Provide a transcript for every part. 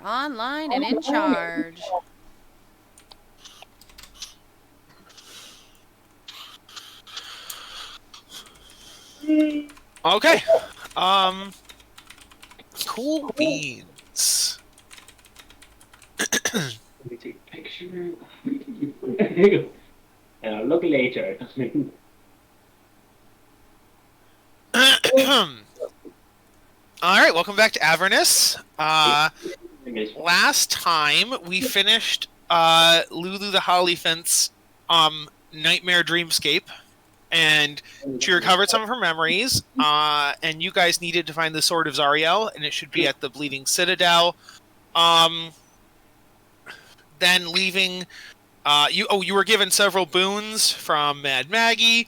online and in charge. Okay. Cool beans. Let me take a picture. And I'll look later. Alright, welcome back to Avernus. Last time we finished Lulu the Hollyphant's nightmare dreamscape, and she recovered some of her memories, and you guys needed to find the Sword of Zariel, and it should be at the Bleeding Citadel. Then leaving, you were given several boons from Mad Maggie,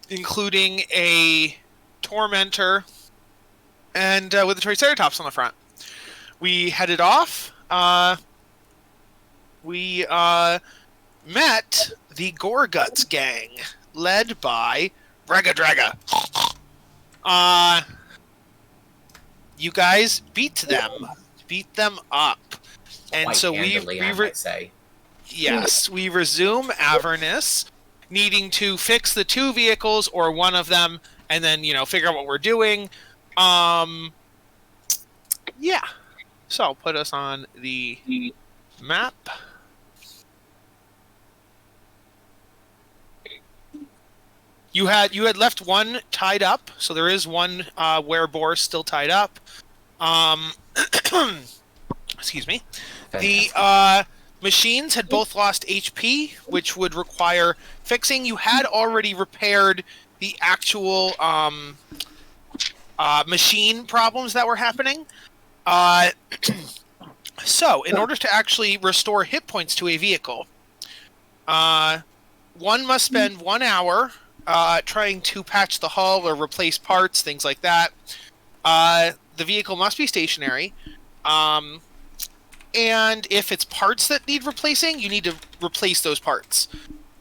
including a Tormentor, and with the Triceratops on the front. We headed off. We met the Gorguts gang, led by Regadraga. You guys beat them up, and Quite so handily, I might say. Yes, we resume Avernus, needing to fix the two vehicles or one of them, and then figure out what we're doing. Yeah. So I'll put us on the map. You had left one tied up, so there is one werebore still tied up. Excuse me. The machines had both lost HP, which would require fixing. You had already repaired the actual machine problems that were happening. So, in order to actually restore hit points to a vehicle, one must spend 1 hour trying to patch the hull or replace parts, things like that. The vehicle must be stationary. And if it's parts that need replacing, you need to replace those parts.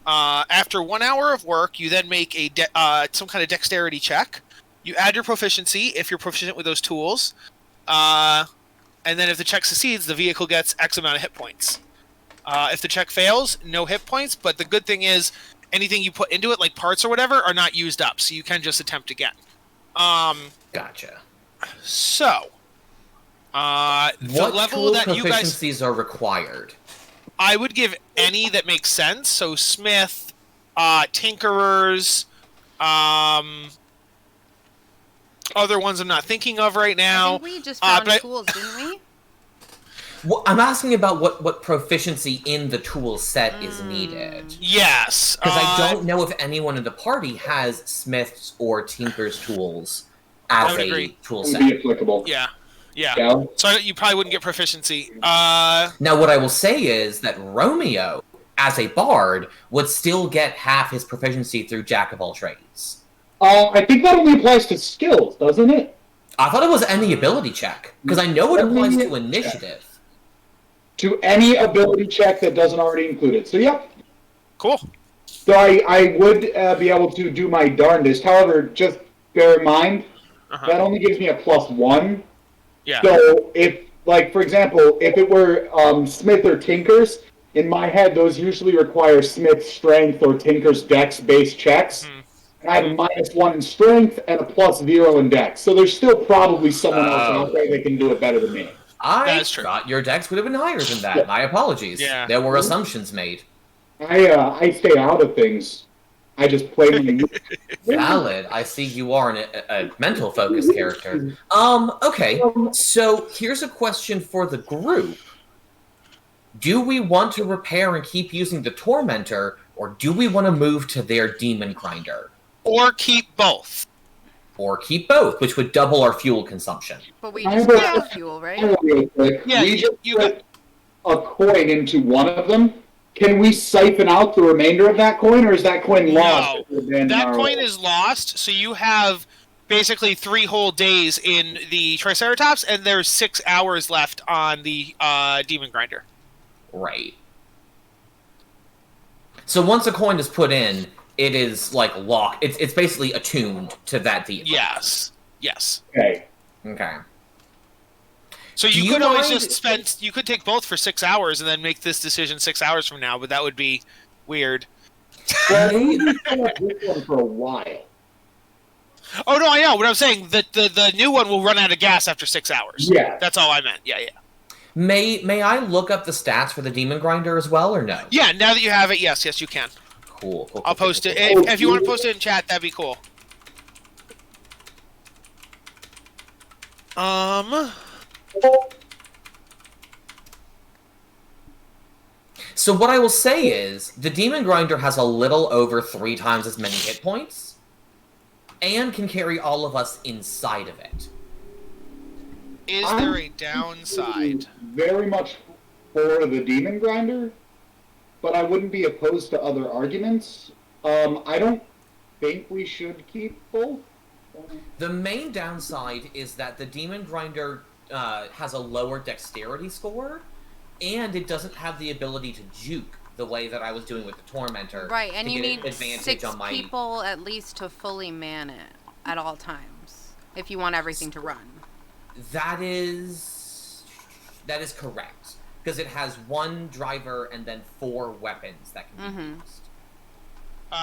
After 1 hour of work, you then make a some kind of dexterity check. You add your proficiency if you're proficient with those tools. And then if the check succeeds, the vehicle gets X amount of hit points. If the check fails, no hit points, but the good thing is anything you put into it, like parts or whatever, are not used up, so you can just attempt again. Gotcha. So, the what level tool that you guys... proficiencies are required? I would give any that makes sense, so Smith, Tinkerers, other ones I'm not thinking of right now. I think we just found tools, didn't we? Well, I'm asking about what proficiency in the tool set is needed. Yes. Because I don't know if anyone in the party has Smith's or Tinker's tools as a tool set. Be applicable. Yeah. Yeah. So you probably wouldn't get proficiency. Now, what I will say is that Romeo, as a bard, would still get half his proficiency through Jack of all trades. I think that only applies to skills, doesn't it? I thought it was any ability check, because I know it applies to initiative. To any ability check that doesn't already include it. So, yep. Cool. So I would be able to do my darndest. However, just bear in mind, that only gives me a +1. Yeah. So, if, like, for example, if it were Smith or Tinker's, in my head, those usually require Smith's strength or Tinker's dex-based checks. And I have a -1 in strength and a +0 in dex. So there's still probably someone else out there that can do it better than me. I thought your dex would have been higher than that. My apologies. Yeah. There were assumptions made. I stay out of things. I just play my Valid. I see you are a mental focus character. Okay. So here's a question for the group. Do we want to repair and keep using the Tormentor, or do we want to move to their Demon Grinder? Or keep both. Or keep both, which would double our fuel consumption. But we just got fuel, right? Yeah, we just put a coin into one of them. Can we siphon out the remainder of that coin, or is that coin lost? No, that coin is lost, so you have basically 3 whole days in the Triceratops, and there's 6 hours left on the Demon Grinder. Right. So once a coin is put in, it is like locked. It's basically attuned to that vehicle. Yes. Okay. So Do you you could always mind- just spend. You could take both for 6 hours and then make this decision 6 hours from now, but that would be weird. Well, we can set up this one for a while. Oh no, I know. What I'm saying, the new one will run out of gas after 6 hours. Yeah. That's all I meant. Yeah. May I look up the stats for the Demon Grinder as well, or no? Yeah, now that you have it, yes, you can. Cool. I'll post it. cool. If you want to post it in chat, that'd be cool. So what I will say is, the Demon Grinder has a little over 3 times as many hit points, and can carry all of us inside of it. Is there a downside? Very much for the Demon Grinder, but I wouldn't be opposed to other arguments. I don't think we should keep both. The main downside is that the Demon Grinder has a lower dexterity score, and it doesn't have the ability to juke the way that I was doing with the Tormentor. Right, and to you get an need advantage 6 on my... people at least to fully man it at all times, if you want everything to run. That is correct, because it has 1 driver and then 4 weapons that can be used.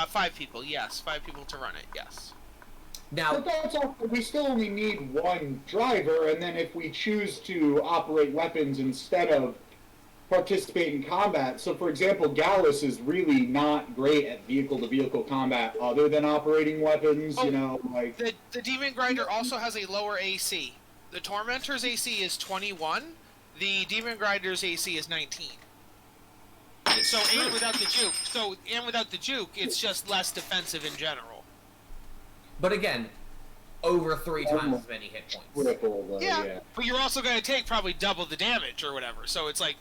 5 people, yes. 5 people to run it, yes. Now, But that's all, we still only need 1 driver, and then if we choose to operate weapons instead of participate in combat, so for example, Gallus is really not great at vehicle-to-vehicle combat other than operating weapons, you know, like... The Demon Grinder also has a lower AC. The Tormentor's AC is 21. The Demon Grinder's AC is 19. So, and without the juke, it's just less defensive in general. but again, over 3 times as many hit points. Critical, though, Yeah, but you're also going to take probably double the damage or whatever. So it's like...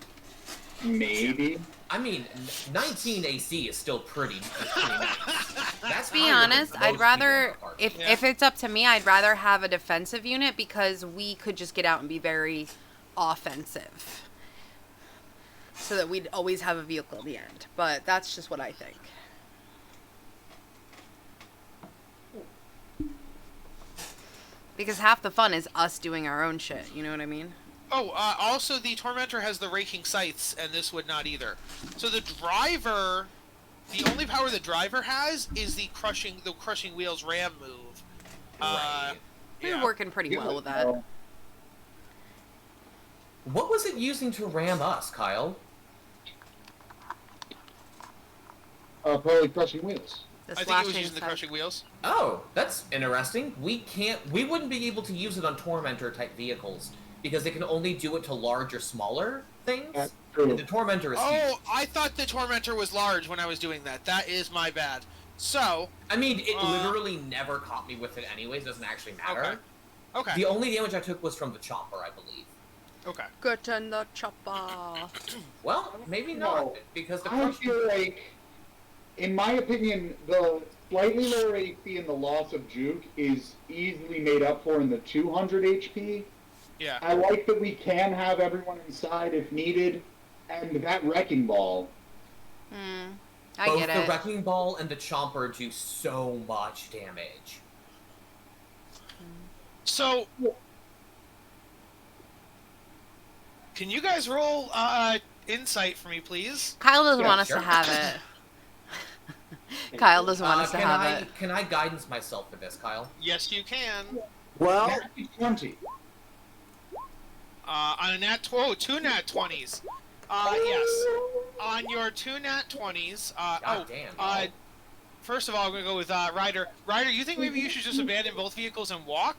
Maybe. I mean, 19 AC is still pretty nice. That's To be higher than honest, most I'd people rather, in our party. if it's up to me, I'd rather have a defensive unit because we could just get out and be very offensive. So that we'd always have a vehicle at the end. But that's just what I think. Because half the fun is us doing our own shit, you know what I mean? Oh, also the Tormentor has the raking scythes, and this would not either. So the driver, the only power the driver has is the crushing wheels ram move. Right. We're working pretty well with that. What was it using to ram us, Kyle? Probably crushing wheels. The I think it was slashing using the side. crushing wheels. Oh, that's interesting. We wouldn't be able to use it on Tormentor type vehicles because they can only do it to large or smaller things. That's true. And the Tormentor is huge. Oh, I thought the Tormentor was large when I was doing that. That is my bad. So, I mean, it literally never caught me with it anyways. Doesn't actually matter. okay. The only damage I took was from the chopper, I believe. Okay. Get in the chopper. Well, maybe not, because the I crush... feel like, in my opinion, the slightly lower HP and the loss of juke is easily made up for in the 200 HP. Yeah. I like that we can have everyone inside if needed, and that wrecking ball. I Both get the it. Wrecking Ball and the Chomper do so much damage. So, can you guys roll insight for me, please? Kyle doesn't Yeah, want us sure. to have it. Kyle doesn't want us to have it. Can I guidance myself for this, Kyle? Yes, you can. Well, Natural 20. On a two nat 20s. Yes. On your 2 nat 20s. God damn. First of all, I'm gonna go with Ryder. Ryder, you think maybe you should just abandon both vehicles and walk?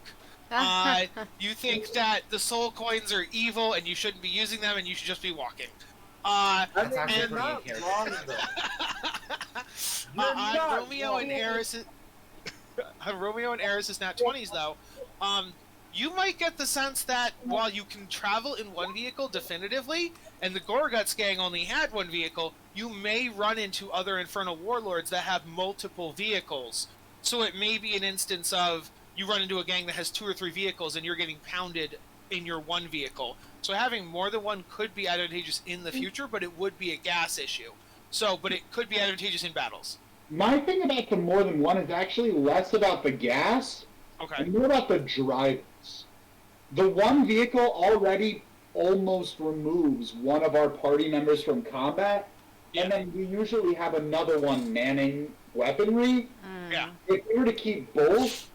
You think that the soul coins are evil and you shouldn't be using them and you should just be walking. I That's think actually you're pretty not character. wrong, though. You're On not Romeo wrong. and Eris, on Romeo and Eris' nat 20s though, you might get the sense that while you can travel in one vehicle definitively, and the Gorguts gang only had one vehicle, you may run into other Infernal Warlords that have multiple vehicles. So it may be an instance of you run into a gang that has 2 or 3 vehicles and you're getting pounded in your one vehicle. So having more than one could be advantageous in the future, but it would be a gas issue. So, but it could be advantageous in battles. My thing about the more than one is actually less about the gas Okay. and more about the drivers. the one vehicle already almost removes one of our party members from combat, and then we usually have another one manning weaponry. Yeah. If we were to keep both,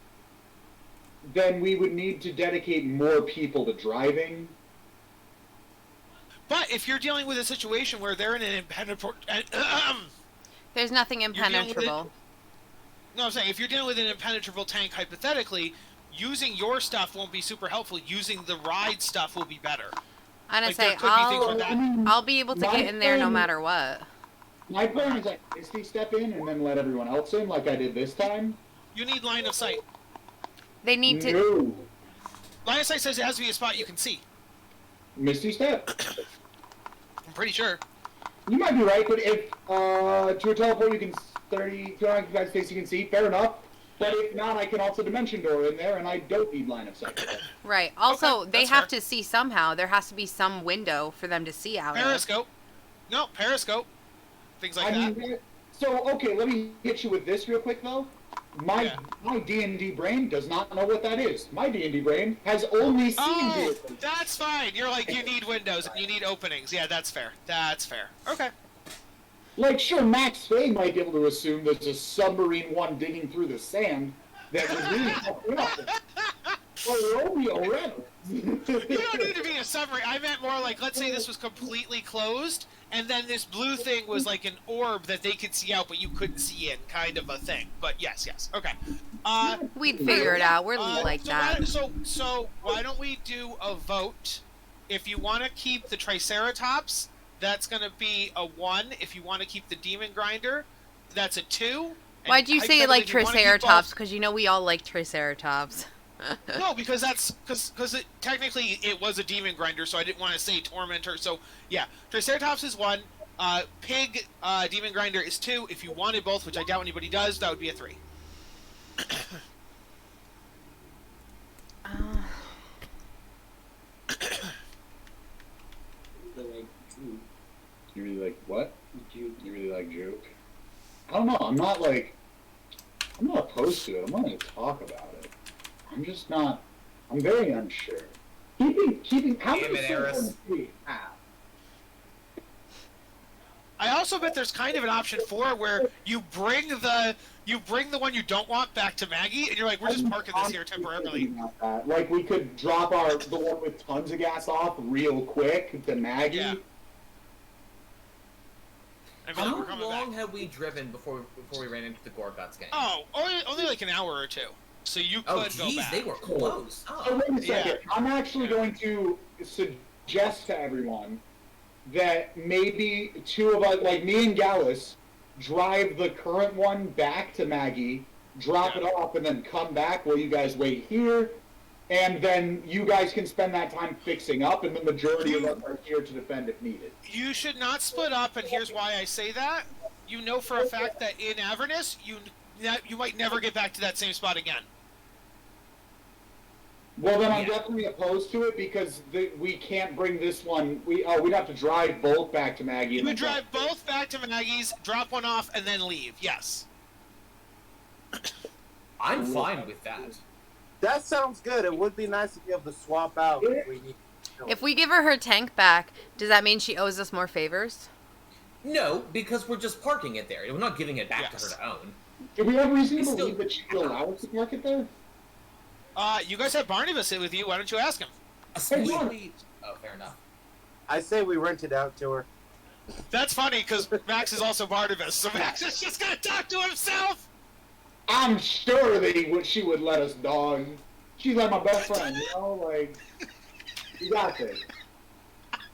then we would need to dedicate more people to driving. But if you're dealing with a situation where they're in an impenetrable... There's nothing dealing with impenetrable. No, I'm saying, if you're dealing with an impenetrable tank, hypothetically, using your stuff won't be super helpful. Using the ride stuff will be better. I'm gonna Like, say, there could be things where that... I'll be able to get in there no matter what. My plan is like Misty step in and then let everyone else in, like I did this time. You need line of sight. They need to. No. Line of sight says it has to be a spot you can see. Misty step. I'm pretty sure. You might be right, but if to a teleport you can 200 space you can see, fair enough. But if not, I can also dimension door in there, and I don't need line of sight. Right. Also, Okay, they that's have fair. to see somehow. There has to be some window for them to see out of. Periscope. No, periscope. Things like I that. mean, so okay, let me hit you with this real quick though. My D&D brain does not know what that is. My D&D brain has only seen Oh, vehicles. that's fine. You're like, you need windows and you need openings. Yeah, that's fair. That's fair. Okay. Like, sure, Max Fay might be able to assume there's a submarine one digging through the sand that was really fucking up. Or Romeo Red. You don't need to be a submarine. I meant more like, let's say this was completely closed, and then this blue thing was like an orb that they could see out, but you couldn't see in, kind of a thing. But yes, okay. We'd figure it out. We're like so that. So why don't we do a vote? If you want to keep the Triceratops, that's going to be a 1. If you want to keep the Demon Grinder, that's a 2. And Why'd you say it like hypothetically, if you wanna keep Triceratops? both- Because you know we all like Triceratops. No, because that's because it technically it was a demon grinder, so I didn't want to say tormentor. So yeah, Triceratops is 1. Pig demon grinder is 2. If you wanted both, which I doubt anybody does, that would be a 3. You really like what? You really like joke? I don't know. I'm not opposed to it. I'm not going to talk about it. I'm just not. I'm very unsure. Keeping. How Damn many it, Eris. systems do we have? I also bet there's kind of an option 4 where you bring the one you don't want back to Maggie, and you're like, we're just parking this here temporarily. Like we could drop the one with tons of gas off real quick to Maggie. Yeah. I feel like we're How coming long back. have we driven before we ran into the Gorguts gang? Oh, only like an hour or 2. So you could Oh, go jeez, back. they were close. So Oh. wait a second. Yeah. I'm actually going to suggest to everyone that maybe 2 of us, like me and Gallus, drive the current one back to Maggie, drop it off, and then come back while you guys wait here. And then you guys can spend that time fixing up, and the majority of us are here to defend if needed. You should not split up, and here's why I say that. You know for a fact that in Avernus, you might never get back to that same spot again. Well, then I'm Yeah. definitely opposed to it because we can't bring this one. We'd have to drive both back to Maggie. You and would then drive both back to Maggie's, drop one off, and then leave. Yes. I'm fine with that. That sounds good. It would be nice to be able to swap out if we need. If we give her tech back, does that mean she owes us more favors? No, because we're just parking it there. We're not giving it back Yes. to her to own. Do we have reason to It's still- believe that she would allow us to park it there? You guys have Barnabas sit with you. Why don't you ask him? Especially... Oh, fair enough. I say we rent it out to her. That's funny because Max is also Barnabas, so Max is just gonna talk to himself. I'm sure that she would let us, dog. She's like my best friend, you know? Like, you got this.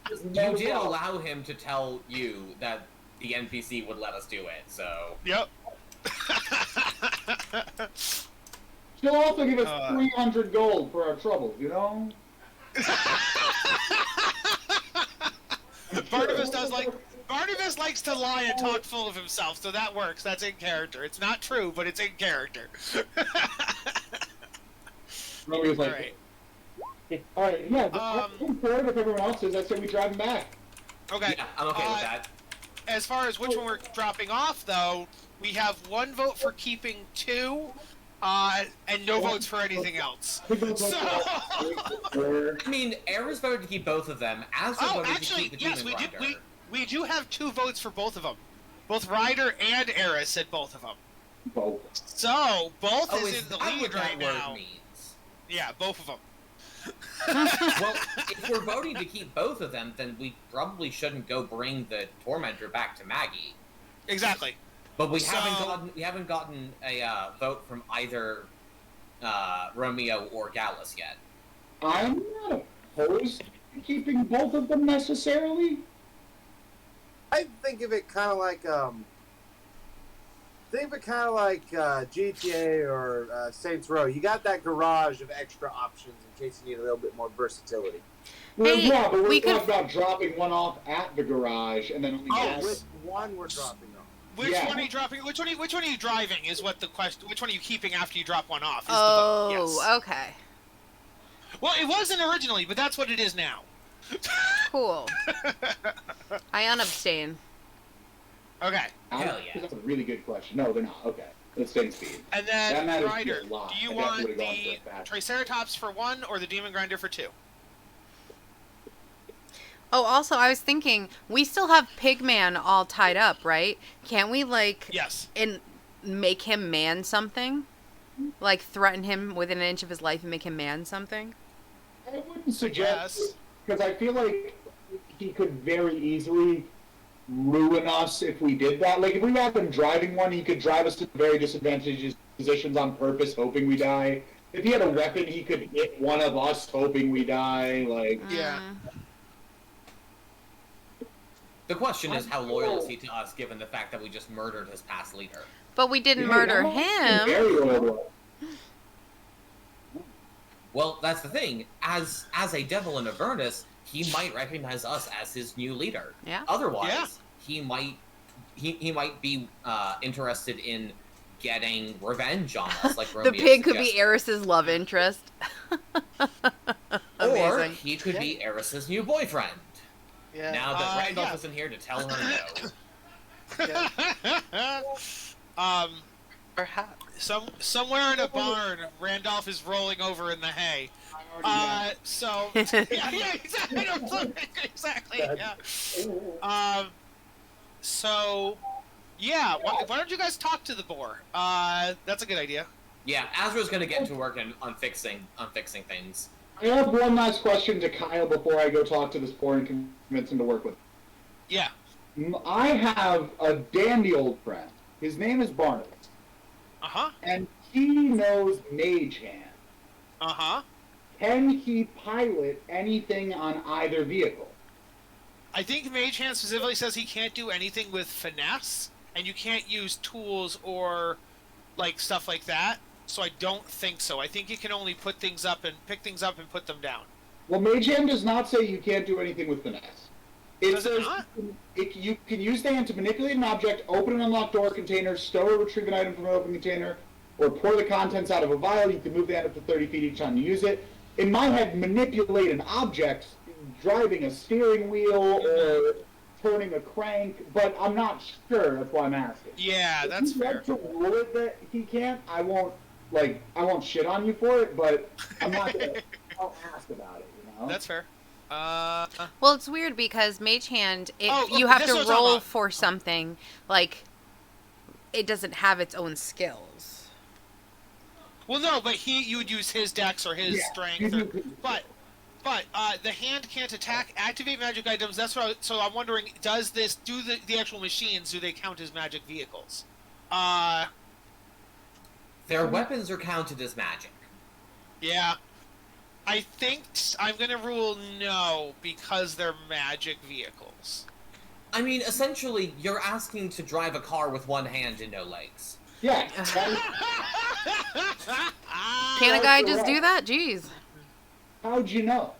There's no You did problem. allow him to tell you that the NPC would let us do it, so... Yep. She'll also give us 'Ll 300 gold for our troubles, you know? Barnabas likes to lie and talk full of himself, so that works. That's in character. It's not true, but it's in character. Romeo's like, Alright. Alright, yeah, I'm for it if everyone else is. I say we drive them back. Okay. Yeah, I'm okay with that. As far as which one we're dropping off, though, we have 1 vote for keeping 2, And no votes for anything else. So... I mean, Eris voted to keep both of them. Azra voted to keep the yes, Demon Grinder. we do have 2 votes for both of them. Both Ryder and Eris said both of them. Both. So, both Oh, is in the that lead what that right word now. means? Yeah, both of them. Well, if we're voting to keep both of them, then we probably shouldn't go bring the Tormentor back to Maggie. Exactly. But we haven't gotten a vote from either Romeo or Gallus yet. I'm not opposed to keeping both of them necessarily. I think of it kind of like GTA or Saints Row. You got that garage of extra options in case you need a little bit more versatility. Well, Hey, yeah, but we we're could- talking about dropping one off at the garage and then only Oh, Which one we're dropping off? Which Yeah. one are you dropping? Which one are you driving? Is what the question. Which one are you keeping after you drop one off? Is Oh, the vote. Yes. okay. Well, it wasn't originally, but that's what it is now. Cool. I unabstain. Okay. Hell yeah. That's a really good question. No, they're not. Okay. Let's stay in speed. And That then matters Ryder, a lot. do you I want definitely would've gone the for it fast. Triceratops for 1 or the Demon Grinder for 2? Oh, also, I was thinking, we still have Pigman all tied up, right? Can't we, Yes. make him man something? Like, threaten him within an inch of his life and make him man something? I wouldn't suggest Yes. because I feel like he could very easily ruin us if we did that. Like if we had him driving one, he could drive us to very disadvantageous positions on purpose, hoping we die. If he had a weapon, he could hit one of us, hoping we die. Like Yeah. The question is, how loyal is he to us, given the fact that we just murdered his past leader? But we didn't Yeah, murder I'm him. very loyal. Well, that's the thing. As a devil in Avernus, he might recognize us as his new leader. Yeah. Otherwise, Yeah. he might be interested in getting revenge on us, like Romeo The pig could be suggested. Eris's love interest. Or Amazing. he could be Eris's new boyfriend. Yeah. Now that Randolph yeah. isn't here to tell her no. Perhaps. Somewhere in a barn, Randolph is rolling over in the hay. So yeah, exactly. Exactly. Yeah. So yeah, why don't you guys talk to the boar? That's a good idea. Yeah, Azra's gonna get to work on fixing things. I have one last question to Kyle before I go talk to this boar and convince him to work with. Yeah. I have a dandy old friend. His name is Barnabas, Uh-huh. and he knows Mage Hand. Uh-huh. Can he pilot anything on either vehicle? I think Mage Hand specifically says he can't do anything with finesse, and you can't use tools or like stuff like that. So I don't think so. I think you can only put things up and pick things up and put them down. Well, Mage Hand does not say you can't do anything with finesse. It Does it says not? you can use the hand to manipulate an object, open and unlock door containers, stow or retrieve an item from an open container, or pour the contents out of a vial. You can move the hand up to 30 feet each time you use it. In my head, manipulate an object, driving a steering wheel or turning a crank, but I'm not sure. That's why I'm asking. Yeah, that's If you fair. like to rule it that he can't, I won't shit on you for it, but I'm not gonna. I'll ask about it. You know. That's fair. Well, it's weird because Mage Hand, if Oh, you have this to is what I'm roll talking about. for something, like, it doesn't have its own skills. Well, no, but you would use his dex or his Yeah, strength, you or, do- but the hand can't attack, activate magic items. That's what. So I'm wondering, does this do the actual machines? Do they count as magic vehicles? Their weapons are counted as magic. Yeah. I think I'm gonna rule no because they're magic vehicles. I mean, essentially, you're asking to drive a car with one hand and no legs. Yeah. Can't a guy just do that? Jeez. How'd you know?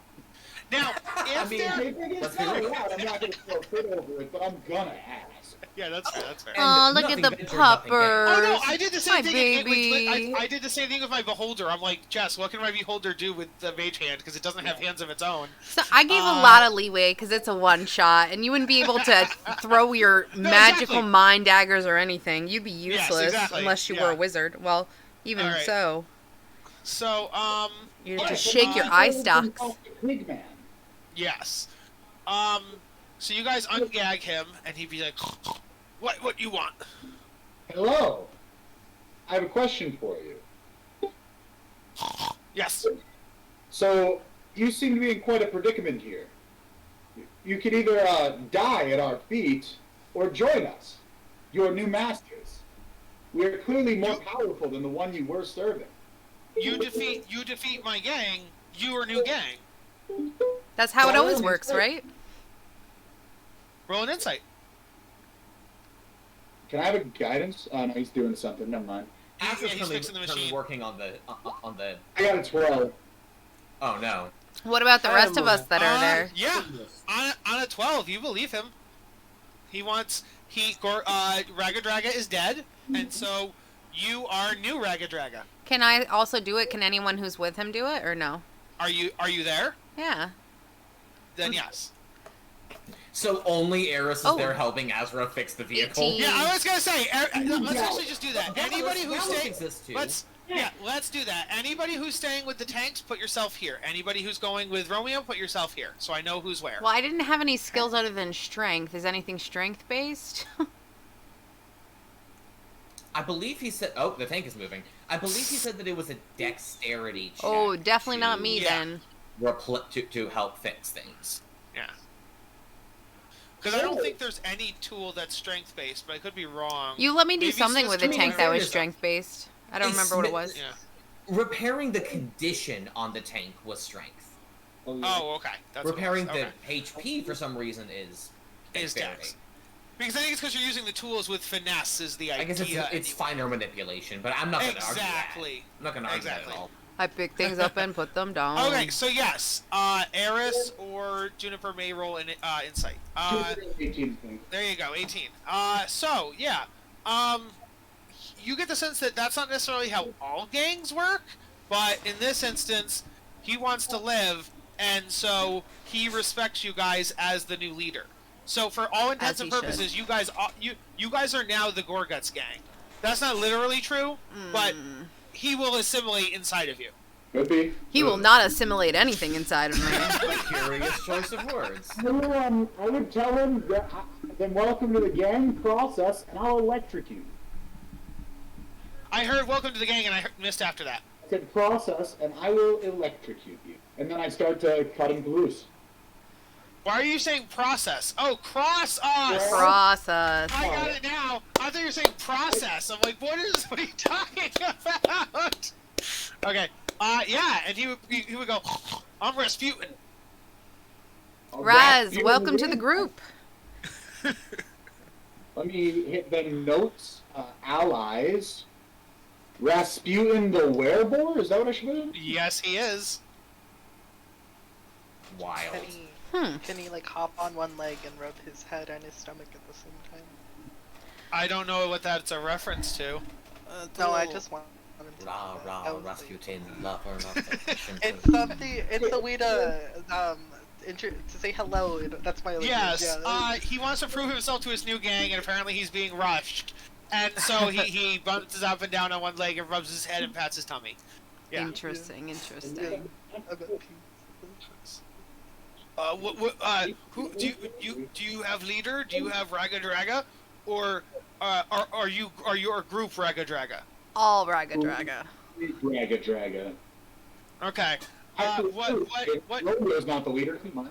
Now, if mean, they're... If it gets very loud, I'm not gonna throw a fit over it, but I'm gonna ask. Yeah, that's fair. That's fair. Oh, look nothing at the ventured, nothing gained. pupper. Oh no, I did the same My thing. baby. I did the same thing with my beholder. I'm like, Jess, what can my beholder do with the mage hand? Because it doesn't have hands of its own. So I gave a lot of leeway because it's a one shot, and you wouldn't be able to throw your magical exactly. mind daggers or anything. You'd be useless exactly, unless you were a yeah. wizard. Well, Even All right. so, So, you yeah, just shake your eye stalks. Pigman. yes. So you guys ungag him, and he'd be like, what you want? Hello. I have a question for you. Yes. So, you seem to be in quite a predicament here. You can either die at our feet or join us, your new masters. We are clearly more powerful than the one you were serving. You defeat my gang, your new gang. That's how it always works, right? Roll an insight. Can I have a guidance? Oh, no, he's doing something. Never mind. He's fixing the machine. working on the I got a 12. Oh no. What about the rest of us that are there? Yeah, on a 12, you believe him. Ragadraga is dead, and so you are new Ragadraga. Can I also do it? Can anyone who's with him do it, or no? Are you there? Yeah. Then yes. So only Eris is Oh. there helping Azra fix the vehicle. 18. Yeah, I was gonna say. Let's actually just do that. Anybody who's Valos staying, exists too. let's do that. Anybody who's staying with the tanks, put yourself here. Anybody who's going with Romeo, put yourself here, so I know who's where. Well, I didn't have any skills other than strength. Is anything strength based? I believe he said. Oh, the tank is moving. I believe he said that it was a dexterity check. Oh, definitely not me Yeah. then. To help fix things. Yeah. Because I don't think there's any tool that's strength based, but I could be wrong. You let me do Maybe it's something just with a doing tank that was fairness. strength based. I don't A remember what it smith- was. Yeah. Repairing the condition on the tank was strength. Oh, okay. That's Repairing what it was. the HP for some reason is dexterity. dex. Because I think it's because you're using the tools with finesse is the idea. I guess it's finer manipulation, but I'm not going to argue that. Exactly. I'm not going to argue that Exactly. at all. I pick things up and put them down. Okay, so yes, Eris or Juniper may roll in insight. 18 thing. There you go, 18. So yeah, you get the sense that that's not necessarily how all gangs work, but in this instance, he wants to live, and so he respects you guys as the new leader. So for all intents As and he purposes, you guys are now the Gorguts gang. That's not literally true, but he will assimilate inside of you. Could be. He will not assimilate anything inside of me. Curious choice of words. I would tell him that then welcome to the gang process, and I'll electrocute. I heard "Welcome to the gang" and I missed after that. I said process, and I will electrocute you. And then I start to cut him loose. Why are you saying process? Oh, cross us! Process. I got it now. I thought you were saying process. I'm like, what are you talking about? Okay. Yeah, and he would go, I'm Rasputin. Raz, welcome to the group. Let me hit the notes. Allies. Rasputin the Werebore? Is that what I should do? Yes, he is. Wild. Can he like hop on one leg and rub his head on his stomach at the same time? I don't know what that's a reference to. No, I just want him to. Rah, that rah, was Rasputin, lover of the It's a way to say hello. That's my language. Yes, Yeah. he wants to prove himself to his new gang, and apparently he's being rushed. And so he bounces up and down on one leg and rubs his head and pats his tummy. Yeah. Interesting. Who do you have leader? Do you have Ragadraga, or are you a group Ragadraga? All Ragadraga. Ragadraga. Okay. Actually, What? Romeo's not the leader. Come on.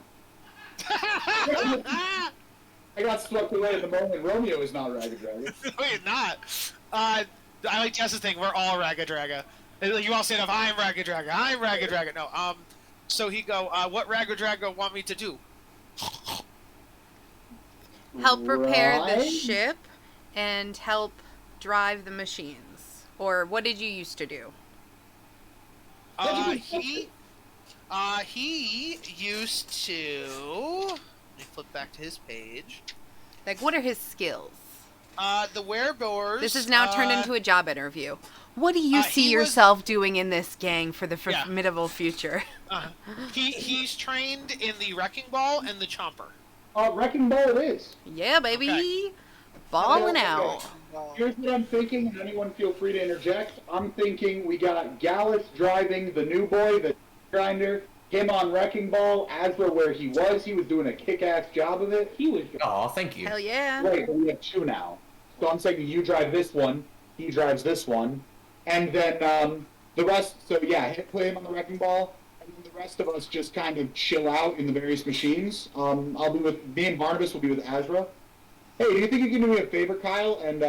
I got swept away at the moment. Romeo is not Ragadraga. No, you're not. I like Jess's thing. We're all Ragadraga. You all stand up. I'm Ragadraga. I'm Ragadraga. No. So he go. What Ragadraga want me to do? Help repair the Right? ship and help drive the machines. Or what did you used to do? He used to. Let me flip back to his page. Like, what are his skills? The werebores. This is now turned into a job interview. What do you see he was- yourself doing in this gang for the Yeah. formidable future? He's trained in the wrecking ball and the chomper. Wrecking Ball it is. Yeah, baby. Okay. balling Okay. out. Here's what I'm thinking, and anyone feel free to interject. I'm thinking we got Gallus driving the new boy, the grinder, him on Wrecking Ball, Azra where he was doing a kick-ass job of it. He was Oh, thank you. Hell yeah. great, but we have two now. So I'm saying you drive this one, he drives this one, and then the rest, so yeah, put him on the Wrecking Ball, and then the rest of us just kind of chill out in the various machines. I'll be with, me and Barnabas will be with Azra. Hey, do you think you can do me a favor, Kyle, and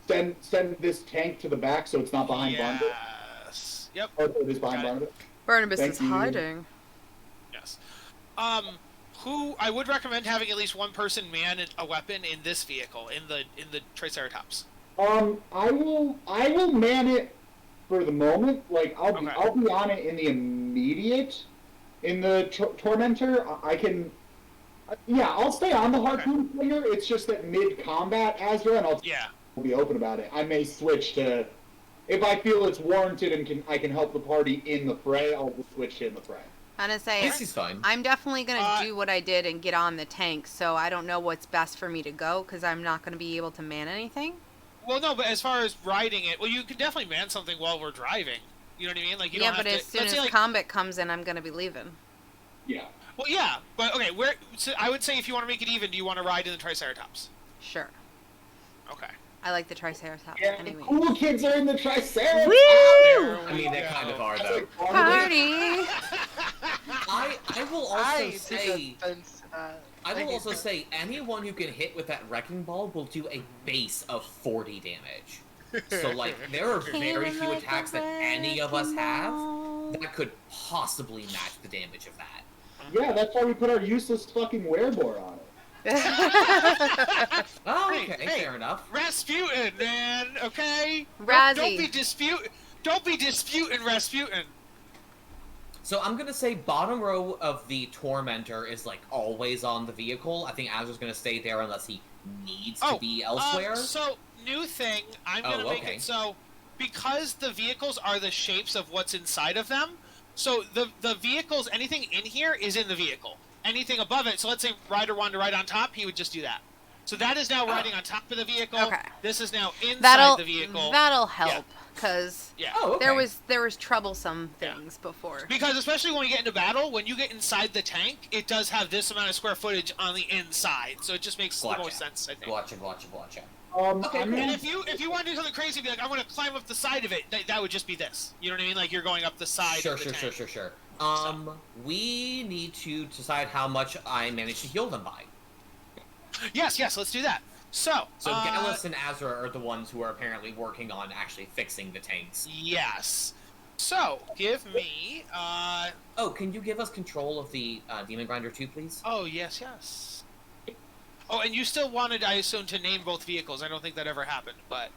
send this tank to the back so it's not behind Barnabas? Yes. Yep. Or it is behind Got it. Barnabas? Barnabas Thank is you. hiding. Yes. Who I would recommend having at least one person man a weapon in this vehicle, in the Triceratops. I will man it for the moment. Like I'll Okay. be on it in the immediate. In the Tormentor, I can. Yeah, I'll stay on the harpoon slinger. It's just that mid-combat, Azra, and I'll Yeah. be open about it. I may switch to, if I feel it's warranted and I can help the party in the fray, I'll switch to in the fray. I'm gonna say, This is fine. I'm definitely gonna do what I did and get on the tank, so I don't know what's best for me to go, because I'm not gonna be able to man anything. Well, no, but as far as riding it, well, you can definitely man something while we're driving. You know what I mean? Like you Yeah, don't have but to. as soon let's as say, like, combat comes in, I'm gonna be leaving. Yeah. well, yeah, but okay. So I would say if you want to make it even, do you want to ride in the Triceratops? Sure. Okay. I like the Triceratops Yeah, anyway. cool kids are in the Triceratops. Woo! I mean, they kind of are, That's though. like Barnabas. Party! I will also I say... defense, I will also say anyone who can hit with that wrecking ball will do a base of 40 damage. So, like, there are very few attacks that any of us have that could possibly match the damage of that. Yeah, that's why we put our useless fucking werebore on it. Oh, Hey, okay, hey. fair enough. Rasputin, man. Okay. Razzie. Don't be disputing Rasputin. So I'm gonna say bottom row of the Tormentor is, like, always on the vehicle. I think Azra's gonna stay there unless he needs to be elsewhere. So new thing, I'm gonna make it so because the vehicles are the shapes of what's inside of them. So the vehicles, anything in here is in the vehicle. Anything above it. So let's say Ryder wanted to ride on top, he would just do that. So that is now riding on top of the vehicle. Okay. This is now inside That'll the vehicle. help, because Yeah. Oh, okay. there was troublesome things before. Because especially when we get into battle, when you get inside the tank, it does have this amount of square footage on the inside. So it just makes the most sense, I think. Gotcha. Okay, And if you want to do something crazy, be like, I want to climb up the side of it, that would just be this. You know what I mean? Like you're going up the side of the tank. Sure. We need to decide how much I managed to heal them by. Yes, let's do that. So Gallus and Azra are the ones who are apparently working on actually fixing the tanks. Yes. So, give me, Oh, can you give us control of the Demon Grinder too, please? Oh, yes. Oh, and you still wanted, I assume, to name both vehicles. I don't think that ever happened, but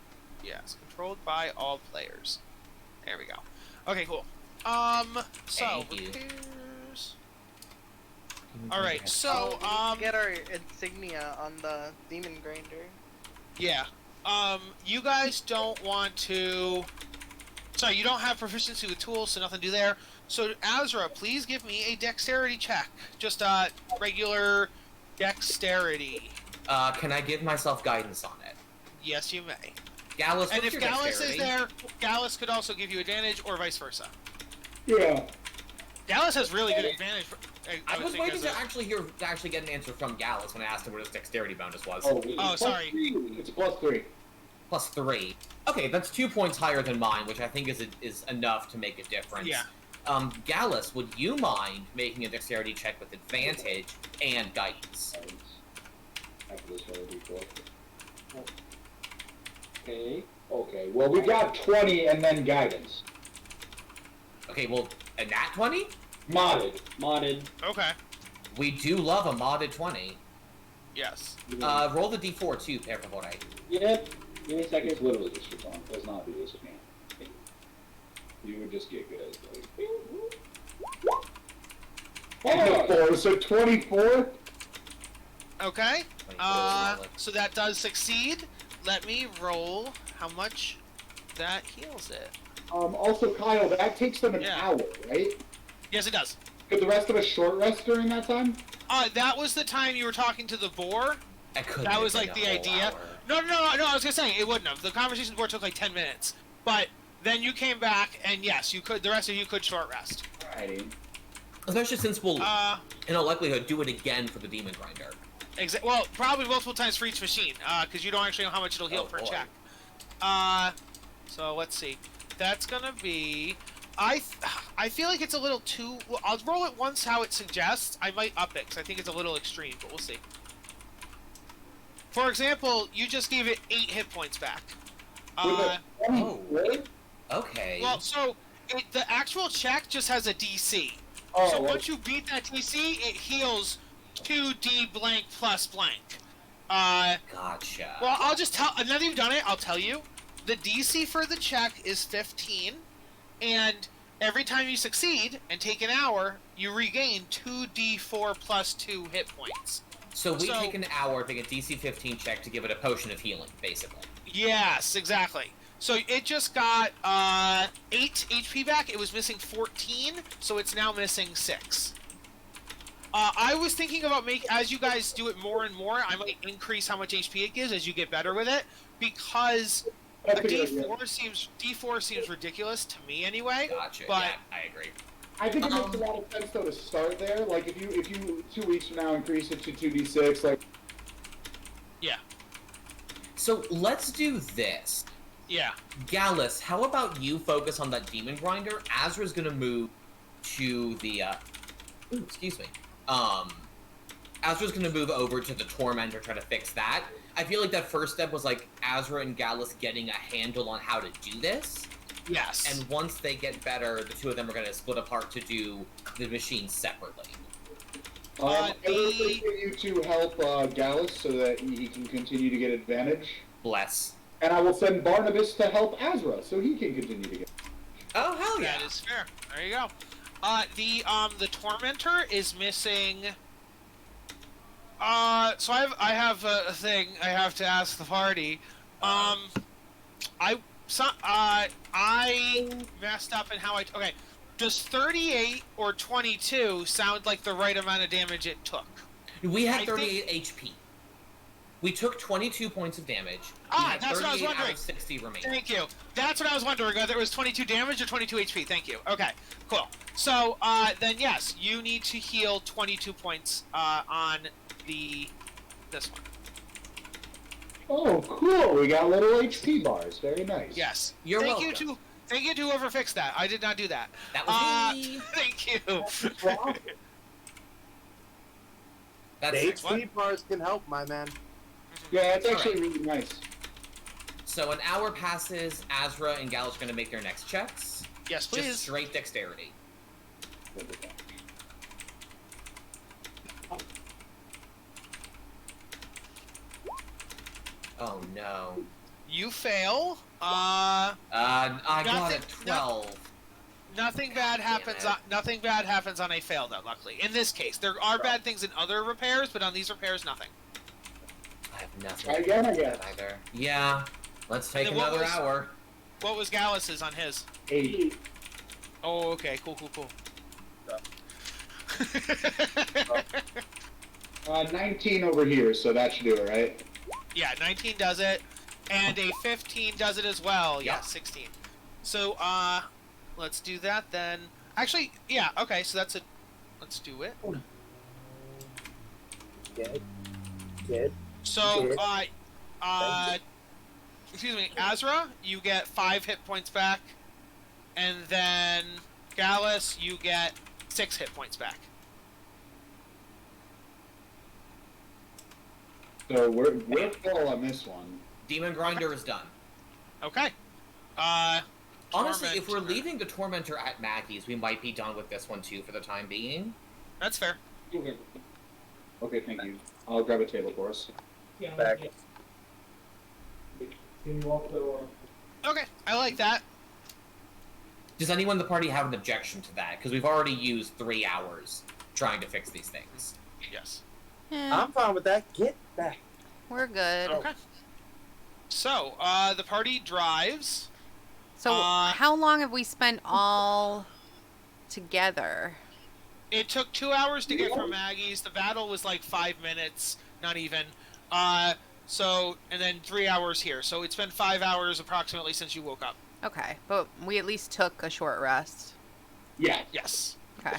yes. Controlled by all players. There we go. Okay, cool. So, Thank you. repairs. Alright, so, get our insignia on the demon grinder. yeah. You guys don't want to... Sorry, you don't have proficiency with tools, so nothing to do there. So, Azra, please give me a dexterity check. Just, regular dexterity. Can I give myself guidance on it? Yes, you may. Gallus, And what's if your Gallus dexterity? is there, Gallus could also give you advantage, or vice versa. Yeah. Gallus has really good advantage. I was think, waiting as to a- actually get an answer from Gallus when I asked him what his dexterity bonus was. Oh, sorry. It's +3. +3. Okay, that's 2 points higher than mine, which I think is enough to make a difference. Yeah. Gallus, would you mind making a dexterity check with advantage and guidance? Okay. Well, we got 20 and then guidance. Okay, well, a nat 20? Modded. Okay. We do love a modded 20. Yes. Roll the d4 too, per favore. Yep. Give me a second. It's literally just your phone. It does not do this with me. You would just get good at it. 4, so 24? Okay. 24, So that does succeed. Let me roll how much that heals it. Also, Kyle, that takes them an hour, right? Yes, it does. Could the rest of us short rest during that time? That was the time you were talking to the boar. That was like the idea. No, I was gonna say it wouldn't have. The conversation board took like 10 minutes, but then you came back, and yes, you could. The rest of you could short rest. Alrighty. Especially since we'll, in all likelihood, do it again for the Demon Grinder. Well, probably multiple times for each machine, because you don't actually know how much it'll heal per check. So let's see. That's gonna be. I feel like it's a little too. Well, I'll roll it once how it suggests. I might up it because I think it's a little extreme, but we'll see. For example, you just gave it 8 hit points back. Okay. Well, so the actual check just has a DC. So once you beat that DC, it heals 2d blank plus blank. Gotcha. Well, I'll just tell. Now that you've done it, I'll tell you. The DC for the check is 15, and every time you succeed and take an hour, you regain 2d4 plus 2 hit points. So we take an hour to get DC 15 check to give it a potion of healing, basically. Yes, exactly. So it just got 8 HP back. It was missing 14, so it's now missing 6. I was thinking about as you guys do it more and more, I might increase how much HP it gives as you get better with it, because D4 seems ridiculous to me anyway. Gotcha. But yeah, I agree. I think it makes a lot of sense though to start there. Like if you 2 weeks from now increase it to 2d6, like. Yeah. So let's do this. Yeah. Gallus, how about you focus on that Demon Grinder? Azra's gonna move to the excuse me. Azra's gonna move over to the Tormentor, try to fix that. I feel like that first step was like Azra and Gallus getting a handle on how to do this. Yes. And once they get better, the two of them are gonna split apart to do the machines separately. I would like for you to help Gallus so that he can continue to get advantage. Bless. And I will send Barnabas to help Azra so he can continue to get. Oh hell yeah! That is fair. There you go. The Tormentor is missing. So I have a thing I have to ask the party. I messed up in how okay. Does 38 or 22 sound like the right amount of damage it took? We had 38 HP. We took 22 points of damage. That's what I was wondering. Out of 60 remaining. Thank you. That's what I was wondering, whether it was 22 damage or 22 HP. Thank you. Okay, cool. So, then yes, you need to heal 22 points, on this one. Oh, cool! We got little HP bars. Very nice. Yes. You're welcome. Thank you to whoever fixed that. I did not do that. That was me. Thank you. The HP bars can help, my man. Yeah, it's actually really nice. So an hour passes. Azra and Gallus are going to make their next checks. Yes, please. Just straight dexterity. Oh no. You fail. I got a 12. Nothing bad happens. Nothing bad happens on a fail, though. Luckily, in this case, there are bad things in other repairs, but on these repairs, nothing. I have nothing. Again, I guess. Either. Yeah. Let's take another hour. What was Gallus's on his? 8. Oh, okay. Cool. 19 over here, so that should do it, right? Yeah, 19 does it, and a 15 does it as well. Yeah, Yep. 16. So, let's do that then. Actually, yeah, okay, so that's it. Let's do it. Good. So, excuse me, Azra, you get 5 hit points back, and then Gallus, you get 6 hit points back. So we're full on this one. Demon Grinder is done. Okay. Honestly, if we're Tormentor. leaving the Tormentor at Maggie's, we might be done with this one too for the time being. That's fair. Okay, thank you. I'll grab a table for us. Back. Okay, I like that. Does anyone in the party have an objection to that? Because we've already used 3 hours trying to fix these things. Yes. I'm fine with that. Get back. We're good. Okay. So, the party drives. So, how long have we spent all together? It took 2 hours to get from Maggie's. The battle was like 5 minutes, not even. So, and then 3 hours here. So it's been 5 hours approximately since you woke up. Okay, but we at least took a short rest. Yeah. Yes. Okay.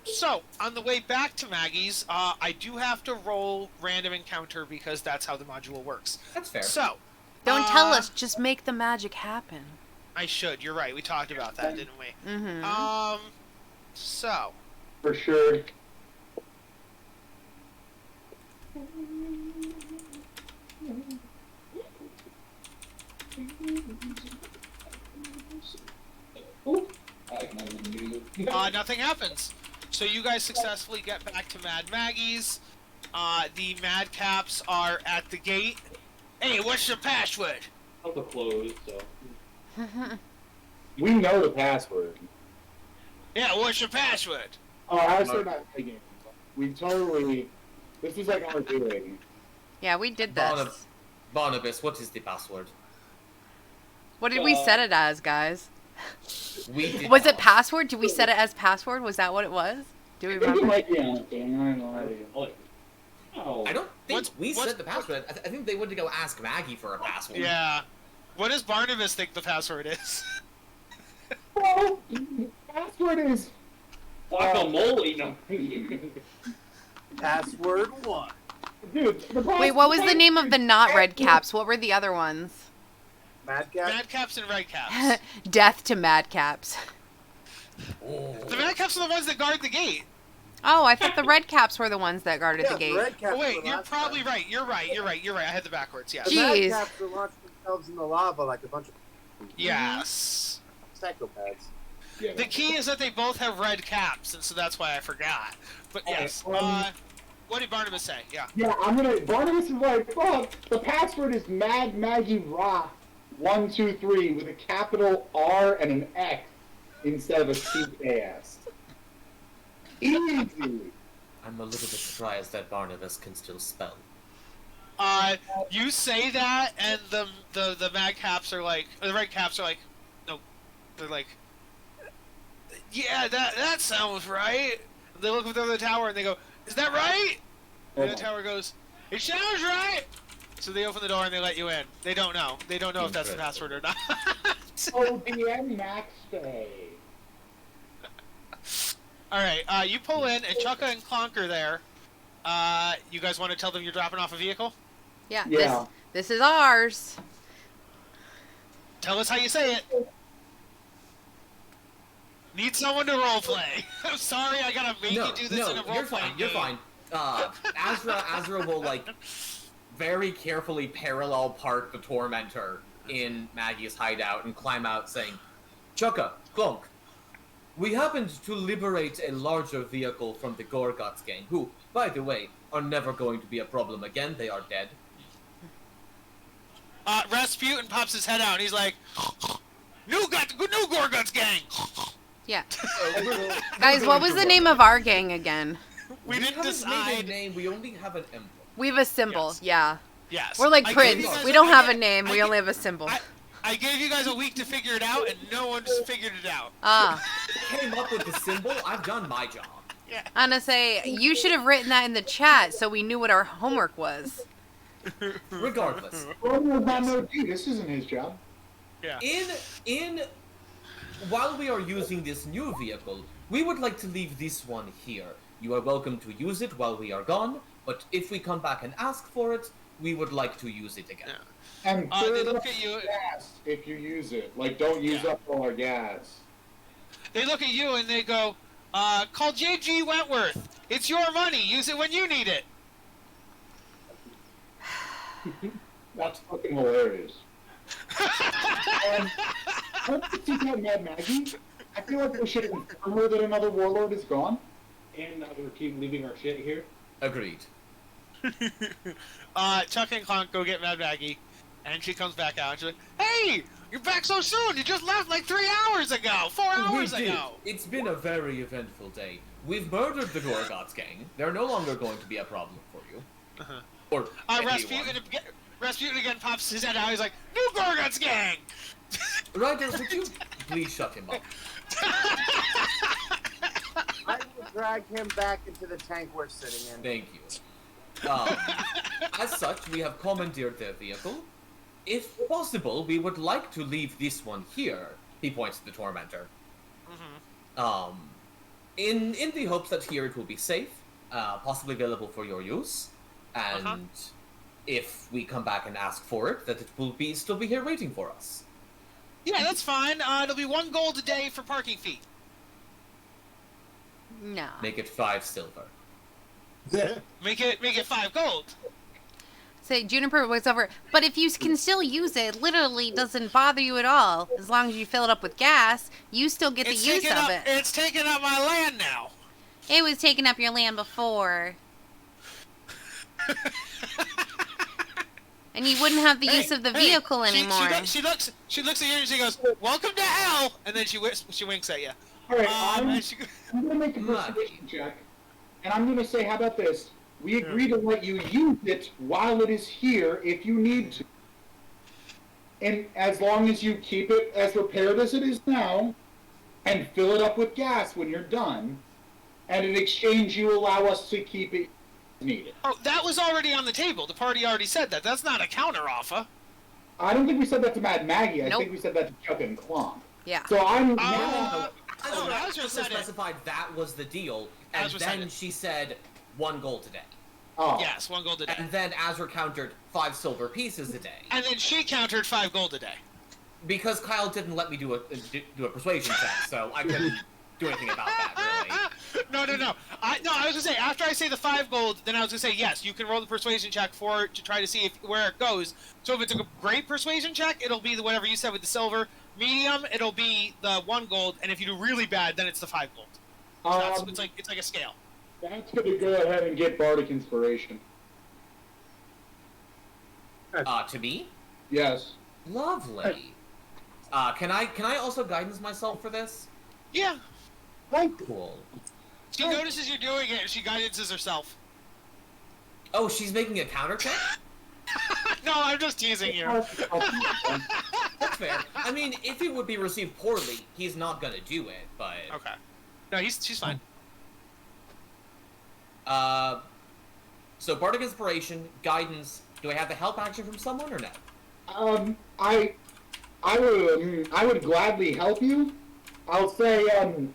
So, on the way back to Maggie's, I do have to roll random encounter because that's how the module works. That's fair. So. Don't tell us, just make the magic happen. I should, you're right. We talked about that, didn't we? Mm-hmm. So. For sure. Nothing happens. So you guys successfully get back to Mad Maggie's. The Madcaps are at the gate. Hey, what's your password? I'll go close, so. We know the password. Yeah, what's your password? Oh, I was saying about the game. We totally. This is like our doing. Yeah, we did this. Barnabas, what is the password? What did we set it as, guys? We did Was it not. password? Did we set it as password? Was that what it was? Do we remember? Oh. I don't think we what's- set the password. I think they went to go ask Maggie for a password. Yeah. What does Barnabas think the password is? Well, password is. Guacamole, no. Password 1. Dude, the Wait, what was the name of the not red caps? What were the other ones? Madcap? Madcaps and Redcaps. Death to madcaps. Oh. The Madcaps are the ones that guard the gate. Oh, I thought the red caps were the ones that guarded the gate. Red Caps Oh, wait, were you're last probably time. right. You're right. I had the backwards, yes. The Jeez. Madcaps were launched themselves in the lava like a bunch of Yes. psychopaths. Yeah. The key is that they both have red caps, and so that's why I forgot. But yes, what did Barnabas say? Yeah. Yeah, Barnabas is like, fuck, the password is Mad Maggie Rock 123 with a capital R and an X instead of a CKS. Easy. I'm a little bit surprised that Barnabas can still spell. You say that, and the Mad Caps are like, or the Red Caps are like, no, they're like, yeah, that sounds right. They look up the tower and they go, is that right? And the tower goes, it sounds right. So they open the door and they let you in. They don't know. They don't know if that's the password or not. Oh, DM Max Day. All right, you pull in, and Chukka and Clonk are there. You guys want to tell them you're dropping off a vehicle? Yeah, Yeah. This is ours. Tell us how you say it. Need someone to roleplay. I'm sorry, I gotta make you do this in a roleplay. You're fine. You're fine. Azra will like very carefully parallel park the tormentor in Maggie's hideout and climb out, saying, "Chukka, Clonk, we happened to liberate a larger vehicle from the Gorgots gang, who, by the way, are never going to be a problem again. They are dead." Rasputin pops his head out and he's like, New Gorgots gang! Yeah. Guys, what was the name of our gang again? We didn't haven't made a decide. name. We only have an emblem. We have a symbol, Yes. yeah. Yes. We're like I gave Prince. you guys We don't have a I- name, I we gi- only have a symbol. I gave you guys a week to figure it out, and no one's figured it out. Ah. Came up with the symbol. I've done my job. Yeah. I'm gonna say, you should have written that in the chat so we knew what our homework was. Regardless, Dude, this isn't his job. Yeah. While we are using this new vehicle, we would like to leave this one here. You are welcome to use it while we are gone, but if we come back and ask for it, we would like to use it again. Yeah. And They burn look at you. gas if you use it. Like, don't use Yeah. up all our gas. They look at you and they go, call JG Wentworth. It's your money. Use it when you need it. That's fucking hilarious. Let's see that Mad Maggie. I feel like we should inform her that another warlord is gone. And we're keep leaving our shit here. Agreed. Chuck and Clonk go get Mad Maggie, and she comes back out and she's like, hey, you're back so soon. You just left like 3 hours ago, 4 hours We did. ago. It's been a very eventful day. We've murdered the Gorgots gang. They're no longer going to be a problem for you. Uh-huh. Or Rasputin again pops his head out. He's like, New Gorgots gang! Ryder, would you please shut him up? I will drag him back into the tank we're sitting in. Thank you. As such, we have commandeered their vehicle. If possible, we would like to leave this one here. He points to the Tormentor. In the hopes that here it will be safe, possibly available for your use, and if we come back and ask for it, that it will still be here waiting for us. Yeah, that's fine. It'll be 1 gold a day for parking fee. No. Make it 5 silver. Make it 5 gold. Say Juniper wakes over. But if you can still use it, literally doesn't bother you at all. As long as you fill it up with gas, you still get the use of it. It's taking up my land now. It was taking up your land before. And you wouldn't have the use of the vehicle anymore. She looks at you and she goes, "Welcome to hell," and then she winks at you. All right, I'm going to make a persuasion check, and I'm going to say, how about this? We agree to let you use it while it is here if you need to. And as long as you keep it as repaired as it is now, and fill it up with gas when you're done, and in exchange you allow us to keep it needed. Oh, that was already on the table. The party already said that. That's not a counter offer. I don't think we said that to Mad Maggie. I Nope. think we said that to Chuck and Clonk. Yeah. So I'm Azra specified that was the deal, and Azra said then it. she said 1 gold a day. Oh. Yes, 1 gold a day. And then Azra countered 5 silver pieces a day. And then she countered 5 gold a day. Because Kyle didn't let me do a persuasion check, so I couldn't do anything about that, really. No. I was gonna say, after I say the 5 gold, then I was gonna say, yes, you can roll the persuasion check to try to see where it goes. So if it's a great persuasion check, it'll be whatever you said with the silver. Medium, it'll be the 1 gold, and if you do really bad, then it's the 5 gold. So it's like a scale. That's going to go ahead and get Bardic Inspiration. To me? Yes. Lovely. Can I also guidance myself for this? Yeah. Cool. She notices you're doing it, and she guidances herself. Oh, she's making a counter check? No, I'm just teasing you. That's fair. I mean, if it would be received poorly, he's not gonna do it, but... Okay. No, she's fine. So Bardic Inspiration, Guidance, do I have the help action from someone or no? I would gladly help you. I'll say, For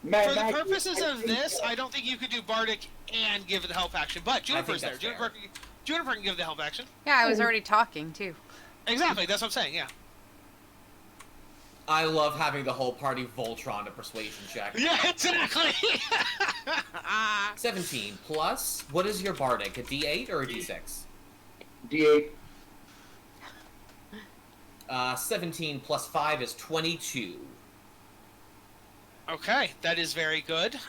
the purposes of this, I don't think you could do Bardic and give it the help action, but Juniper's there. Juniper can give the help action. Yeah, I was already talking, too. Exactly, that's what I'm saying, yeah. I love having the whole party Voltron a persuasion check. Yeah, exactly! 17 plus, what is your Bardic, a D8 or a D6? D8. 17 plus 5 is 22. Okay, that is very good.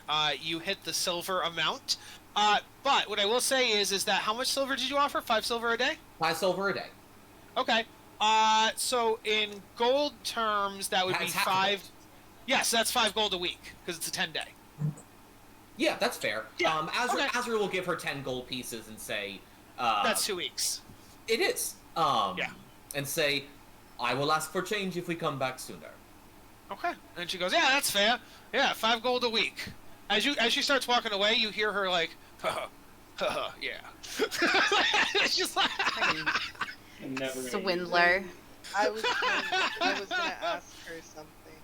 You hit the silver amount. But what I will say is that how much silver did you offer? 5 silver a day? 5 silver a day. Okay. So in gold terms, that would be That's half 5. Yes, that's 5 gold a week because it's a 10-day. Yeah, that's fair. Yeah, Azra will give her 10 gold pieces and say... that's 2 weeks. It is. Yeah. And say, I will ask for change if we come back sooner. Okay. And she goes, yeah, that's fair. Yeah, 5 gold a week. As she starts walking away, you hear her like, yeah. It's just like... I'm never gonna use Swindler. I was gonna ask her something.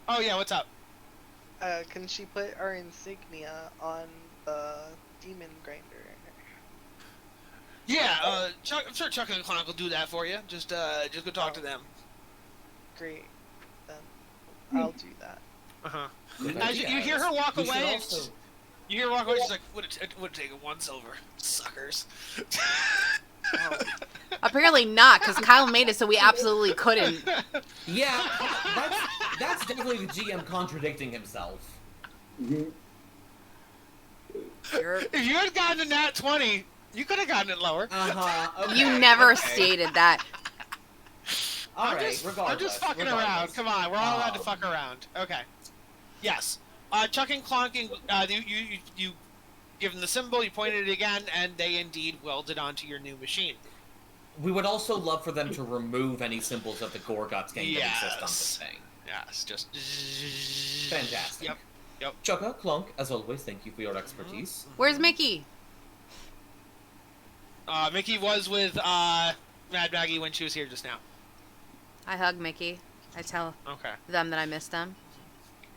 Oh yeah, what's up? Can she put our insignia on the demon grinder? Yeah, I'm sure Chuck and Clonk will do that for you. Just go talk to them. Great. Then I'll do that. Uh-huh. Good As you idea. hear her walk We should away, also- you hear her walk away, she's like, would take 1 silver. Suckers. Apparently not, because Kyle made it so we absolutely couldn't. Yeah, that's definitely the GM contradicting himself. Mhm. If you had gotten a nat 20, you could have gotten it lower. Okay, You never okay. stated that. Alright, regardless. I'm just fucking regardless. around. Come on, we're all allowed to fuck around. Okay. Yes. Chuck and Clonking, you give them the symbol, you pointed it again, and they indeed welded onto your new machine. We would also love for them to remove any symbols of the Gorgots gang that exist on this thing. Yes, just... Fantastic. Yep. Chugga, Clunk, as always, thank you for your expertise. Where's Mickey? Mickey was with Mad Maggie when she was here just now. I hug Mickey. I tell Okay. them that I miss them.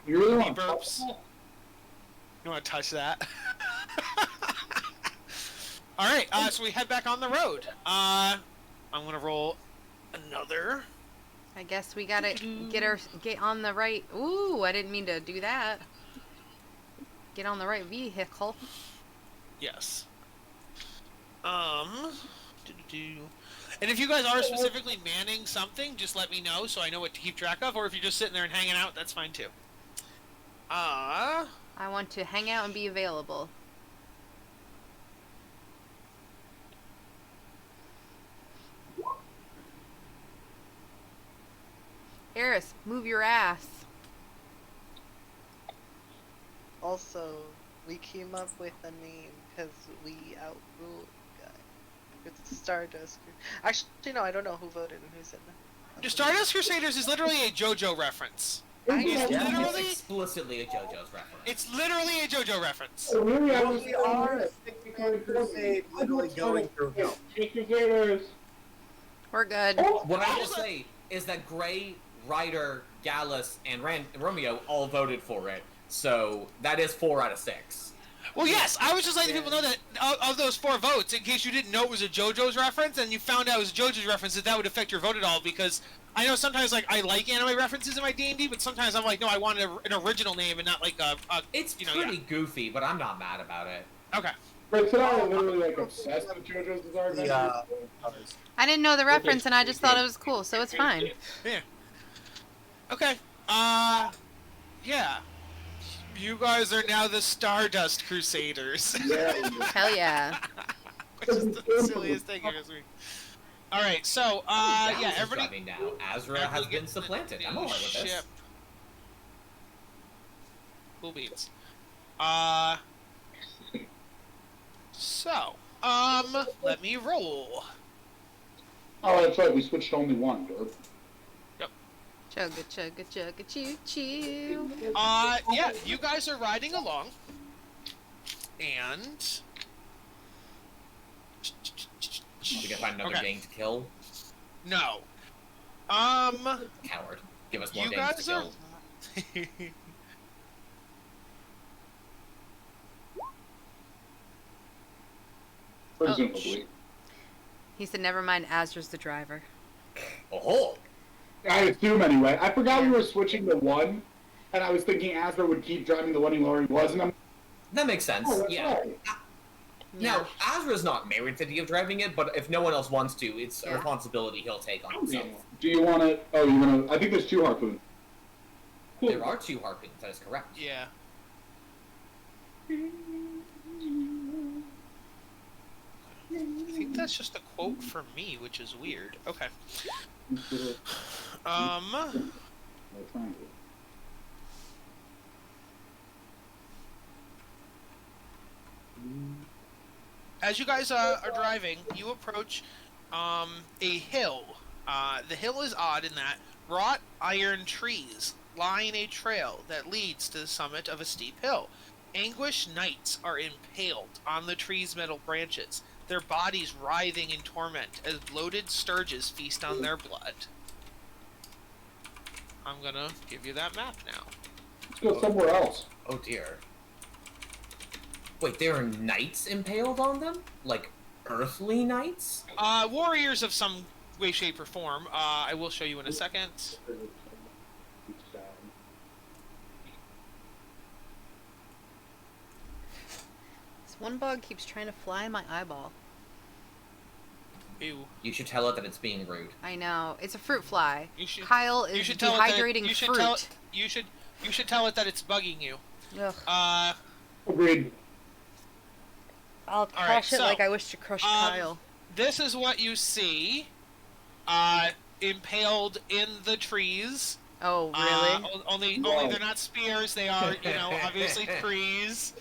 You really He want burps. You want to touch that? All right. So we head back on the road. I'm gonna roll another. I guess we gotta get on the right. Ooh, I didn't mean to do that. Get on the right vehicle. Yes. And if you guys are specifically manning something, just let me know so I know what to keep track of. Or if you're just sitting there and hanging out, that's fine too. I want to hang out and be available. Eris, move your ass. Also, we came up with a name because we outruled the guy. It's Stardust. Actually, no, I don't know who voted and who said no. The Stardust Crusaders is literally a JoJo reference. It's Yeah, literally- it's explicitly a JoJo's reference. It's literally a JoJo reference. Really, I Well, was we are a 6-man crusade literally going through hell. Crusaders. We're good. What I will say is that Gray, Ryder, Gallus, and Romeo all voted for it, so that is 4 out of 6. Well, yes, I was just letting people know that of those 4 votes, in case you didn't know it was a JoJo's reference, and you found out it was a JoJo's reference, that would affect your vote at all, because I know sometimes, like, I like anime references in my D&D, but sometimes I'm like, no, I want an original name and not, like, It's pretty goofy, but I'm not mad about it. Okay. But today I literally like obsessed with JoJo's Bizarre Adventure. I didn't know the reference and I just thought it was cool, so it's fine. Yeah. Okay. Yeah. You guys are now the Stardust Crusaders. Yeah. Hell yeah. Which is the silliest thing I've ever seen. Alright, so, Gallus yeah, is everybody... driving now. Azra has been supplanted. I'm alright with this. Ship. Cool beans. So, let me roll. Oh, that's right. We switched to only one, dude. Chugga chugga chugga choo choo. Yeah, you guys are riding along, and We can find another Okay. gang to kill. no, Coward. Give us more you gangs guys to are. kill. Presumably. He said, never mind, Azra's the driver. Oh, I assume anyway. I forgot we were switching to one, and I was thinking Azra would keep driving the one he already was, and I'm that makes sense. oh, that's Yeah. right. Now, Azra's not married to the idea of driving it, but if no one else wants to, it's a Yeah. responsibility he'll take on himself. Do you want to? Oh, you want to? I think there's 2 harpoons. Cool. There are 2 harpoons, that is correct. Yeah. I think that's just a quote from me, which is weird. Okay. As you guys are driving, you approach a hill. The hill is odd in that wrought iron trees line a trail that leads to the summit of a steep hill. Anguished knights are impaled on the tree's metal branches, their bodies writhing in torment as bloated sturges feast on their blood. I'm gonna give you that map now. Let's go somewhere else. Oh dear. Wait, there are knights impaled on them? Like, earthly knights? Warriors of some way, shape, or form. I will show you in a second. This one bug keeps trying to fly in my eyeball. Ew. You should tell it that it's being rude. I know. It's a fruit fly. You should- Kyle is You should tell it that dehydrating you should fruit. tell it, you should tell it that it's bugging you. Ugh. Agreed. I'll right, crush it so, like I wish to crush Kyle. This is what you see. Impaled in the trees. Oh, really? Only Whoa. they're not spears. They are, obviously trees.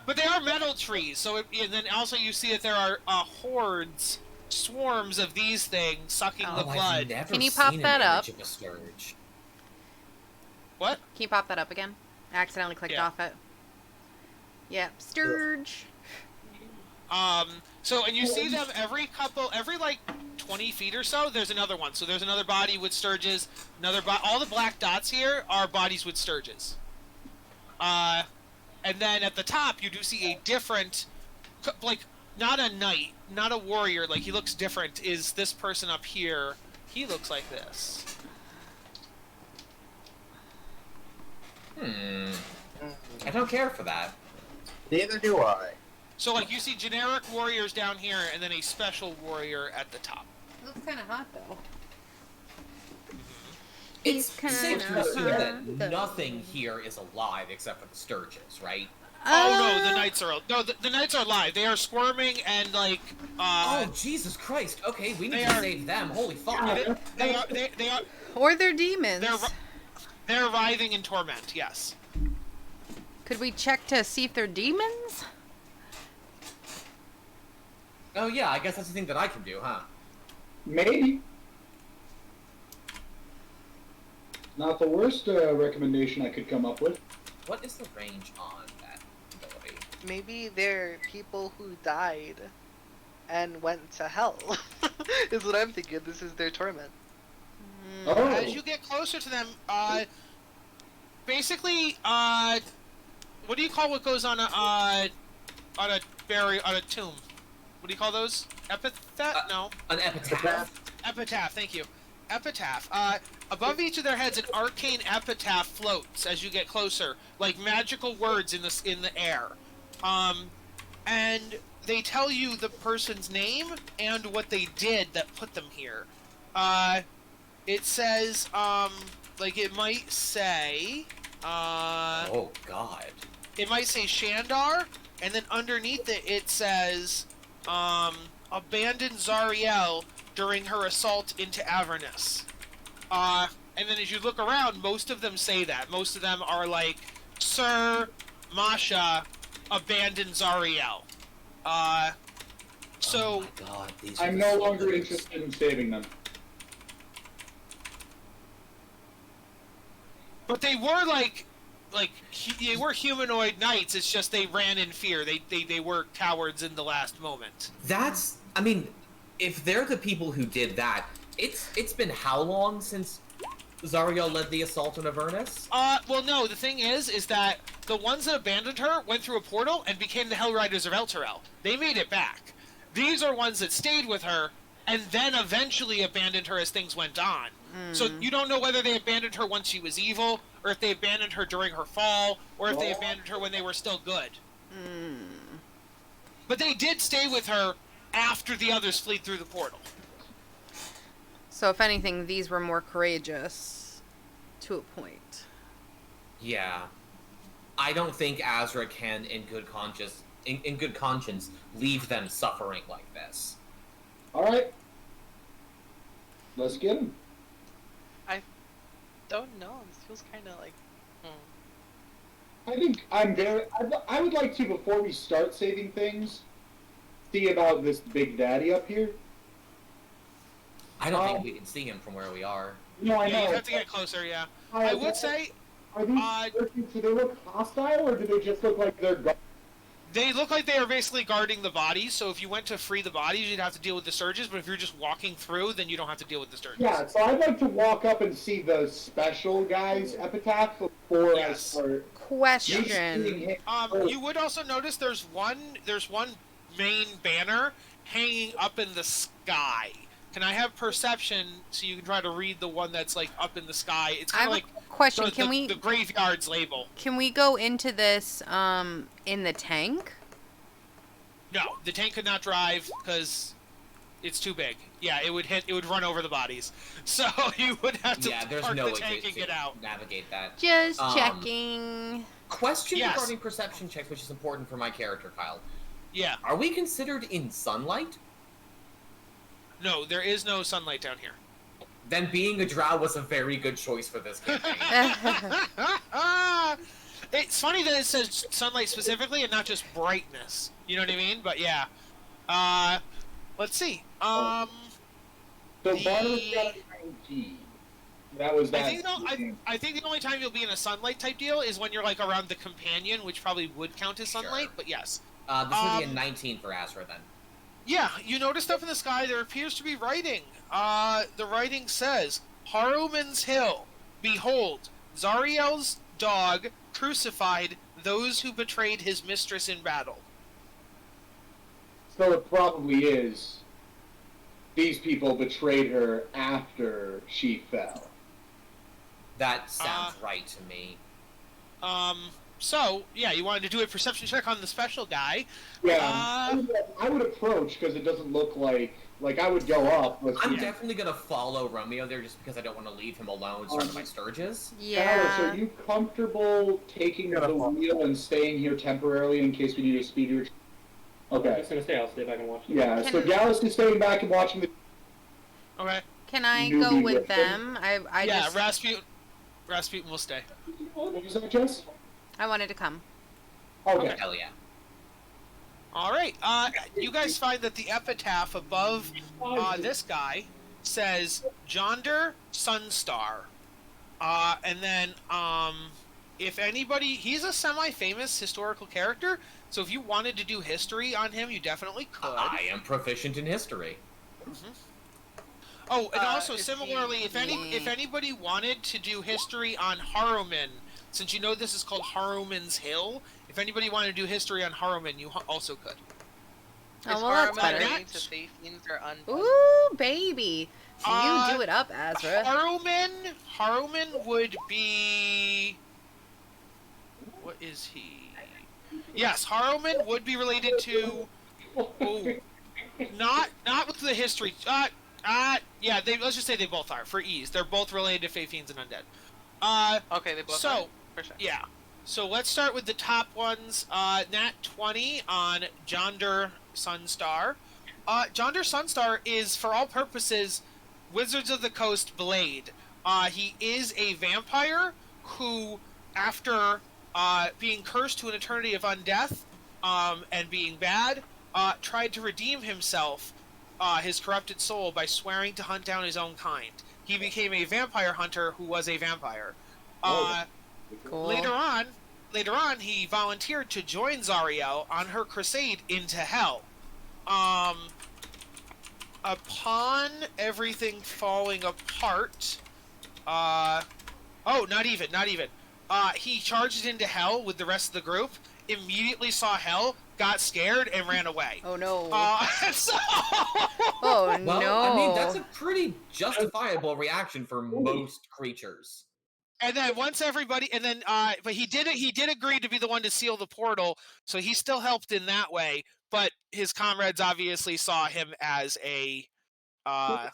But they are metal trees. So, and then also you see that there are hordes, swarms of these things sucking the I've blood. never Can you pop seen an that up? image of a scourge. What? Can you pop that up again? I accidentally clicked Yeah. off it. Yep, Sturge. And you see them every like 20 feet or so, there's another one. So there's another body with Sturges, all the black dots here are bodies with Sturges. And then at the top, you do see a different, like, not a knight, not a warrior, like, he looks different, is this person up here. He looks like this. I don't care for that. Neither do I. So, like, you see generic warriors down here, and then a special warrior at the top. Looks kind of hot though. It's kinda safe to hot, assume that though. nothing here is alive except for the Sturges, right? Oh no, the knights are the knights are alive. They are squirming and like. Oh Jesus Christ! Okay, we need to save them. Holy fuck! They are. Or they're demons. They're writhing in torment. Yes. Could we check to see if they're demons? Oh yeah, I guess that's the thing that I can do, huh? Maybe. Not the worst recommendation I could come up with. What is the range on that ability? Maybe they're people who died and went to hell. Is what I'm thinking. This is their torment. Oh. As you get closer to them, basically, what do you call what goes on a tomb? What do you call those? Epitaph? No. An epitaph. Epitaph. Thank you. Epitaph. Above each of their heads, an arcane epitaph floats as you get closer, like magical words in the air. And they tell you the person's name and what they did that put them here. It says, like it might say, Oh God. it might say Shandar, and then underneath it says, abandoned Zariel during her assault into Avernus. And then as you look around, most of them say that. Most of them are like, Sir Masha abandoned Zariel. So... Oh my God, these are I'm the no longer slurs. interested in saving them. But they were they were humanoid knights. It's just they ran in fear. They were cowards in the last moment. That's. I mean, if they're the people who did that, it's been how long since Zariel led the assault on Avernus? Well, no. The thing is that the ones that abandoned her went through a portal and became the Hell Riders of Elturel. They made it back. These are ones that stayed with her and then eventually abandoned her as things went on. So you don't know whether they abandoned her once she was evil, or if they abandoned her during her fall, or if they abandoned her when they were still good. But they did stay with her after the others fled through the portal. So if anything, these were more courageous to a point. Yeah. I don't think Azra can, in good conscience, leave them suffering like this. Alright. Let's get him. Don't know. This feels kind of like. I think I would like to, before we start saving things, see about this big daddy up here. I don't think we can see him from where we are. No, I know. Yeah, you have to get closer, yeah. I would say... Are these do they look hostile, or do they just look like they're... They look like they are basically guarding the bodies, so if you went to free the bodies, you'd have to deal with the Surges, but if you're just walking through, then you don't have to deal with the Surges. Yeah, so I'd like to walk up and see the special guy's epitaph before I start... Question. You would also notice there's one main banner hanging up in the sky. Can I have perception so you can try to read the one that's like up in the sky? It's kind of like a question. the graveyard's label. Can we go into this in the tank? No, the tank could not drive because it's too big. Yeah, it would run over the bodies. So you would have to there's park no the way tank and to get out. navigate that. Just checking. Question Yes. regarding perception checks, which is important for my character, Kyle. Yeah. Are we considered in sunlight? No, there is no sunlight down here. Then being a drow was a very good choice for this campaign. It's funny that it says sunlight specifically and not just brightness. You know what I mean? But yeah. Let's see. So Barnabas got a 19. That was that. I think the only time you'll be in a sunlight type deal is when you're like around the companion, which probably would count as sunlight. Sure. But yes. This would be a 19 for Azra then. Yeah, you notice stuff in the sky. There appears to be writing. The writing says, Haruman's Hill. Behold, Zariel's dog crucified those who betrayed his mistress in battle. So it probably is. These people betrayed her after she fell. That sounds right to me. So, yeah, you wanted to do a perception check on the special guy. Yeah, I would approach because it doesn't look like I would go up. I'm definitely gonna follow Romeo there just because I don't want to leave him alone starting my Sturges. Yeah. So are you comfortable taking the wheel and staying here temporarily in case we need a speed retreat? Okay. I'm just gonna stay. I'll stay back and watch. Yeah, so Gallus is staying back and watching the... Okay. Can I go with them? I yeah, just... Rasputin will stay. What was that, Jess? I wanted to come. Okay. Hell yeah. Alright, you guys find that the epitaph above this guy says Jonder Sunstar. And then, if anybody, he's a semi-famous historical character, so if you wanted to do history on him, you definitely could. I am proficient in history. Mm-hmm. Oh, and also, is similarly, he- if anybody wanted to do history on Haruman, since you know this is called Haruman's Hill, if anybody wanted to do history on Haruman, you also could. Oh, Is well, that's Haruman better. related to Faithfiends or undead? Ooh, baby. So you do it up, Azra. Haruman would be... What is he? Yes, Haruman would be related to... Oh, not with the history. Yeah, let's just say they both are, for ease. They're both related to Fae Fiends and Undead. Okay, they both So, are. For sure. yeah. So let's start with the top ones. Nat 20 on Jonder Sunstar. Jonder Sunstar is, for all purposes, Wizards of the Coast Blade. He is a vampire who, after being cursed to an eternity of undeath and being bad, tried to redeem himself, his corrupted soul, by swearing to hunt down his own kind. He became a vampire hunter who was a vampire. Cool. Later on, he volunteered to join Zariel on her crusade into Hell. Upon everything falling apart, not even. He charged into Hell with the rest of the group, immediately saw Hell, got scared, and ran away. Oh, no. So... Oh, Well, no. I mean, that's a pretty justifiable reaction for most creatures. And then once everybody, but he did agree to be the one to seal the portal, so he still helped in that way. But his comrades obviously saw him as a, yeah.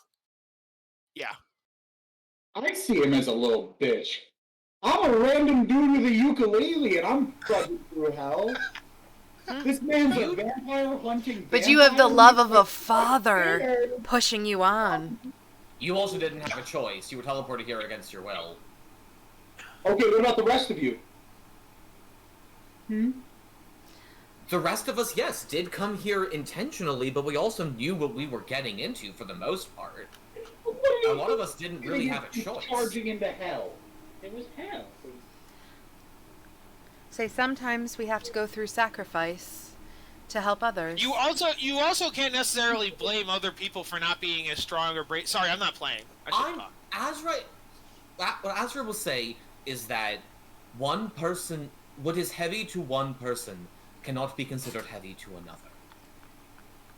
I see him as a little bitch. I'm a random dude with a ukulele, and I'm trudging through hell. This man's a vampire hunting. But you have the vampire. love of a father pushing you on. You also didn't have a choice. You were teleported here against your will. Okay, what about the rest of you? The rest of us, yes, did come here intentionally, but we also knew what we were getting into for the most part. A lot of us didn't really have a choice. Charging into hell. It was hell. Say sometimes we have to go through sacrifice to help others. You also can't necessarily blame other people for not being as strong or brave. Sorry, I'm not playing. What Azra will say is that one person, what is heavy to one person cannot be considered heavy to another.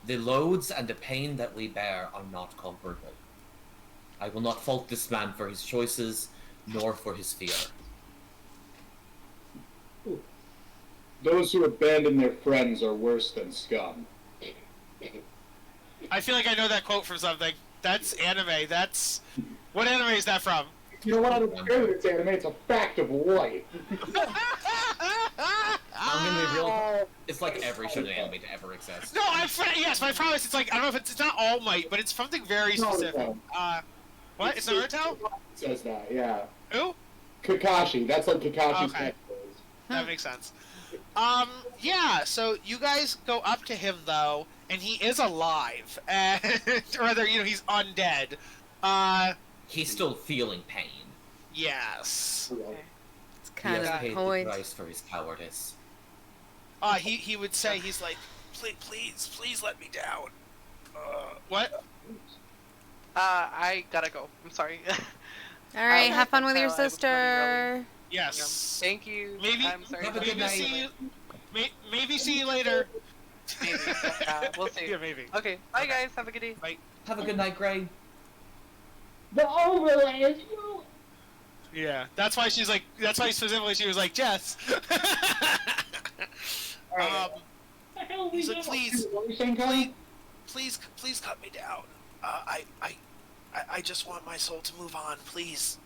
The loads and the pain that we bear are not comparable. I will not fault this man for his choices, nor for his fear. Those who abandon their friends are worse than scum. I feel like I know that quote from something. That's anime. What anime is that from? You know what? I don't care that it's anime. It's a fact of life. I'm gonna be real. It's like every shonen anime to ever exist. No, yes, but I promise it's like, I don't know if it's not All Might, but it's something very specific. What? It's Naruto? It says that, yeah. Who? Kakashi. That's like Kakashi's Okay. catchphrase. That makes sense. Yeah, so you guys go up to him, though, and he is alive. And, or rather, he's undead. He's still feeling pain. Yes. It's kind He has of paid the the point. price for his cowardice. he would say, he's like, please let me down. What? I gotta go. I'm sorry. All right, Okay. have fun with your I was running sister. Yes. Thank you. Maybe. I'm sorry. Have a for good Maybe night. see you. Maybe see you later. Maybe. We'll see. Yeah, maybe. Okay. Bye, Okay. guys. Have a good day. Have a good night, Gray. The overlay is you. Yeah, that's why she's like. That's why specifically she was like, Jess. What the hell are we He's like, doing? please, What were you saying, Colin? please cut me down. I just want my soul to move on, please.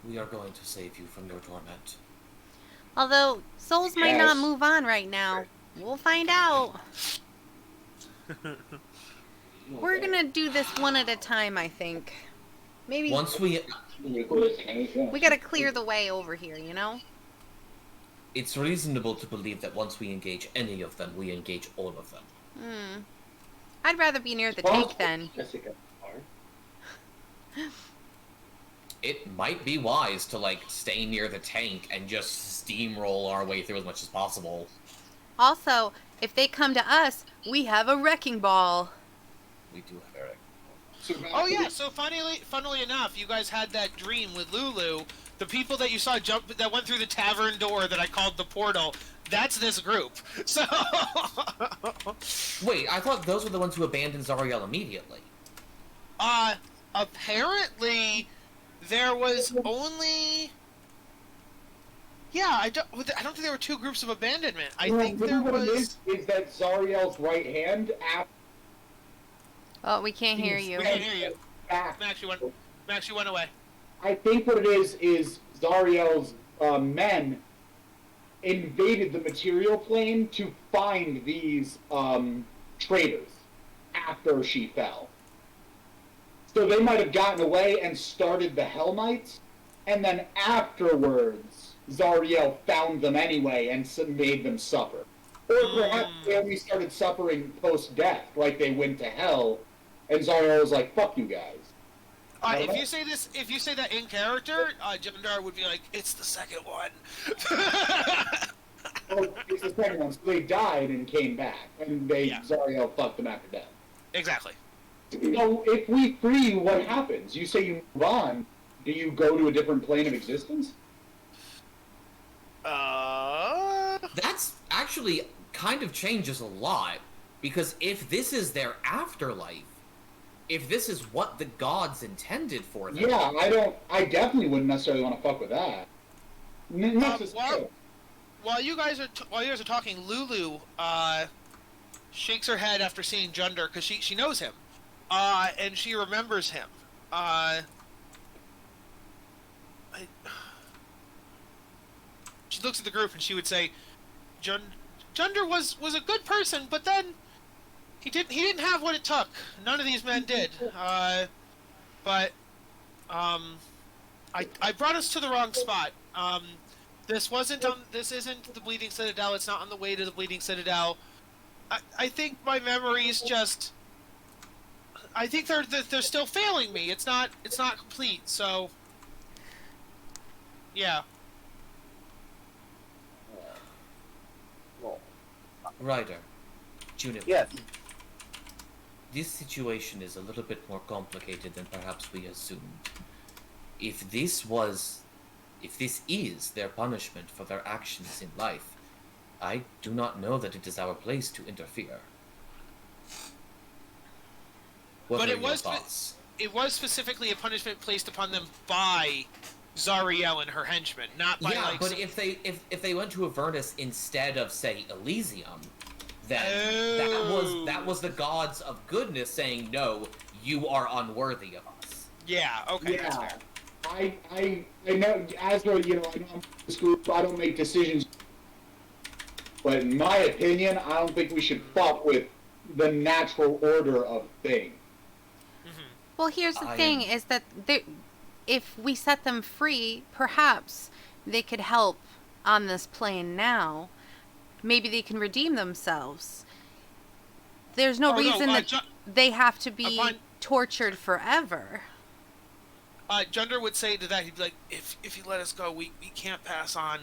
We are going to save you from your torment. Although souls might not Yes. move on right now. We'll find out. We're gonna do this one at a time, I think. Maybe Once we... we gotta clear the way over here, you know? It's reasonable to believe that once we engage any of them, we engage all of them. Hmm. I'd rather be near the tank then. Jessica. It might be wise to, like, stay near the tank and just steamroll our way through as much as possible. Also, if they come to us, we have a wrecking ball. We do have Eric. Oh yeah. So funnily enough, you guys had that dream with Lulu. The people that you saw that went through the tavern door that I called the portal. That's this group. So. Wait, I thought those were the ones who abandoned Zariel immediately. Apparently, there was only. Yeah, I don't think there were two groups of abandonment. I think there what it was. is that Zariel's right hand Oh, we can't hear you. We can't hear you. back. Max, you went away. I think what it is Zariel's men invaded the material plane to find these traitors after she fell. So they might have gotten away and started the Hell Knights, and then afterwards, Zariel found them anyway and made them suffer. Or perhaps they only started suffering post-death, like they went to hell, and Zariel was like, "Fuck you guys." If you say that in character, Jem'Dar would be like, "It's the second one." Oh, it's the second one. So they died and came back, and Zariel fucked them after death. Exactly. So if we free, what happens? You say you move on. Do you go to a different plane of existence? That's actually kind of changes a lot, because if this is their afterlife, if this is what the gods intended for them... Yeah, I definitely wouldn't necessarily want to fuck with that. While you guys are talking, Lulu shakes her head after seeing Junder because she knows him, and she remembers him. She looks at the group and she would say, Junder was a good person, but then he didn't have what it took. None of these men did. But I brought us to the wrong spot. This isn't the Bleeding Citadel. It's not on the way to the Bleeding Citadel. I think my memories just. I think they're still failing me. It's not complete. So. Yeah. Ryder, Juniper. Yes. This situation is a little bit more complicated than perhaps we assumed. If this is their punishment for their actions in life, I do not know that it is our place to interfere. What are your thoughts? It was specifically a punishment placed upon them by Zariel and her henchmen, not by but if they went to Avernus instead of, say, Elysium, then that was the gods of goodness saying, no, you are unworthy of us. Yeah, okay, that's fair. I know, Azra, I know I'm this group, I don't make decisions, but in my opinion, I don't think we should fuck with the natural order of things. Well, here's the thing, is that if we set them free, perhaps they could help on this plane now. Maybe they can redeem themselves. There's no reason that they have to be tortured forever. Junder would say to that, he'd be like, if you let us go, we can't pass on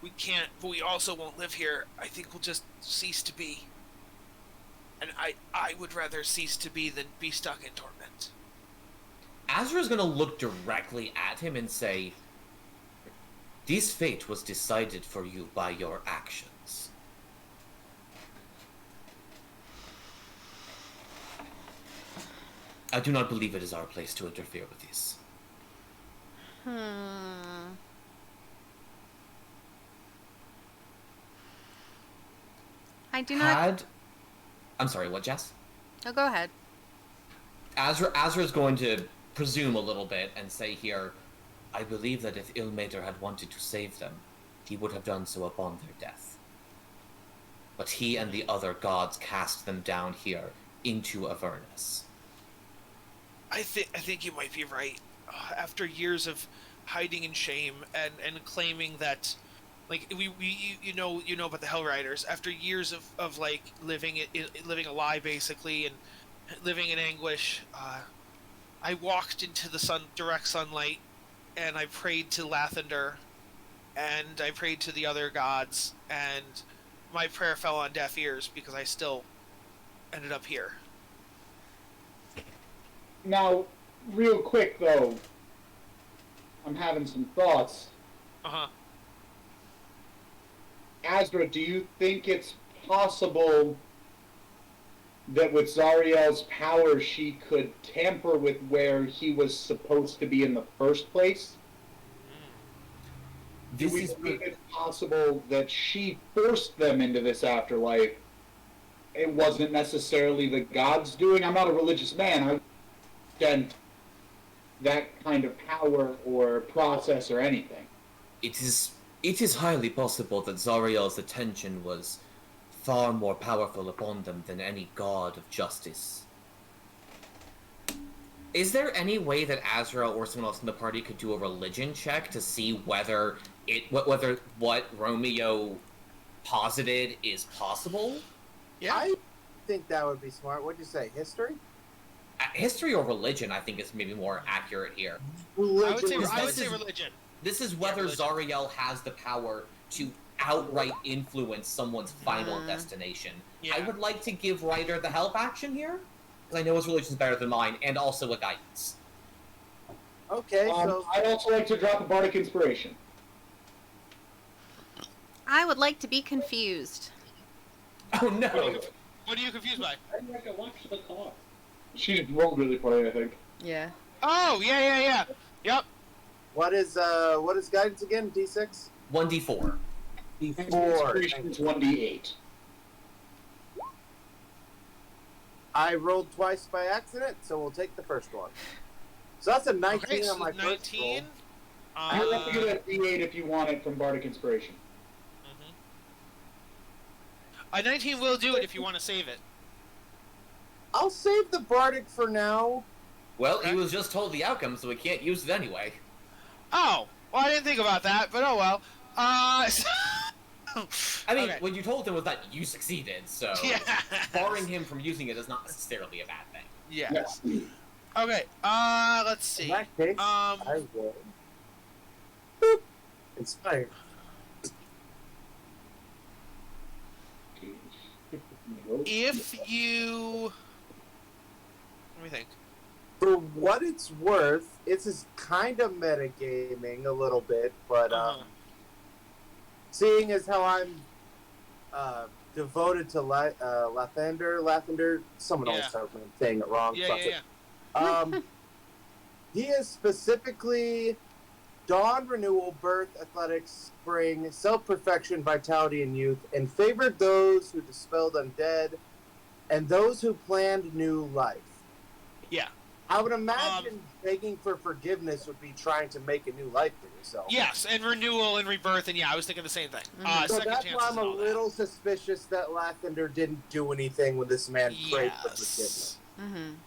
we can't, but we also won't live here. I think we'll just cease to be. And I would rather cease to be than be stuck in torment. Azra's gonna look directly at him and say, "This fate was decided for you by your actions. I do not believe it is our place to interfere with this." I do not. I'm sorry, what, Jess? Oh, go ahead. Azra's going to presume a little bit and say here, "I believe that if Ilmater had wanted to save them, he would have done so upon their death. But he and the other gods cast them down here into Avernus." I think you might be right. After years of hiding in shame and claiming that, like, you know about the Hell Riders. After years of like living a lie basically and living in anguish, I walked into the direct sunlight, and I prayed to Lathander, and I prayed to the other gods, and my prayer fell on deaf ears because I still ended up here. Now, real quick though, I'm having some thoughts. Azra, do you think it's possible that with Zariel's power she could tamper with where he was supposed to be in the first place? Do we think it's possible that she forced them into this afterlife? It wasn't necessarily the gods doing. I'm not a religious man. I don't that kind of power or process or anything. It is highly possible that Zariel's attention was far more powerful upon them than any god of justice. Is there any way that Azra or someone else in the party could do a religion check to see whether what Romeo posited is possible? Yeah. I think that would be smart. What'd you say? History? History or religion, I think, is maybe more accurate here. I would say religion. This is whether Zariel has the power to outright influence someone's final destination. Yeah. I would like to give Ryder the help action here, because I know his religion's better than mine, and also a guidance. Okay, so I'd also like to drop a bardic inspiration. I would like to be confused. Oh no! What are you confused by? I'd like to watch the car. She just rolled really funny, I think. Yeah. Oh, yeah. Yep. what is guidance again? D6? 1d4. Inspiration is 1d8. I rolled twice by accident, so we'll take the first one. So that's a 19 Okay, so on my first roll. 19. You'll have to get a d8 if you want it from bardic inspiration. A 19 will do it if you want to save it. I'll save the bardic for now. Well, Okay. he was just told the outcome, so we can't use it anyway. Oh, well, I didn't think about that, but oh well. I mean, okay. what you told him was that you succeeded, so Yeah. barring him from using it is not necessarily a bad thing. Yes. Okay, let's see. In that case, I will. Boop. Inspired. If you... Let me think. For what it's worth, this is kind of metagaming a little bit, but seeing as how I'm devoted to Lathander, someone always tells me I'm saying it wrong. Yeah, fuck yeah, it. yeah. He is specifically dawn, renewal, birth, athletics, spring, self-perfection, vitality, and youth, and favored those who dispelled undead and those who planned new life. Yeah. I would imagine begging for forgiveness would be trying to make a new life for yourself. Yes, and renewal and rebirth, and yeah, I was thinking the same thing. So Second that's chances why I'm a and all that. little suspicious that Lathander didn't do anything when this man prayed for Yes. forgiveness.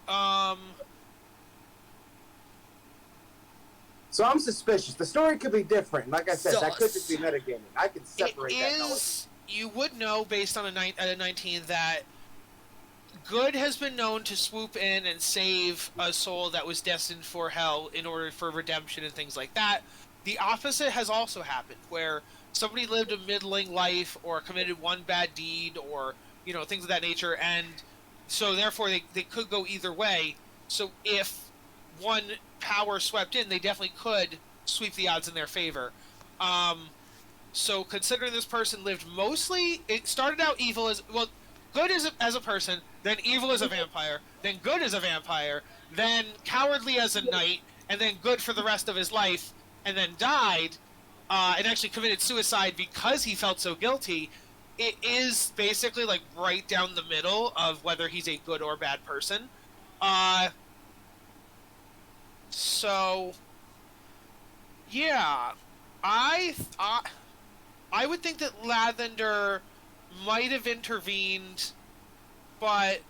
So I'm suspicious. The story could be different. Like I said, that could just be metagaming. I could separate It that knowledge. is... You would know, based on a 19, that good has been known to swoop in and save a soul that was destined for hell in order for redemption and things like that. The opposite has also happened, where somebody lived a middling life or committed one bad deed or, things of that nature, and so therefore they could go either way. So if one power swept in, they definitely could sweep the odds in their favor. So considering this person lived mostly, it started out evil good as a person, then evil as a vampire, then good as a vampire, then cowardly as a knight, and then good for the rest of his life, and then died, and actually committed suicide because he felt so guilty. It is basically like right down the middle of whether he's a good or bad person. So yeah, I would think that Lavender might have intervened, but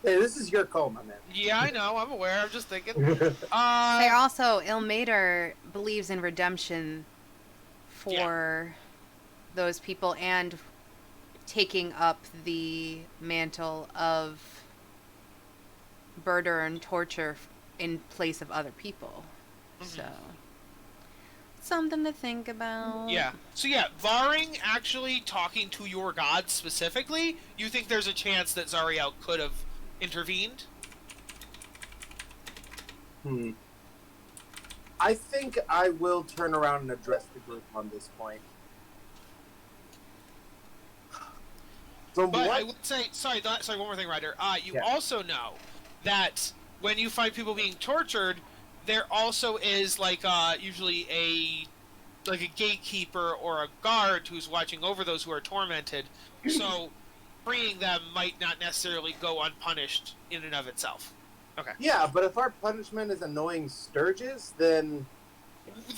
Hey, this is your call, my man. yeah, I know, I'm aware. I'm just thinking. They also, Ilmater believes in redemption for those people and taking up the mantle of murder and torture in place of other people. So, something to think about. Yeah. So yeah, barring actually talking to your god specifically, you think there's a chance that Zariel could have intervened? I think I will turn around and address the group on this point. But I would say, sorry, one more thing, Ryder. You also know that when you find people being tortured, there also is usually a gatekeeper or a guard who's watching over those who are tormented. So freeing them might not necessarily go unpunished in and of itself. Okay. Yeah, but if our punishment is annoying Sturges, then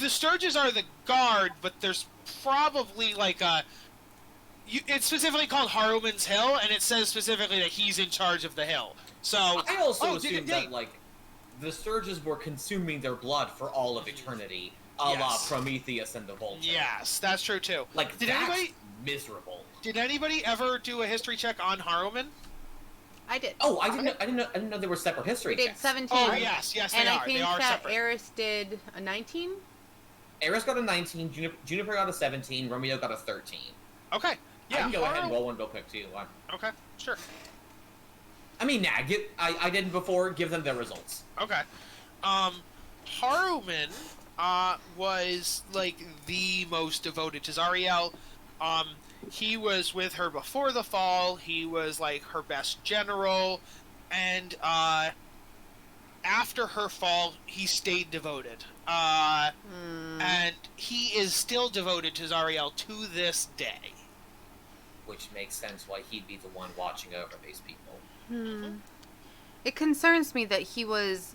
the Sturges are the guard, but there's probably it's specifically called Haruman's Hill, and it says specifically that he's in charge of the hill. So I also assume that the Sturges were consuming their blood for all of eternity, a la Prometheus and the Vulture. Yes, that's true too. Miserable. Did anybody ever do a history check on Haruman? I did. Oh, I didn't know there were separate history We did checks. 17. Oh, yes, they and are. I think they are that separate. Eris did a 19? Eris got a 19, Juniper got a 17, Romeo got a 13. Okay. Yeah. I can go ahead and roll one real quick too. Okay, sure. I mean, I didn't before. Give them their results. Okay. Haruman was the most devoted to Zariel. He was with her before the fall. He was her best general, and after her fall, he stayed devoted. And he is still devoted to Zariel to this day. Which makes sense why he'd be the one watching over these people. It concerns me that he was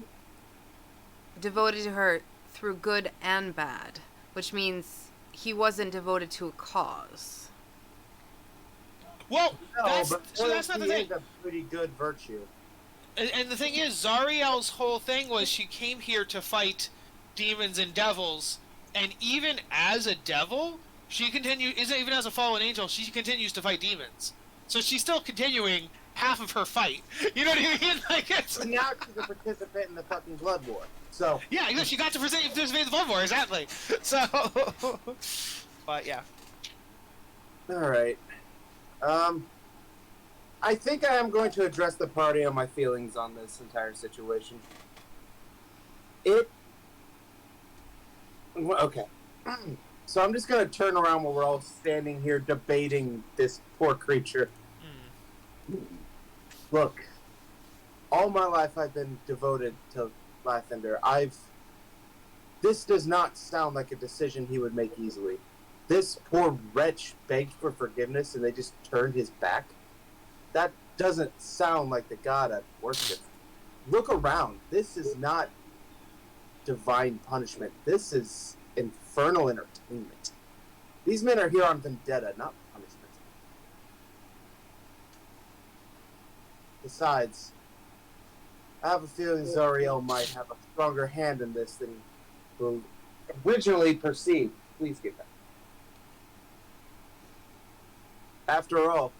devoted to her through good and bad, which means he wasn't devoted to a cause. Well, that's but not the thing. is a pretty good virtue. And the thing is, Zariel's whole thing was she came here to fight demons and devils, and even as a devil, even as a fallen angel, she continues to fight demons. So she's still continuing half of her fight. You know what I mean? But now she's a participant in the fucking blood war. So yeah, she got to participate in the blood war, exactly. So, but yeah. all right. I think I am going to address the party on my feelings on this entire situation. Okay. So I'm just going to turn around while we're all standing here debating this poor creature. Look, all my life I've been devoted to Lathander. This does not sound like a decision he would make easily. This poor wretch begged for forgiveness and they just turned his back. That doesn't sound like the god I'd worship. Look around. This is not divine punishment. This is infernal entertainment. These men are here on vendetta, not punishment. Besides, I have a feeling Zariel might have a stronger hand in this than we originally perceived. Please get that. After all,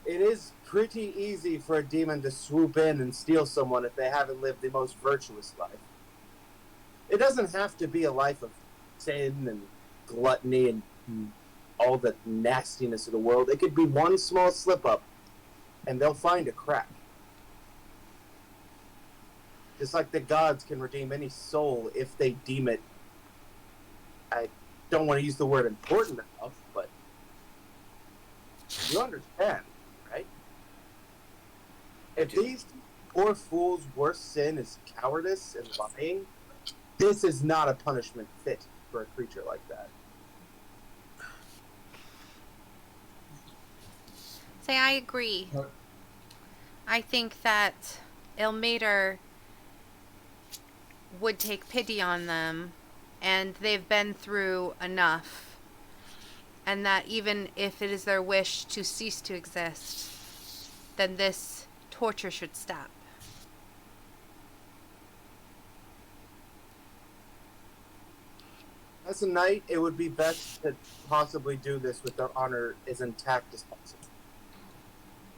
it is pretty easy for a demon to swoop in and steal someone if they haven't lived the most virtuous life. It doesn't have to be a life of sin and gluttony and all the nastiness of the world. It could be one small slip up, and they'll find a crack. Just like the gods can redeem any soul if they deem it. I don't want to use the word important enough, but you understand, right? If these poor fools' worst sin is cowardice and lying, this is not a punishment fit for a creature like that. Say, I agree. I think that Ilmater would take pity on them, and they've been through enough, and that even if it is their wish to cease to exist, then this torture should stop. As a knight, it would be best to possibly do this with their honor as intact as possible.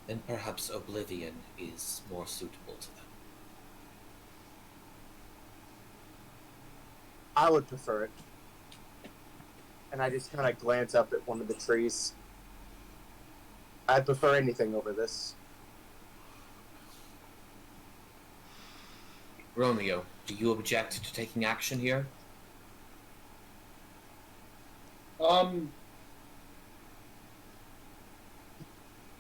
Then perhaps oblivion is more suitable to them. I would prefer it. And I just kind of glance up at one of the trees. I'd prefer anything over this. Romeo, do you object to taking action here?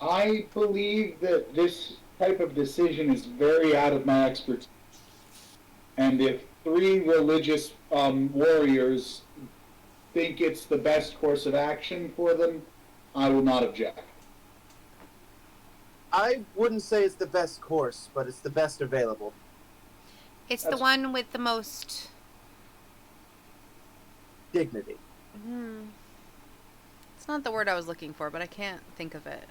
I believe that this type of decision is very out of my expertise. And if 3 religious warriors think it's the best course of action for them, I will not object. I wouldn't say it's the best course, but it's the best available. It's the one with the most... Dignity. It's not the word I was looking for, but I can't think of it.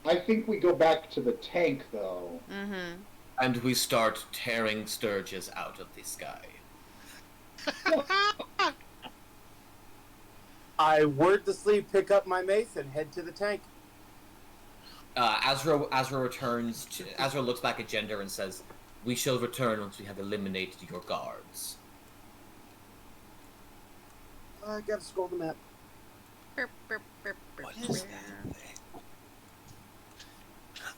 I think we go back to the tank, though. And we start tearing sturges out of the sky. I wordlessly pick up my mace and head to the tank. Azra returns to... Azra looks back at Gender and says, "We shall return once we have eliminated your guards." I gotta scroll the map. What is that thing?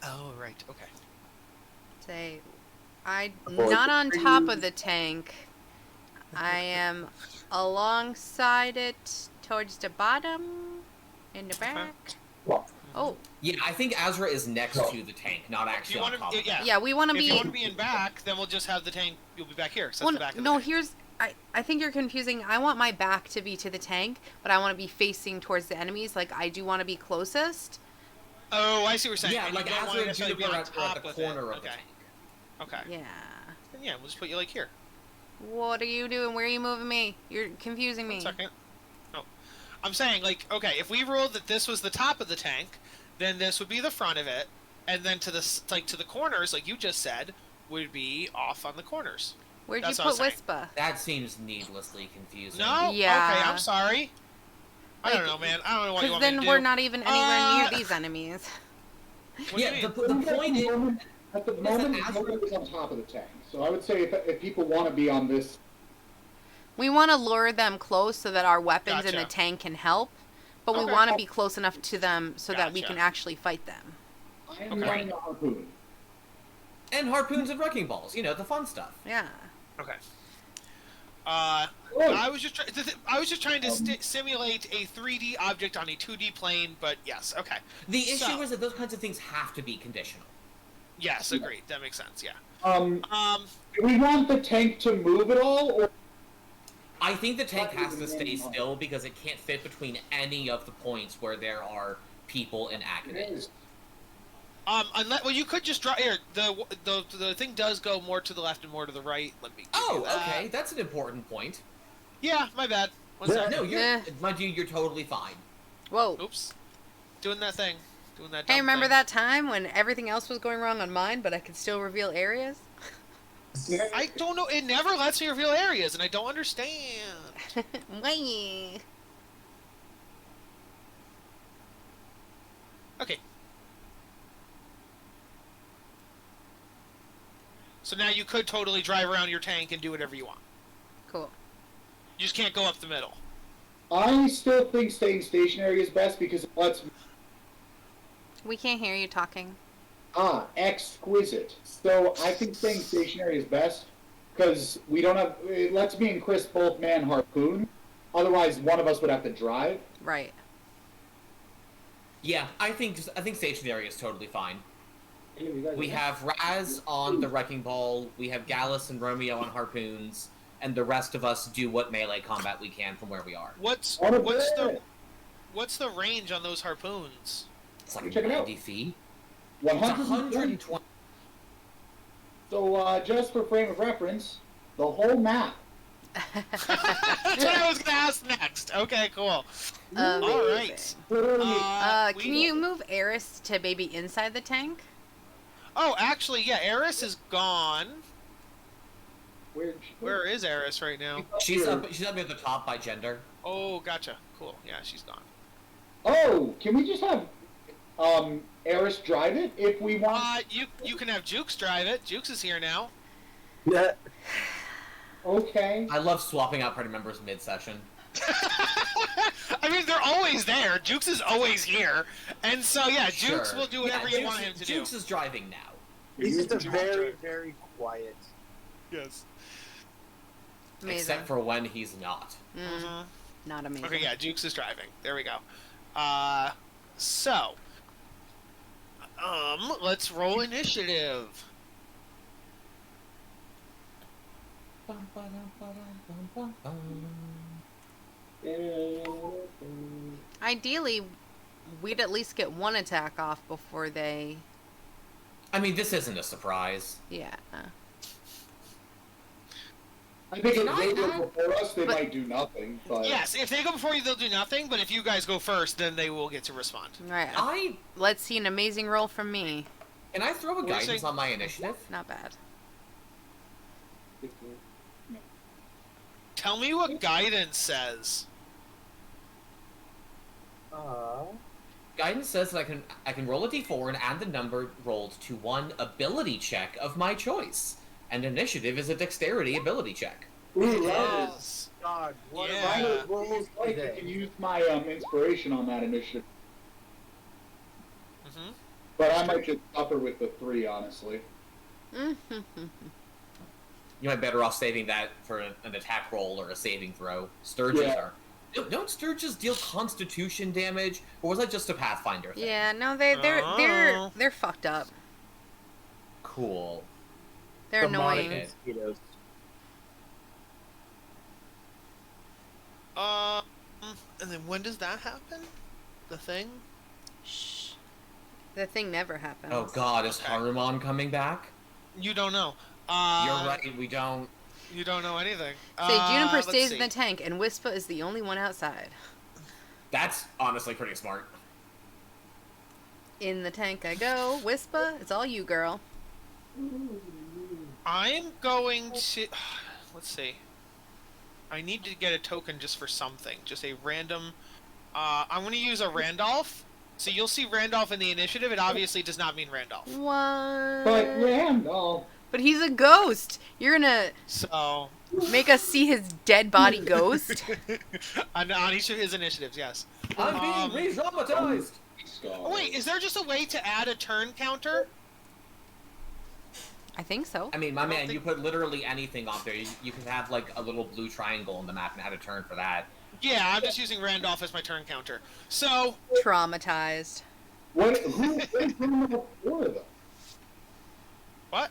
Oh, right. Okay. Say, I'm not on top of the tank. I am alongside it, towards the bottom, in the back. Oh. Yeah, I think Azra is next to the tank, not actually on top of it. Yeah, we want to be... If you want to be in back, then we'll just have the tank. You'll be back here. So that's the back of the no, tank. here's... I think you're confusing. I want my back to be to the tank, but I want to be facing towards the enemies. Like, I do want to be closest. Oh, I see what you're saying. Yeah, And like you don't want to Azra necessarily and be on Juniper are at top the of corner it. of the tank. Okay. Yeah. Then yeah, we'll just put you like here. What are you doing? Where are you moving me? You're confusing me. 1 second. No. I'm saying, like, okay, if we ruled that this was the top of the tank, then this would be the front of it, and then to the to the corners, like you just said, would be off on the corners. Where'd That's you what put I was saying. Whisper? That seems needlessly confusing. No? Yeah. Okay, I'm sorry. I Like, don't know, man. I don't know what you Because want me then to we're do. not even anywhere near these enemies. What do you Yeah, mean? the point is... At the moment, Azra- nobody is on top of the tank. So I would say if people want to be on this... We want to lure them close so that our weapons in the Gotcha. tank can help, but we Okay. want to be close enough to them so that we Gotcha. can actually fight them. I am Okay. running a harpoon. And harpoons and wrecking balls, you know, the fun stuff. Yeah. Okay. Good. I was just trying to simulate a 3D object on a 2D plane, but yes, okay. The issue So- is that those kinds of things have to be conditional. Yes, agreed. That makes sense. Yeah. Do we want the tank to move at all, or I think the tank What has is to the stay name? still because it can't fit between any of the points where there are people in agony. Unless, well, you could just draw here. The thing does go more to the left and more to the right. Let me. Give you Oh, that. okay, that's an important point. Yeah, my bad. One Yeah. second. No, you're, Eh. mind you, you're totally fine. Whoa. Oops. Doing that thing. Doing that. Hey, dumb remember thing. that time when everything else was going wrong on mine, but I could still reveal areas? I don't know. It never lets me reveal areas, and I don't understand. Why? Okay. So now you could totally drive around your tank and do whatever you want. Cool. You just can't go up the middle. I still think staying stationary is best because it lets me... We can't hear you talking. Exquisite. So I think staying stationary is best because we don't have... It lets me and Chris both man harpoon. Otherwise, one of us would have to drive. Right. Yeah, I think stationary is totally fine. We have Raz on the wrecking ball, we have Gallus and Romeo on harpoons, and the rest of us do what melee combat we can from where we are. What's the range on those harpoons? It's like Check it out. 90 feet. 120. So, just for frame of reference, the whole map. That's what I was gonna ask next. Okay, cool. All right. Literally, Can you move Eris to maybe inside the tank? Oh, actually, yeah. Eris is gone. where'd she go? Where is Eris right now? She's up near the top by gender. Oh, gotcha. Cool. Yeah, she's gone. Oh, can we just have Eris drive it if we want? You can have Jukes drive it. Jukes is here now. Yeah. Okay. I love swapping out party members mid-session. I mean, they're always there. Jukes is always here, and so yeah, Jukes Sure. will do whatever you Jukes- want him to Jukes do. is driving now. He's just a very, very quiet. Yes. Amazing. Except for when he's not. Not amazing. Okay, yeah, Jukes is driving. There we go. So, let's roll initiative. Ideally, we'd at least get one attack off before they... I mean, this isn't a surprise. Yeah. I think if Can they I go add- before us, they But- might do nothing. But Yes, if they go before you, they'll do nothing. But if you guys go first, then they will get to respond. Right. Let's see an amazing roll from me. Can I throw a What are you guidance saying? on my initiative? Not bad. Tell me what guidance says. Guidance says that I can roll a d4 and add the number rolled to one ability check of my choice. And initiative is a dexterity ability check. ooh, that is. Yes. God, what Yeah. are my rolls I today? can use my inspiration on that initiative, Mm-hmm. but I might just suffer with the 3, honestly. You might be better off saving that for an attack roll or a saving throw. Sturges Yeah. are. Don't Sturges deal Constitution damage, or was that just a Pathfinder thing? Yeah, no, Oh. they're fucked up. Cool. They're Demonic annoying. mosquitoes. And then when does that happen? The thing? Shh. The thing never happens. Oh god, is Okay. Haruman coming back? You don't know. You're right, we don't. You don't know anything. Say Juniper let's stays see. in the tank, and Wispa is the only one outside. That's honestly pretty smart. In the tank I go. Wispa, it's all you, girl. I'm going to... Let's see. I need to get a token just for something. Just a random... I'm going to use a Randolph. So you'll see Randolph in the initiative. It obviously does not mean Randolph. What? But Randall, But he's a ghost. You're gonna So... make us see his dead body ghost? on each of his initiatives, yes. I'm being re-traumatized! Oh, wait, is there just a way to add a turn counter? I think so. I mean, my I don't man, you think- put literally anything on there. You can have, like, a little blue triangle on the map and add a turn for that. Yeah, I'm just using Randolph as my turn counter. So, Traumatized. what is Randolph for, though? what?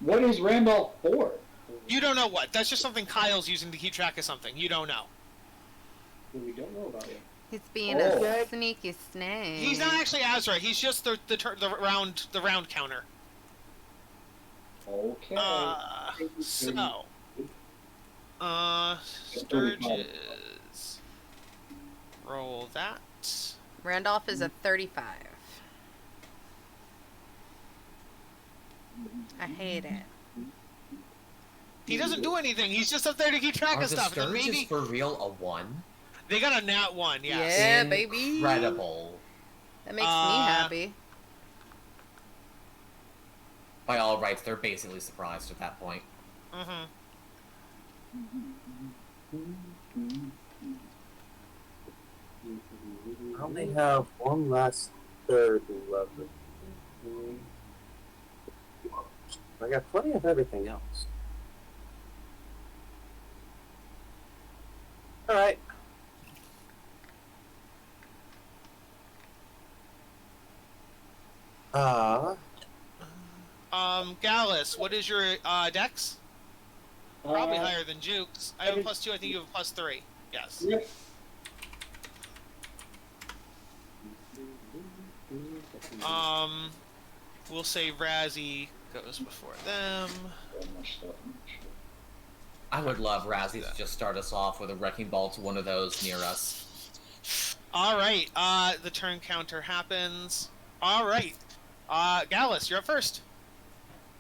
What is Randolph for? You don't know what. That's just something Kyle's using to keep track of something. You don't know. We don't know about it. He's being Oh. a sneaky snake. He's not actually Azra. He's just the round counter. Okay. So, Sturges. Roll that. Randolph is a 35. I hate it. He doesn't do anything. He's just up there to keep track Are of the stuff. And Sturges maybe for real a 1? they got a nat 1. Yes. Yeah, baby. Incredible. That makes me happy. By all rights, they're basically surprised at that point. Mm-hmm. I only have one last third left. I got plenty of everything else. Alright. Gallus, what is your dex? Probably Uh, higher than Juke's. I have a +2. I think you have a +3. Yes. Yep. We'll say Razzie goes before them. I would love Razzie to just start us off with a wrecking ball to one of those near us. All right. The turn counter happens. All right. Gallus, you're up first.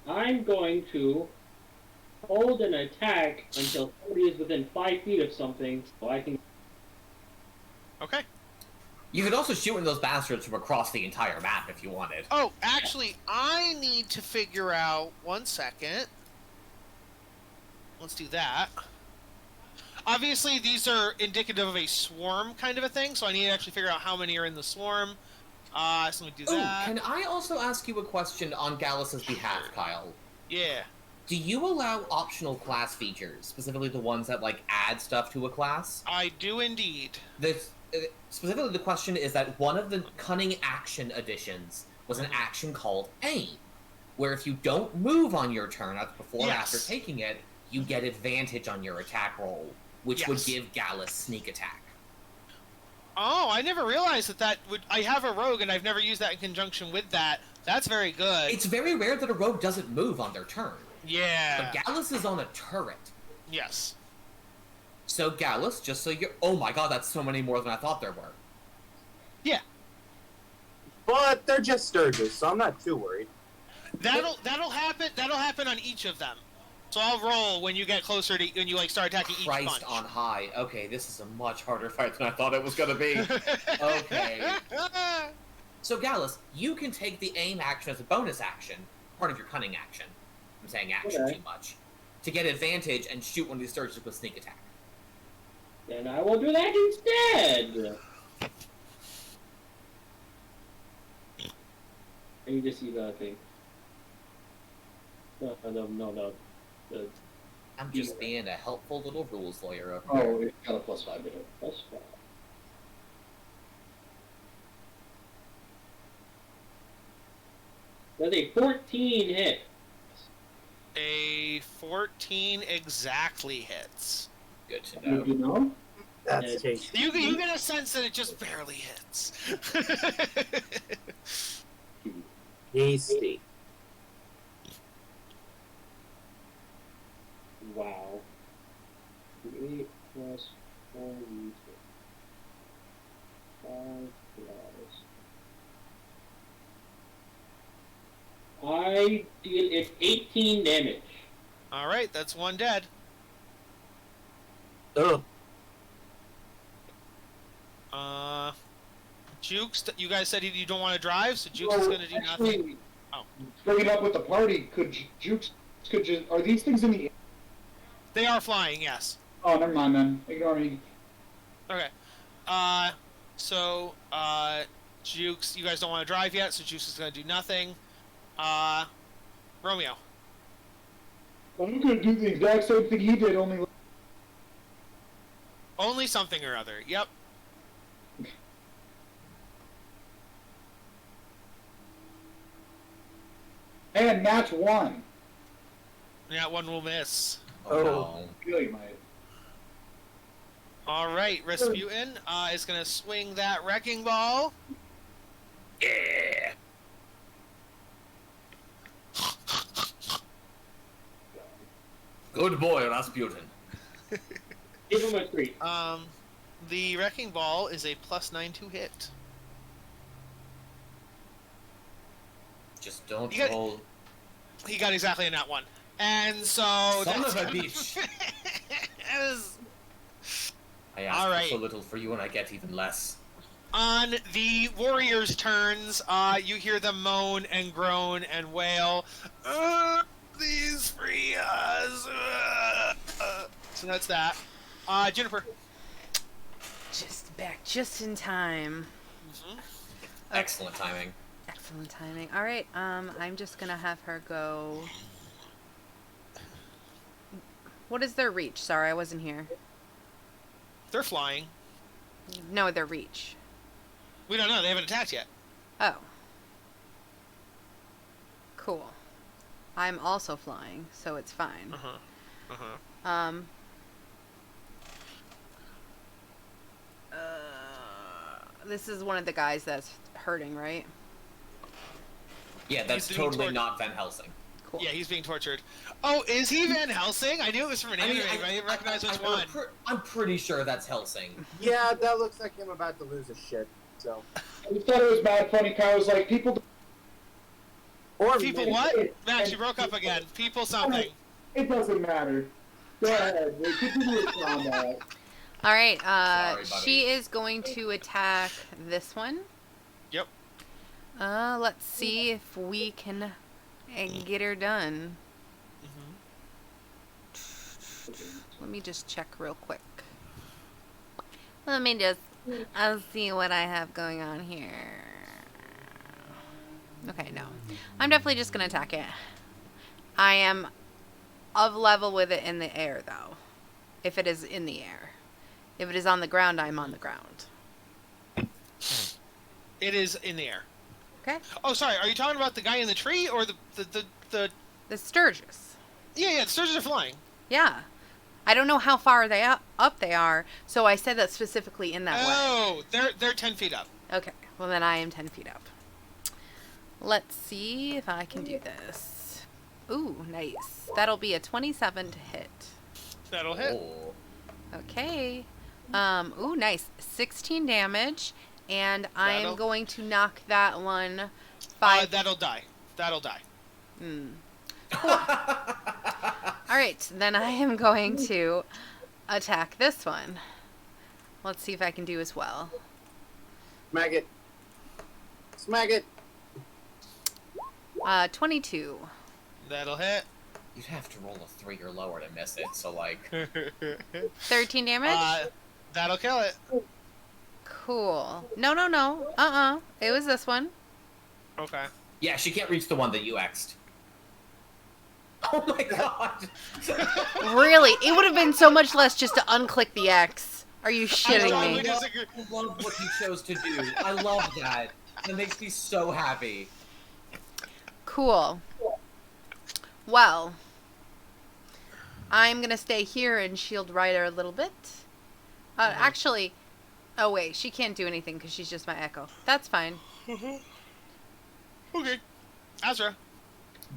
I'm going to hold an attack until somebody is within 5 feet of something, so I can. Okay. You could also shoot in those bastards from across the entire map if you wanted. Oh, actually, I need to figure out... 1 second. Let's do that. Obviously, these are indicative of a swarm kind of a thing, so I need to actually figure out how many are in the swarm. So let me do that. Can I also ask you a question on Gallus's behalf, Kyle? Yeah. Do you allow optional class features, specifically the ones that, like, add stuff to a class? I do indeed. Specifically, the question is that one of the Cunning Action editions was an action called Aim, where if you don't move on your turn before or after taking it, you get advantage on your attack roll, which would give Gallus sneak attack. Oh, I never realized that would... I have a rogue, and I've never used that in conjunction with that. That's very good. It's very rare that a rogue doesn't move on their turn. Yeah. But Gallus is on a turret. Yes. So Gallus, just so you're... Oh my god, that's so many more than I thought there were. Yeah. But they're just Sturges, so I'm not too worried. That'll happen on each of them. So I'll roll when you get closer to... When you, like, start attacking each bunch. Christ on high. Okay, this is a much harder fight than I thought it was gonna be. Okay. So Gallus, you can take the aim action as a bonus action, part of your cunning action. I'm saying action too much. To get advantage and shoot one of these Sturges with sneak attack. Then I will do that instead! I need to see the thing. No. I'm just being a helpful little rules lawyer over Oh, it's got a +5 to it. +5. That's a 14 hit. A 14 exactly hits. Good to know. You know? That's tasty. You get a sense that it just barely hits. Tasty. Wow. 8 plus 4 5 plus. I did it 18 damage. All right, that's one dead. Ugh. Jukes, you guys said you don't want to drive, so Jukes is going to do nothing. Oh. Bringing up with the party, are these things in the... They are flying, yes. Oh, never mind then. Ignore me. Okay. So, Jukes, you guys don't want to drive yet, so Jukes is going to do nothing. Romeo. I'm gonna do the exact same thing he did, only... Only something or other, yep. And that's 1. Yeah, one will miss. Oh, no. Really might. Alright, Rasputin is going to swing that wrecking ball. Yeah! Good boy, Rasputin. Give him a treat. The wrecking ball is a +9 to hit. Just don't You got- roll. He got exactly in that one. And so... Son that's of a bitch! That is- I asked All right. so little for you and I get even less. On the warriors' turns, you hear them moan and groan and wail. These free us. So that's that. Jennifer. Just back just in time. Excellent timing. Excellent timing. All right. I'm just gonna have her go. What is their reach? Sorry, I wasn't here. They're flying. No, their reach. We don't know. They haven't attacked yet. Oh. Cool. I'm also flying, so it's fine. This is one of the guys that's hurting, right? Yeah, that's He's being totally tortured. not Van Helsing. Cool. Yeah, he's being tortured. Oh, is he Van Helsing? I knew it was from an anime, but I didn't recognize which one. I'm pretty sure that's Helsing. Yeah, that looks like him about to lose his shit. So. I thought it was bad funny. Kyle was like, people. Or People what? Max, you broke up again. People something. It doesn't matter. Go ahead. Continue with combat. All right. Sorry, buddy. She is going to attack this one. Yep. Let's see if we can get her done. Let me just check real quick. Let me just I'll see what I have going on here. Okay, no. I'm definitely just going to attack it. I am of level with it in the air, though. If it is in the air. If it is on the ground, I'm on the ground. It is in the air. Okay? Oh, sorry. Are you talking about the guy in the tree or the The Sturgis. Yeah, the sturgeons are flying. Yeah. I don't know how far up they are, so I said that specifically in that way. Oh, they're 10 feet up. Okay, well then I am 10 feet up. Let's see if I can do this. Ooh, nice. That'll be a 27 to hit. That'll hit. Oh. Okay. Ooh, nice. 16 damage, and I am going to knock that one 5. That'll die. That'll die. Cool. All right, then I am going to attack this one. Let's see if I can do as well. Smack it. Smack it. 22. That'll hit. You'd have to roll a 3 or lower to miss it, so like... 13 damage? That'll kill it. Cool. No. It was this one. Okay. Yeah, she can't reach the one that you X'd. Oh my god! Really? It would have been so much less just to unclick the X. Are you shitting totally me? disagree. I love what he chose to do. I love that. It makes me so happy. Cool. Well, I'm going to stay here and shield Ryder a little bit. Actually, oh wait, she can't do anything because she's just my echo. That's fine. Okay. Azra.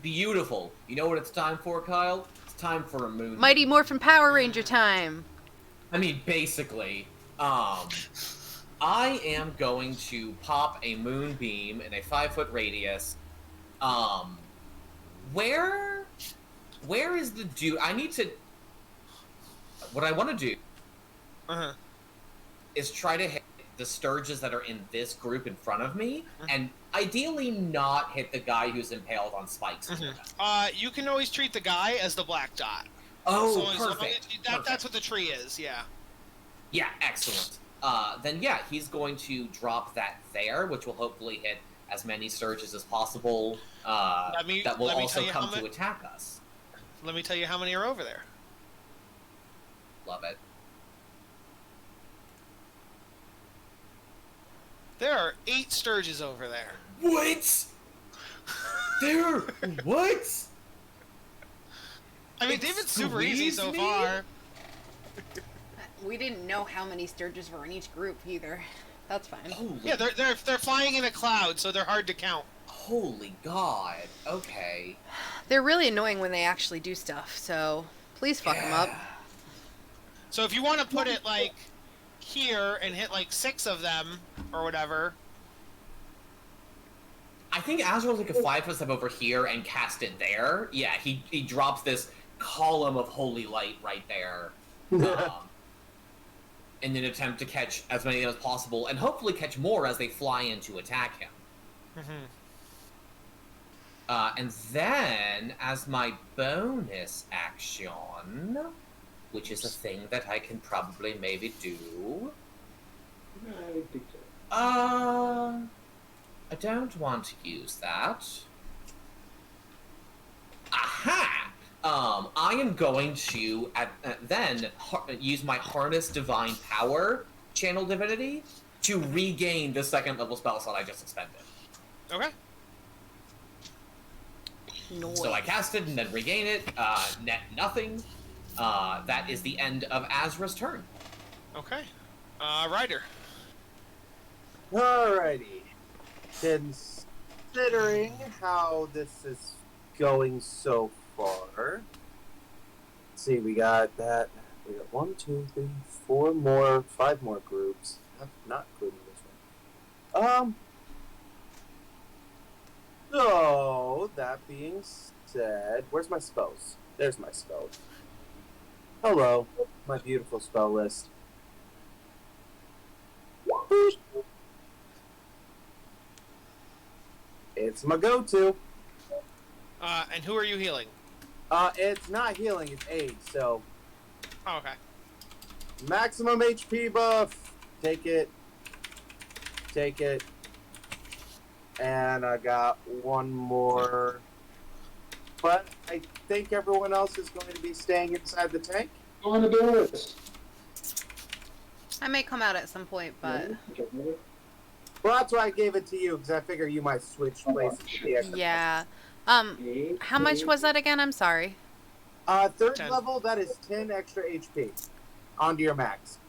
Beautiful. You know what it's time for, Kyle? It's time for a moon. Mighty Morphin Power Ranger time. I mean, basically. I am going to pop a moonbeam in a 5-foot radius. Where is the dude? I need to... What I want to do is try to hit the Sturges that are in this group in front of me, and ideally not hit the guy who's impaled on spikes. You can always treat the guy as the black dot. Oh, So perfect. That's what the tree is, yeah. Yeah, excellent. Then yeah, he's going to drop that there, which will hopefully hit as many Sturges as possible that will also come to attack us. Let me tell you how many are over there. Love it. There are 8 Sturges over there. What? There? What? I mean, they've been super easy so far. We didn't know how many Sturges were in each group either. That's fine. Holy, Yeah, they're flying in a cloud, so they're hard to count. holy god. Okay. They're really annoying when they actually do stuff, so please fuck them up. So if you want to put it like here and hit like 6 of them or whatever. I think Azra will take a 5-foot step over here and cast it there. Yeah, he drops this column of holy light right there. in an attempt to catch as many as possible, and hopefully catch more as they fly in to attack him. And then, as my bonus action, which is a thing that I can probably maybe do. I would think so. I don't want to use that. Aha! I am going to then use my Harness Divine Power Channel Divinity to regain the 2nd level spell slot I just expended. Okay. Noise. So I cast it and then regain it. Net nothing. That is the end of Azra's turn. Okay. Ryder. Alrighty. Considering how this is going so far, let's see, we got 1, 2, 3, 4 more, 5 more groups. Not including this one. So, that being said, where's my spells? There's my spells. Hello, my beautiful spell list. It's my go-to. And who are you healing? It's not healing, it's aid, so Oh, okay. maximum HP buff. Take it. Take it. And I got one more. But I think everyone else is going to be staying inside the tank. Go on the doors. I may come out at some point, but Well, that's why I gave it to you, because I figure you might switch places with the extra. yeah. How much was that again? I'm sorry. Third 10. level, that is 10 extra HP onto your max.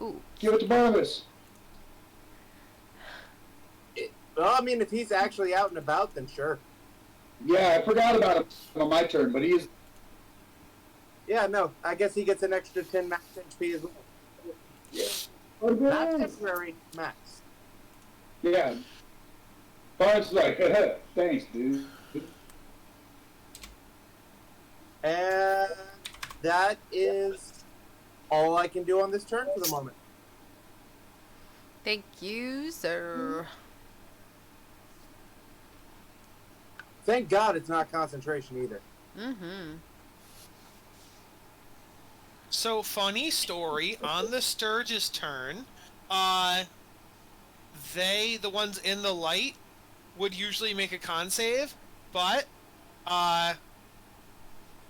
Ooh. Give it to Barnabas. Well, I mean, if he's actually out and about, then sure. Yeah, I forgot about him on my turn, but he's... Yeah, no, I guess he gets an extra 10 max HP as well. Yeah. Not temporary, max. Yeah. Barnes like, thanks, dude. And that is all I can do on this turn for the moment. Thank you, sir. Thank God it's not concentration either. Mm-hmm. So, funny story, on the Sturge's turn, the ones in the light, would usually make a con save, but,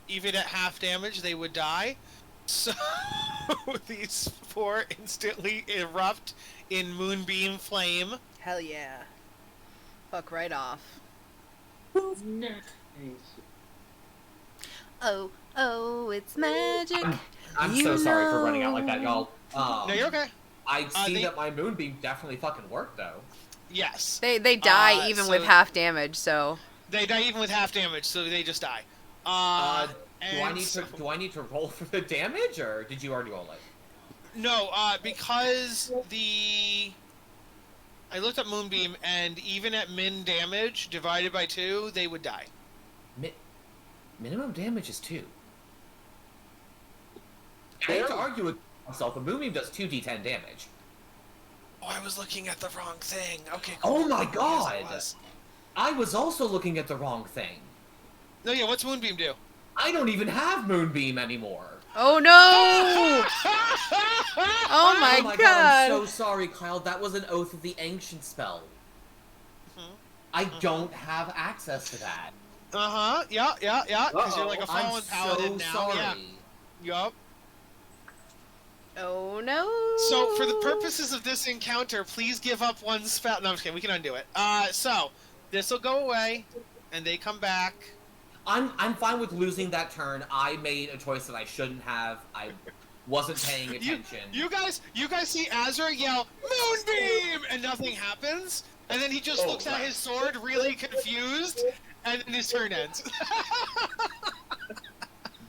even at half damage, they would die. So, these 4 instantly erupt in Moonbeam Flame. Hell yeah. Fuck right off. Nice. Oh, oh, it's magic. I'm You so sorry for running out know. like that, y'all. No, you're okay. I see they- that my Moonbeam definitely fucking worked, though. Yes. They die even with so- half damage, so. They die even with half damage, so they just die. Do I and need so- to do I need to roll for the damage, or did you already roll it? No, because I looked up Moonbeam, and even at min damage divided by 2, they would die. Minimum damage is 2. I hate to argue with myself, but Moonbeam does 2d10 damage. Oh, I was looking at the wrong thing. Okay, Oh my Yes, god! I was. I was also looking at the wrong thing. No, yeah, what's Moonbeam do? I don't even have Moonbeam anymore. Oh no! Oh my I'm god! so sorry, Kyle. That was an Oath of the Ancient spell. I don't have access to that. Yeah, because you're like a Uh-oh. fallen I'm paladin so now. sorry. Yeah. Yup. Oh no! So, for the purposes of this encounter, please give up one spell. No, I'm just kidding. We can undo it. So, this will go away, and they come back. I'm fine with losing that turn. I made a choice that I shouldn't have. I wasn't paying attention. You guys see Azra yell, "Moonbeam!" and nothing happens, and then he just looks at his sword really confused, and then his turn ends.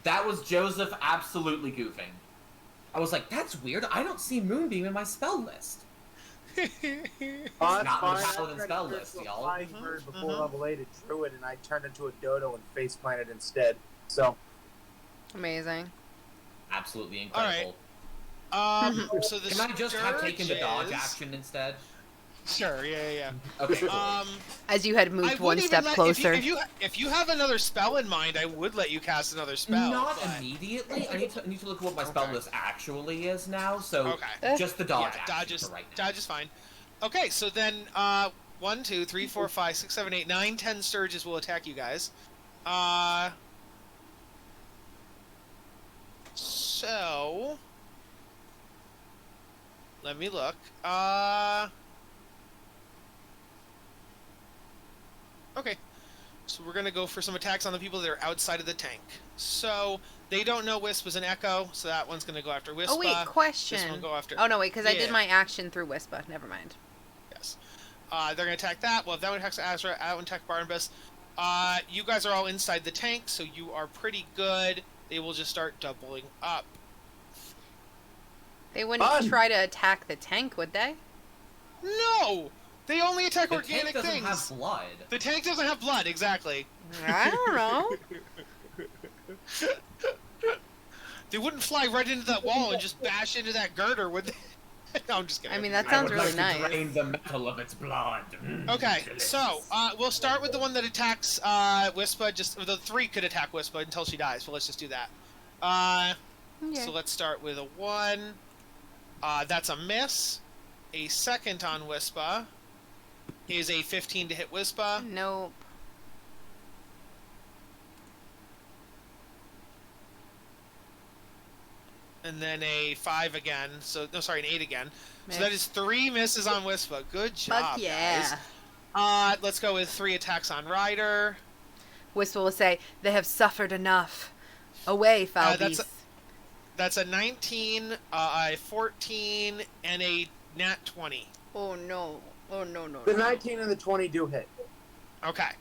That was Joseph absolutely goofing. I was like, that's weird. I don't see Moonbeam in my spell list. It's not in the fine. paladin I spell tried to list, turn to a y'all. flying bird before level 8 at Druid, and I turned into a dodo and face planted instead. So, Amazing. Absolutely All right. incredible. So the Can I just have taken the dodge Sturges- action instead? Sure, yeah. Okay. As you had I moved would one even step let- closer. If you have another spell in mind, I would let you cast another spell. Not but- immediately. I need to look at what my spell Okay. list actually is now. So Okay. just the dodge Yeah, action dodge is for right now. dodge is fine. Okay, so then 1, 2, 3, 4, 5, 6, 7, 8, 9, 10 Sturges will attack you guys. So let me look. Okay. So we're gonna go for some attacks on the people that are outside of the tank. So they don't know Wisp was an echo, so that one's gonna go after Wispa. Oh wait, question. This one will go after. Oh no, wait, because I did Yeah. my action through Wispa. Never mind. Yes. They're gonna attack that. Well, if that one attacks Azra, that one attacks Barnabas. You guys are all inside the tank, so you are pretty good. They will just start doubling up. They wouldn't Fun. try to attack the tank, would they? No! They only attack The organic tank doesn't things. have blood. The tank doesn't have blood, exactly. I don't know. They wouldn't fly right into that wall and just bash into that girder, would they? No, I'm just kidding. I mean, that I sounds would really like nice. to drain the metal of its blood. Okay, Delicious. so we'll start with the one that attacks Wispa. The 3 could attack Wispa until she dies, but let's just do that. Okay. So let's start with a 1. That's a miss. A second on Wispa is a 15 to hit Wispa. Nope. And then a 5 again. So no, sorry, an 8 again. Miss. So that is 3 misses on Wispa. Good job, Fuck yeah. guys. Let's go with 3 attacks on Ryder. Whistle will say, "They have suffered enough. Away, foul that's beast." That's a 19, a 14, and a nat 20. Oh no. Oh no, no, The no. 19 and the 20 do hit. Okay.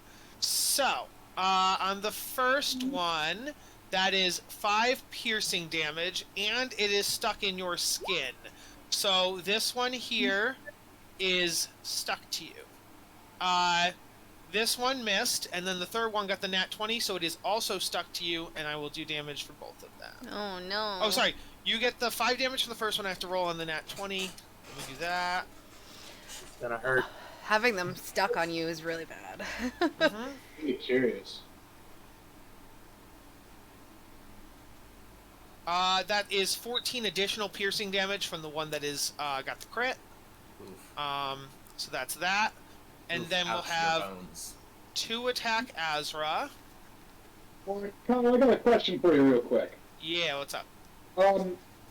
So, on the first one, that is 5 piercing damage, and it is stuck in your skin. So, this one here is stuck to you. This one missed, and then the third one got the nat 20, so it is also stuck to you, and I will do damage for both of them. Oh no. Oh, sorry. You get the 5 damage for the first one. I have to roll on the nat 20. Let me do that. It's gonna hurt. Having them stuck on you is really bad. Mhm. Really curious. That is 14 additional piercing damage from the one that is got the crit. Oof. So that's that. And Oof, then we'll ouch, your have bones. 2 attack Azra. Well, Connor, I got a question for you real quick. Yeah, what's up?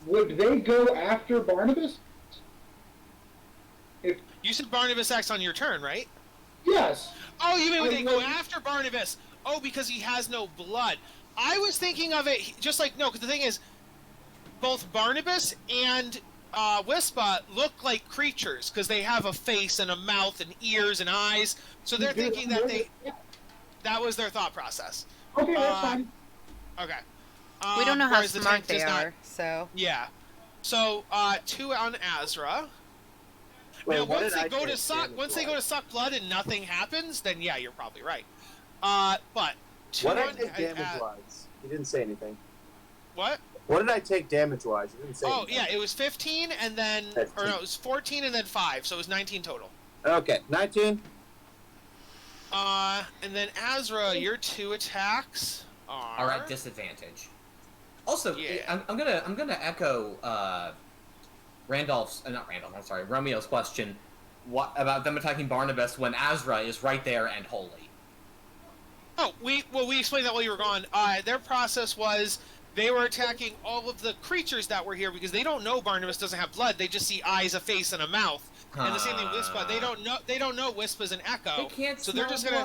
Would they go after Barnabas? You said Barnabas acts on your turn, right? Yes. Oh, you mean when I they go know- after Barnabas? Oh, because he has no blood. I was thinking of it just like, no, because the thing is, both Barnabas and Wispa look like creatures because they have a face and a mouth and ears and eyes. So they're thinking that that was their thought process. Okay, that's Uh, fine. Okay. We don't know how Whereas the smart tank they does not- are, so. Yeah. So 2 on Azra. Wait, Now, what once did they I go to take suck, damage once they go to wise? suck blood and nothing happens, then yeah, you're probably right. But 2 What did I on take damage wise? You didn't say anything. what? What did I take damage wise? You didn't say Oh anything. yeah, it was 15 and then, or no, it was 14 and then 5, so it was 19 total. Okay, 19. And then Azra, your 2 attacks Are at disadvantage. Also, Yeah. I'm gonna echo Randolph's not Randolph. I'm sorry, Romeo's question. What about them attacking Barnabas when Azra is right there and holy? Oh, we explained that while you were gone. Their process was they were attacking all of the creatures that were here because they don't know Barnabas doesn't have blood. They just see eyes, a face, and a mouth. And the same thing with Wispa. They don't know Wispa's an echo. They can't so smell they're just gonna.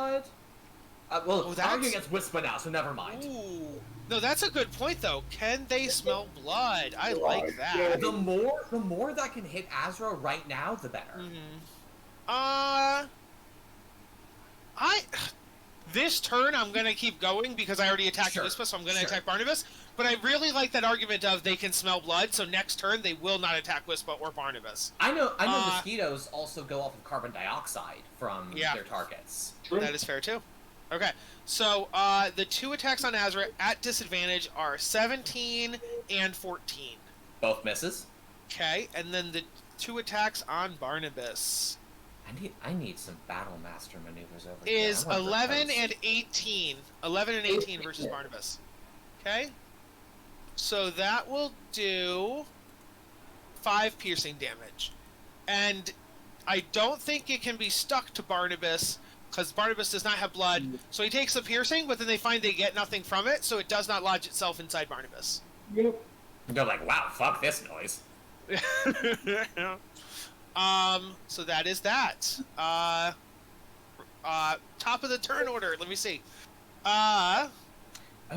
blood. Well, Oh, I'm that's- arguing against Wispa now, so never mind. Ooh. No, that's a good point though. Can they smell blood? I like that. Yeah. The more that can hit Azra right now, the better. This turn I'm gonna keep going because I already attacked Sure, Wispa, so I'm gonna sure. attack Barnabas. But I really like that argument of they can smell blood, so next turn they will not attack Wispa or Barnabas. I know mosquitoes also go off of carbon dioxide from Yeah. their targets. True. That is fair too. Okay, so the 2 attacks on Azra at disadvantage are 17 and 14. Both misses. Okay, and then the 2 attacks on Barnabas I need some battle master maneuvers over here. is I want 11 those. and 18. 11 and 18 versus Barnabas. Okay? So that will do 5 piercing damage. And I don't think it can be stuck to Barnabas, because Barnabas does not have blood. So he takes the piercing, but then they find they get nothing from it, so it does not lodge itself inside Barnabas. Yep. They're like, wow, fuck this noise. So that is that. Top of the turn order. Let me see. Oh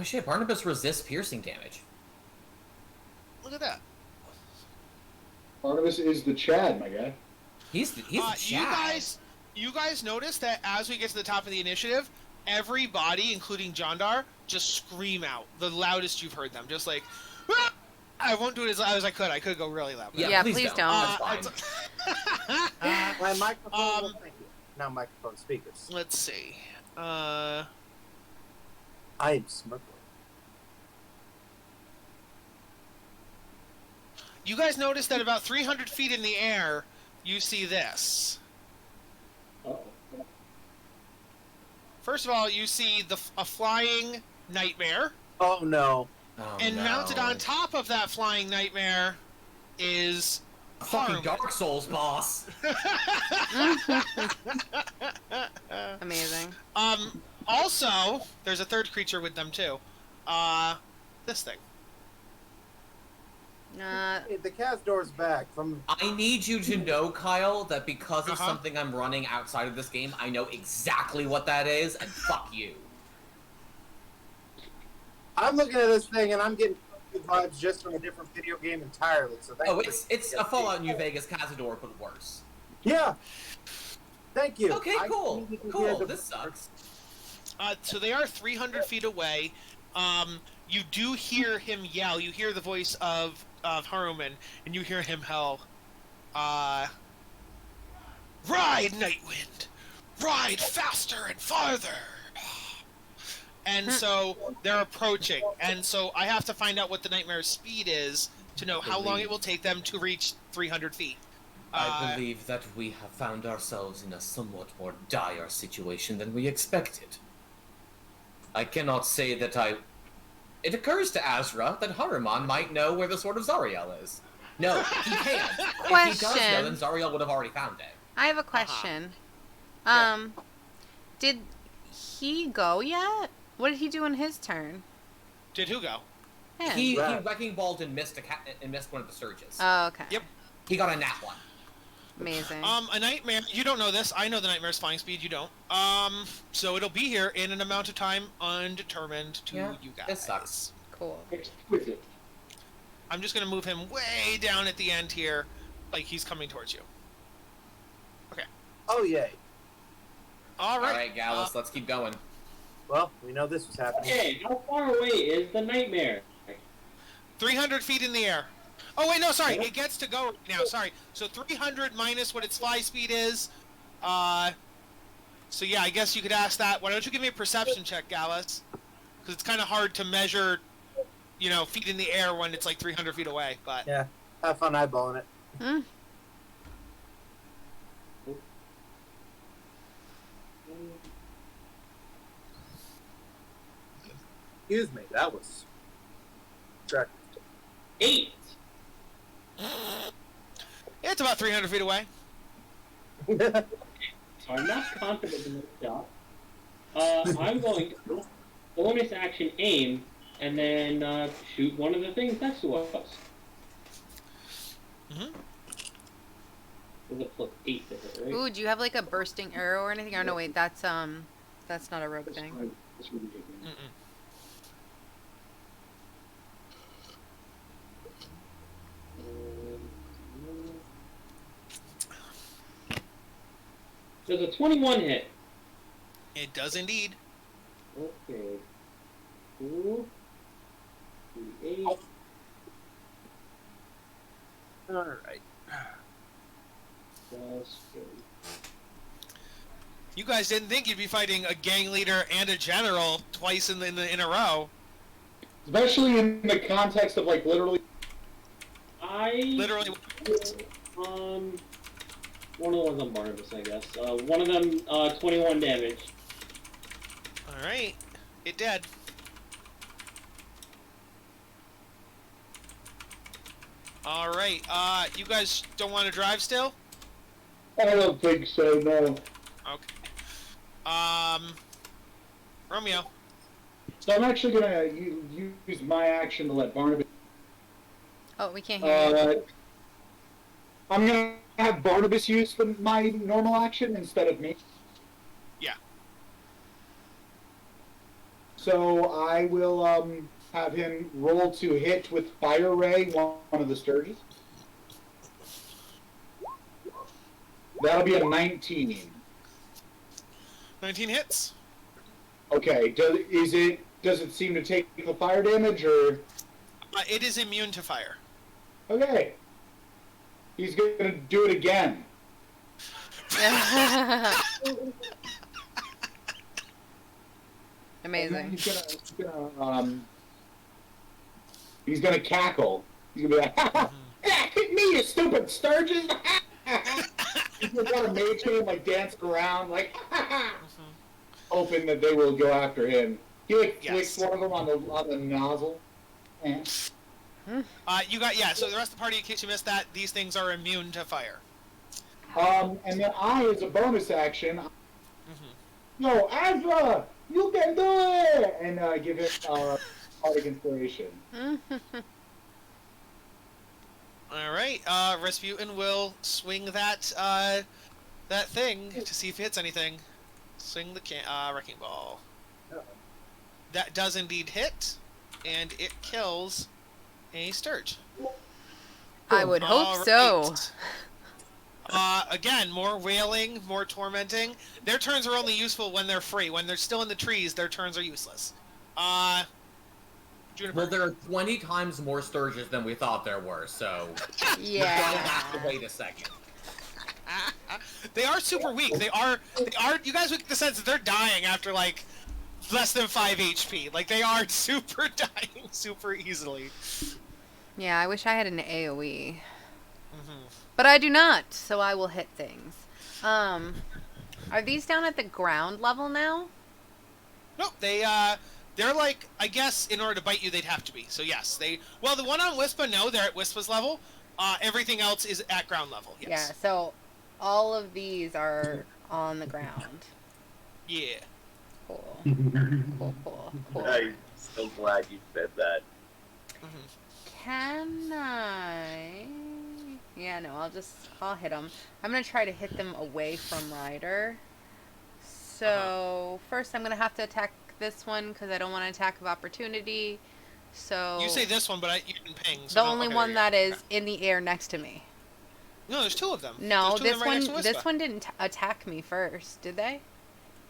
shit, Barnabas resists piercing damage. Look at that. Barnabas is the Chad, my guy. He's the Chad. You guys notice that as we get to the top of the initiative, everybody, including Jondar, just scream out the loudest you've heard them. Just like, "Ah!" I won't do it as loud as I could. I could go really loud. Yeah, please don't. That's fine. My microphone. Thank you. Now microphone speakers. Let's see. I'm smuggling. You guys notice that about 300 feet in the air, you see this. Uh-oh. First of all, you see a flying nightmare, Oh no. Oh, and no. mounted on top of that flying nightmare is A fucking Harm. Dark Souls boss. Amazing. Also, there's a third creature with them too. This thing. Hey, the cast door's back from. I need you to know, Kyle, that because of Uh-huh. something I'm running outside of this game, I know exactly what that is, and fuck you. I'm looking at this thing and I'm getting good vibes just from a different video game entirely. So thank Oh, you. it's a Fallout New Vegas Cazador, but worse. Yeah. Thank you. Okay, I cool. needed to hear Cool. the- This sucks. So they are 300 feet away. You do hear him yell. You hear the voice of Haruman, and you hear him yell, "Ride, Nightwind! Ride faster and farther!" And so they're approaching, and so I have to find out what the nightmare's speed is to know how long it will take them to reach 300 feet. I believe that we have found ourselves in a somewhat more dire situation than we expected. I cannot say that It occurs to Azra that Haruman might know where the Sword of Zariel is. No, he can't. If he does know, Question. then Zariel would have already found it. I have a question. Did he go yet? What did he do in his turn? Did who go? Him. He Right. wrecking balled and missed one of the surges. Oh, okay. Yep. He got a nat 1. Amazing. A nightmare. You don't know this. I know the nightmare's flying speed. You don't. So it'll be here in an amount of time undetermined to Yeah, you guys. it sucks. Cool. Exquisite. I'm just gonna move him way down at the end here, like he's coming towards you. Oh yay. All right. Alright, Gallus, let's keep going. Well, we know this was happening. Okay, how far away is the nightmare? 300 feet in the air. Oh wait, no, sorry. It gets to go now. Sorry. So 300 minus what its fly speed is. So yeah, I guess you could ask that. Why don't you give me a perception check, Gallus? Because it's kind of hard to measure, feet in the air when it's like 300 feet away. But Yeah. Have fun eyeballing it. Hmm? Excuse me, that was. Correct. 8. it's about 300 feet away. So I'm not confident in this shot. I'm going to bonus action aim and then shoot one of the things next to us. Mhm. With a plus 8 to hit, right? Ooh, do you have like a bursting arrow or anything? Oh no, wait, that's not a rogue thing. That's really good. Mm-mm. There's a 21 hit. It does indeed. Okay. 2, 8. Alright. Plus 3. You guys didn't think you'd be fighting a gang leader and a general twice in a row. Especially in the context of, like, literally... I Literally. One of the ones on Barnabas, I guess. One of them, 21 damage. All right. It dead. All right. You guys don't want to drive still? I don't think so, no. Okay. Romeo. So I'm actually gonna use my action to let Barnabas. Oh, we can't hear you. I'm gonna have Barnabas use my normal action instead of me. Yeah. So I will have him roll to hit with Fire Ray one of the Sturges. That'll be a 19. 19 hits. Okay. Does it seem to take the fire damage or? It is immune to fire. Okay. He's gonna do it again. Amazing. He's gonna cackle. He's gonna be like, hit me, you stupid Sturgeon! He's gonna got a mage hand, like dancing around, like hoping that they will go after him. He like flicks one of them on the nozzle. You got So the rest of the party, in case you missed that, these things are immune to fire. And then as a bonus action, no, Azra, you can do it, and give him Bardic Inspiration. All right. Rasputin will swing that thing to see if it hits anything. Swing the wrecking ball. That does indeed hit, and it kills a Sturge. I would hope so. Again, more wailing, more tormenting. Their turns are only useful when they're free. When they're still in the trees, their turns are useless. Juniper. Well, there are 20 times more Sturges than we thought there were, so Yeah. we're gonna have to wait a second. They are super weak. They are. You guys get the sense that they're dying after like less than 5 HP. Like they are super dying super easily. Yeah, I wish I had an AoE. But I do not, so I will hit things. Are these down at the ground level now? Nope, they're like, I guess in order to bite you they'd have to be. So yes, well, the one on Wispa, no, they're at Wispa's level. Everything else is at ground level, yes. Yeah, so all of these are on the ground. Yeah. Cool. Cool. I'm so glad you said that. Can I? Yeah, no, I'll hit them. I'm going to try to hit them away from Ryder. So, first I'm going to have to attack this one because I don't want an attack of opportunity. So You say this one, but you didn't ping. So the no, only okay, one that is okay. in the air next to me. No, there's 2 of them. No, There's 2 of them right next to this Wispa. one didn't attack me first, did they?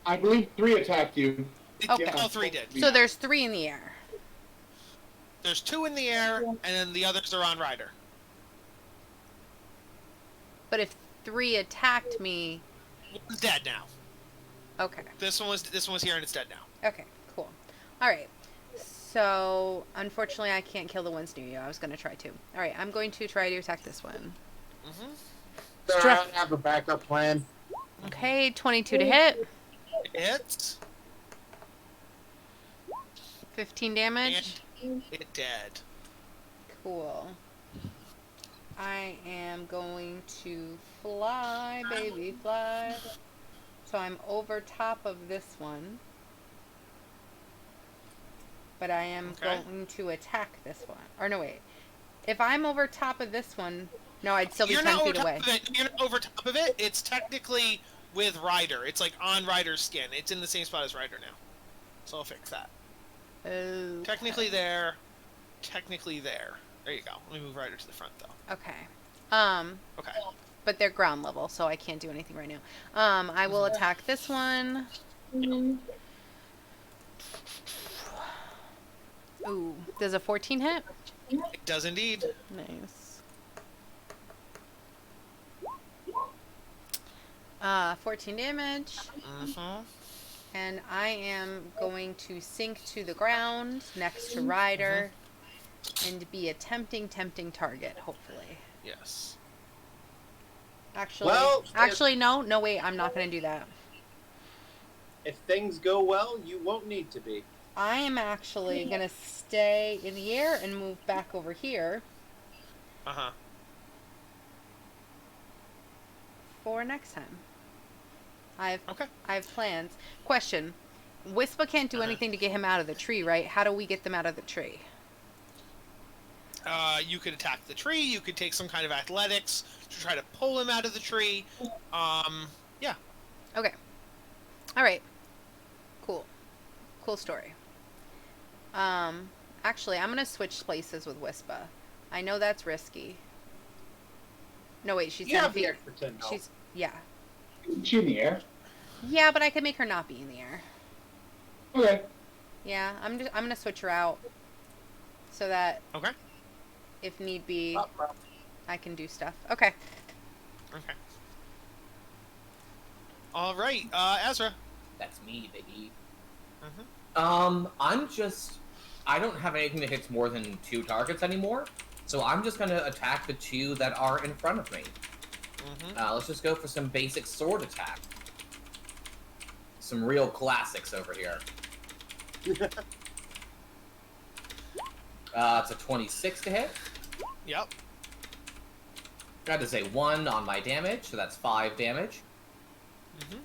I believe 3 attacked you. Okay. All 3 did. So there's 3 in the air. There's 2 in the air, and then the others are on Ryder. But if 3 attacked me, One's dead now. okay. This one was here and it's dead now. Okay, cool. All right. So, unfortunately, I can't kill the ones near you. I was going to try to. All right, I'm going to try to attack this one. I have a backup plan. Okay, 22 to hit. Hits. 15 damage. And it dead. Cool. I am going to fly, baby, fly. So I'm over top of this one. But I am going to attack this one. Or no, wait. If I'm over top of this one, no, I'd still be 10 feet away. You're not over top of it. It's technically with Ryder. It's like on Ryder's skin. It's in the same spot as Ryder now. So I'll fix that. Okay. Technically there. Technically there. There you go. Let me move Ryder to the front though. Okay. Okay. But they're ground level, so I can't do anything right now. I will attack this one. Ooh, does a 14 hit? It does indeed. Nice. 14 damage. And I am going to sink to the ground next to Ryder. And be a tempting target, hopefully. Yes. Actually, Well, no, wait, I'm not going to do that. if things go well, you won't need to be. I am actually going to stay in the air and move back over here Uh-huh. for next time. I Okay. have plans. Question. Wispa can't do anything to get him out of the tree, right? How do we get them out of the tree? You could attack the tree. You could take some kind of athletics to try to pull him out of the tree. Yeah. Okay. All right. Cool. Cool story. Actually, I'm going to switch places with Wispa. I know that's risky. No, wait, she's You 10 have the feet. extra 10 now. She's, yeah. Is she in the air? Yeah, but I can make her not be in the air. Okay. Yeah, I'm going to switch her out so that Okay. if need be, Up, up. I can do stuff. Okay. Okay. All right, Ezra. That's me, baby. Mm-hmm. I don't have anything that hits more than 2 targets anymore, so I'm just gonna attack the 2 that are in front of me. Mm-hmm. Let's just go for some basic sword attack. Some real classics over here. It's a 26 to hit. Yep. That is a 1 on my damage, so that's 5 damage. Mm-hmm.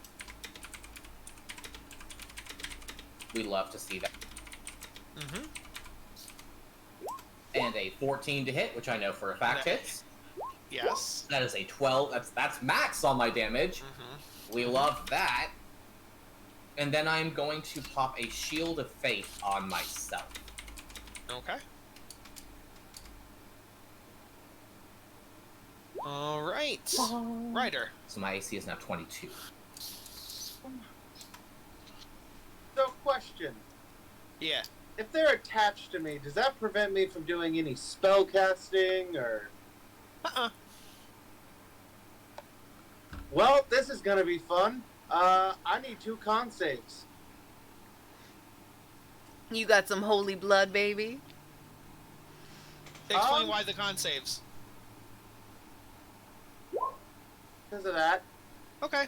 We love to see that. Mm-hmm. And a 14 to hit, which I know for a fact Yeah. hits. Yes. That is a 12. That's max on my damage. Mm-hmm. We love that. And then I'm going to pop a Shield of Faith on myself. Okay. All right. Ryder. So my AC is now 22. So, question. Yeah. If they're attached to me, does that prevent me from doing any spell casting, or... Uh-uh. Well, this is gonna be fun. I need 2 con saves. You got some holy blood, baby. Explain why the con saves. Because of that. Okay.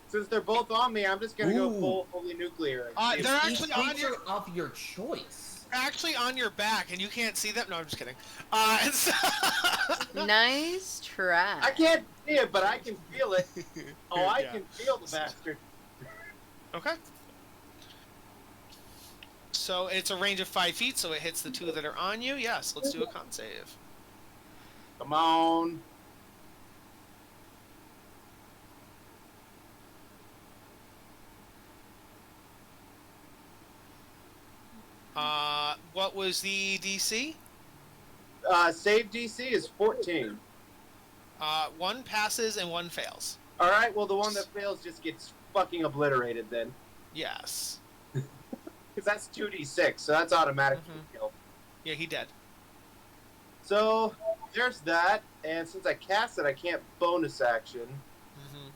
Since they're both on me, I'm just gonna go Ooh. full holy nuclear. They're Each actually on creature your of your choice. actually on your back, and you can't see them. No, I'm just kidding. Nice try. I can't see it, but I can feel it. Oh, I Yeah. can feel the bastard. Okay. So it's a range of 5 feet, so it hits the 2 that are on you. Yes, let's do a con save. Come on. What was the DC? Save DC is 14. 1 passes and 1 fails. Alright, well, the one that fails just gets fucking obliterated then. Yes. Because that's 2d6, so that's automatic Mhm. kill. Yeah, he did. So, there's that, and since I cast it, I can't bonus action. Mm-hmm.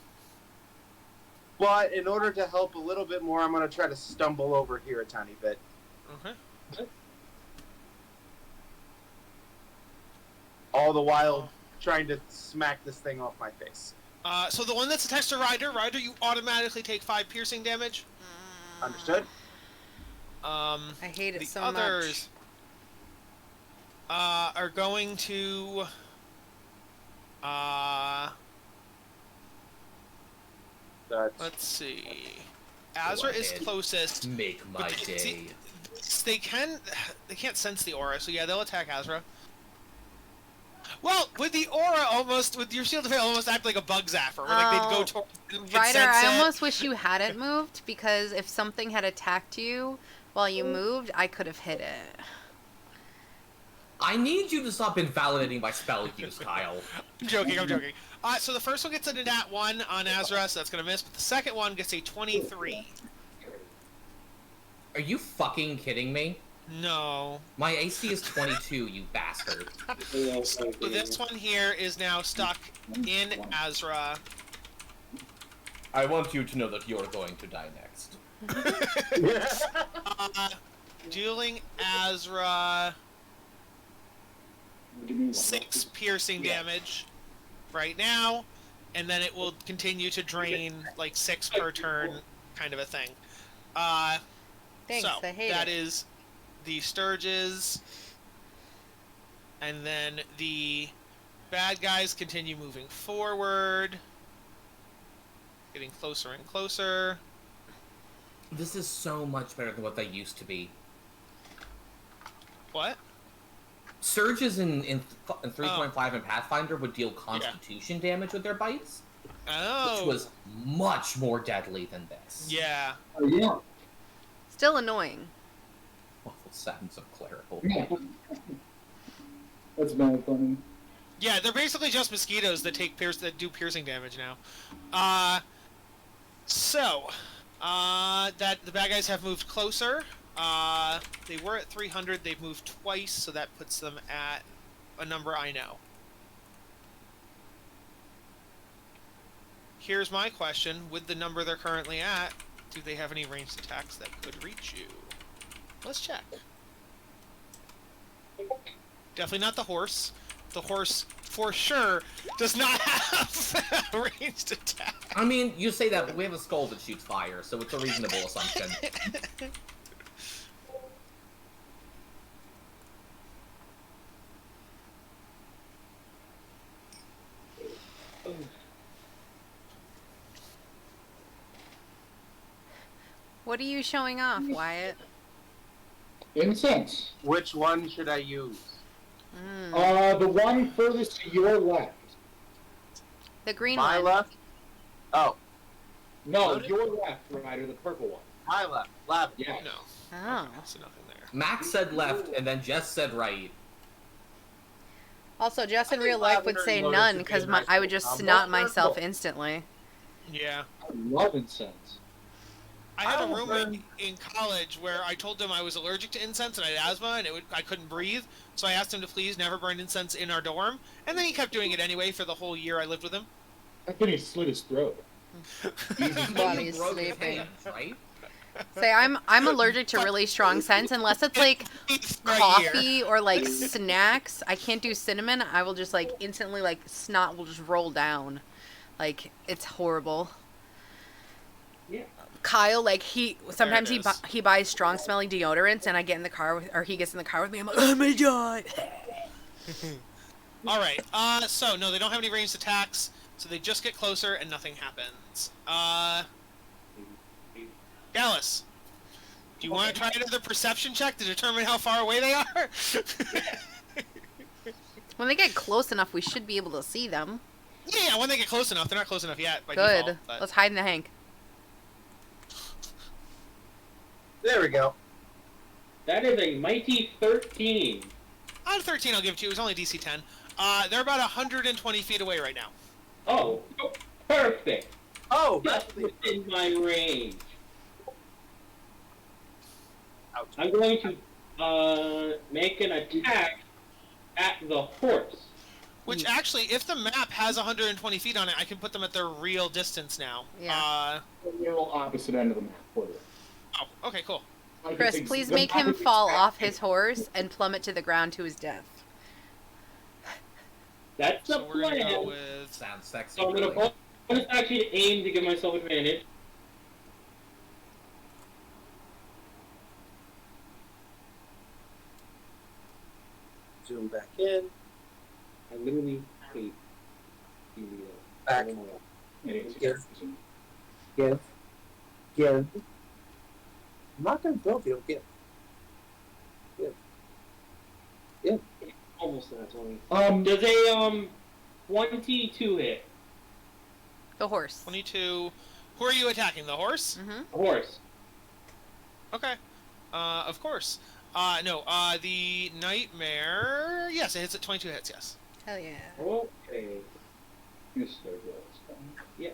But in order to help a little bit more, I'm going to try to stumble over here a tiny bit. Okay. All the while trying to smack this thing off my face. So the one that's attached to Ryder, you automatically take 5 piercing damage. Understood? I hate it The so others are going to That's... let's see. Azra is ahead. closest. Make my But they- day. They can't sense the aura, so yeah, they'll attack Azra. Well, with the aura, with your shield of faith, almost act like a bug zapper, where like they'd go Oh, towards them, could Ryder, sense I it. almost wish you hadn't moved, because if something had attacked you while you moved, I could have hit it. I need you to stop invalidating my spell use, Kyle. I'm joking. So the first one gets a nat 1 on Azra, so that's gonna miss, but the second one gets a 23. Are you fucking kidding me? No. My AC is 22, you bastard. So this one here is now stuck in Azra. I want you to know that you're going to die next. dealing Azra Give me one. 6 piercing damage right now, and then it will continue to drain like 6 per turn, kind of a thing. Thanks, So I hate that it. is the Sturges, and then the bad guys continue moving forward, getting closer and closer. This is so much better than what they used to be. What? Surges in 3.5 and Pathfinder would deal Constitution damage with their bites, Oh. which was much more deadly than this. Yeah. Oh, yeah. Still annoying. Awful sounds of clerical. That's very funny. Yeah, they're basically just mosquitoes that that do piercing damage now. That the bad guys have moved closer. They were at 300. They've moved twice, so that puts them at a number I know. Here's my question: with the number they're currently at, do they have any ranged attacks that could reach you? Let's check. Definitely not the horse. The horse, for sure, does not have a ranged attack. I mean, you say that, but we have a skull that shoots fire, so it's a reasonable assumption. What are you showing off, Wyatt? Incense. Which one should I use? Mm. The one furthest to your left. The green My one. left? Oh, No, Noted. your left, Ryder, the purple one. my left. Lavender. Yeah. No. Oh. Okay, so nothing there. Max said left, and then Jess said right. Also, Jess in I real think life would lavender say and lotus none would be because a nice I would little just combo. snot myself instantly. Yeah. I love incense. I had a will roommate burn- in college where I told him I was allergic to incense and I had asthma and I couldn't breathe, so I asked him to please never burn incense in our dorm, and then he kept doing it anyway for the whole year I lived with him. I think he slit his throat. While You he's broke his sleeping. hands, right? Say, I'm allergic to really strong scents unless it's like Right here. coffee or like snacks. I can't do cinnamon. I will just like instantly like snot will just roll down. Like it's horrible. Yeah. Kyle, like sometimes There it is. he buys strong smelling deodorants and I get in the car with, or he gets in the car with me. I'm like, oh my god. All right. So no, they don't have any ranged attacks, so they just get closer and nothing happens. Gallus, do you want to try another perception check to determine how far away they are? When they get close enough, we should be able to see them. Yeah, when they get close enough. They're not close enough yet. By Good. Default, but... Let's hide in the hank. There we go. That is a mighty 13. Out of 13, I'll give it to you. It was only DC 10. They're about 120 feet away right now. Oh, perfect. Oh, Just that's within my range. Ouch. I'm going to make an attack at the horse. Which actually, if the map has 120 feet on it, I can put them at their real distance now. Yeah. The real opposite end of the map for you. Oh, okay, cool. I Chris, think please the make map him is fall exact- off his horse and plummet to the ground to his death. That's the So we're gonna plan. go with. Sounds sexy. So I'm going really. to bonus action to aim to give myself advantage. Zoom back in. I literally hate the Back. oh my God. Yeah, it's Yes. exact- Give. Give. I'm not gonna build you. Give. Almost not 20. Um, Does a 22 hit? The horse. 22. Who are you attacking? The horse? Mm-hmm. Horse. Okay. Of course. No, the nightmare. Yes, it hits at 22 hits, yes. Hell yeah. Okay. yes, there it goes. Yes.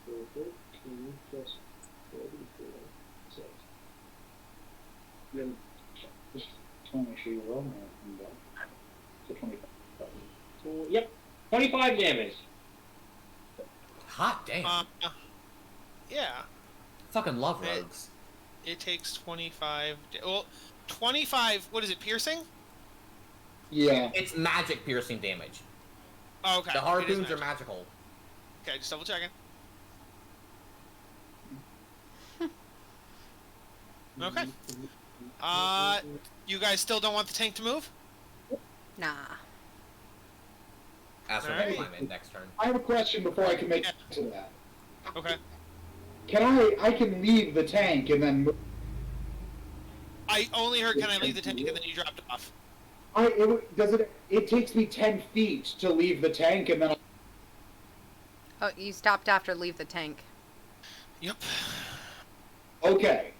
So 13 plus 44. So, Then, just trying to make sure you roll that. So 25. yep. 25 damage. Hot damn. Yeah, Yeah. Fucking love It- rogues. It takes 25. Well, 25. What is it? Piercing? Yeah. It's magic piercing damage. Oh, okay. The It is harpoons are magic. magical. Okay, just double checking. Okay. You guys still don't want the tank to move? Nah. As for Alright. me, I'm in next turn. I have a question before I can make it to that. Okay. I can leave the tank and then move. I only heard, can I leave the tank, and then you dropped off. It takes me 10 feet to leave the tank and then Oh, you stopped after leave the tank. Yep. okay.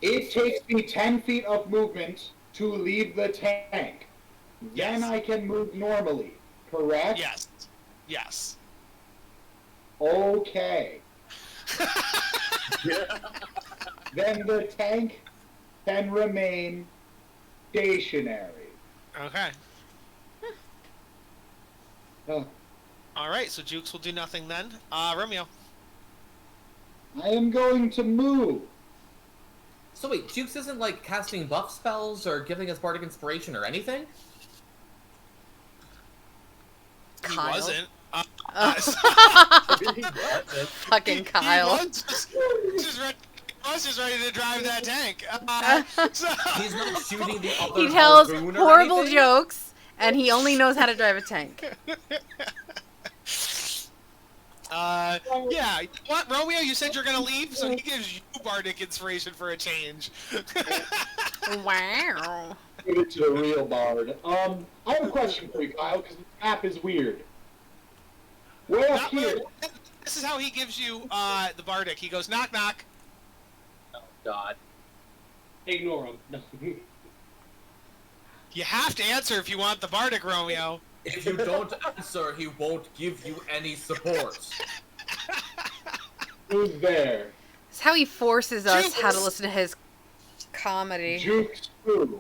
It takes me 10 feet of movement to leave the tank. Then Yes. I can move normally, correct? Yes. Yes. Okay. Then the tank can remain stationary. Okay. Oh, Alright, so Jukes will do nothing then. Romeo. I am going to move. So wait, Jukes isn't like casting buff spells or giving us bardic inspiration or anything? He Kyle. wasn't. Fucking Kyle. He was just ready to drive that tank. So, He's not shooting the other He tells harpoon or horrible anything? jokes, and he only knows how to drive a tank. yeah. What, Romeo? You said you're gonna leave, so he gives you bardic inspiration for a change. Wow. Give it to the real bard. I have a question for you, Kyle, because the map is weird. Way up Not here. weird. This is how he gives you the bardic. He goes knock knock. Oh God. Ignore him. No. You have to answer if you want the bardic, Romeo. If you don't answer, he won't give you any support. Who's there? It's how he forces us Jukes. how to listen to his comedy. Jukes who?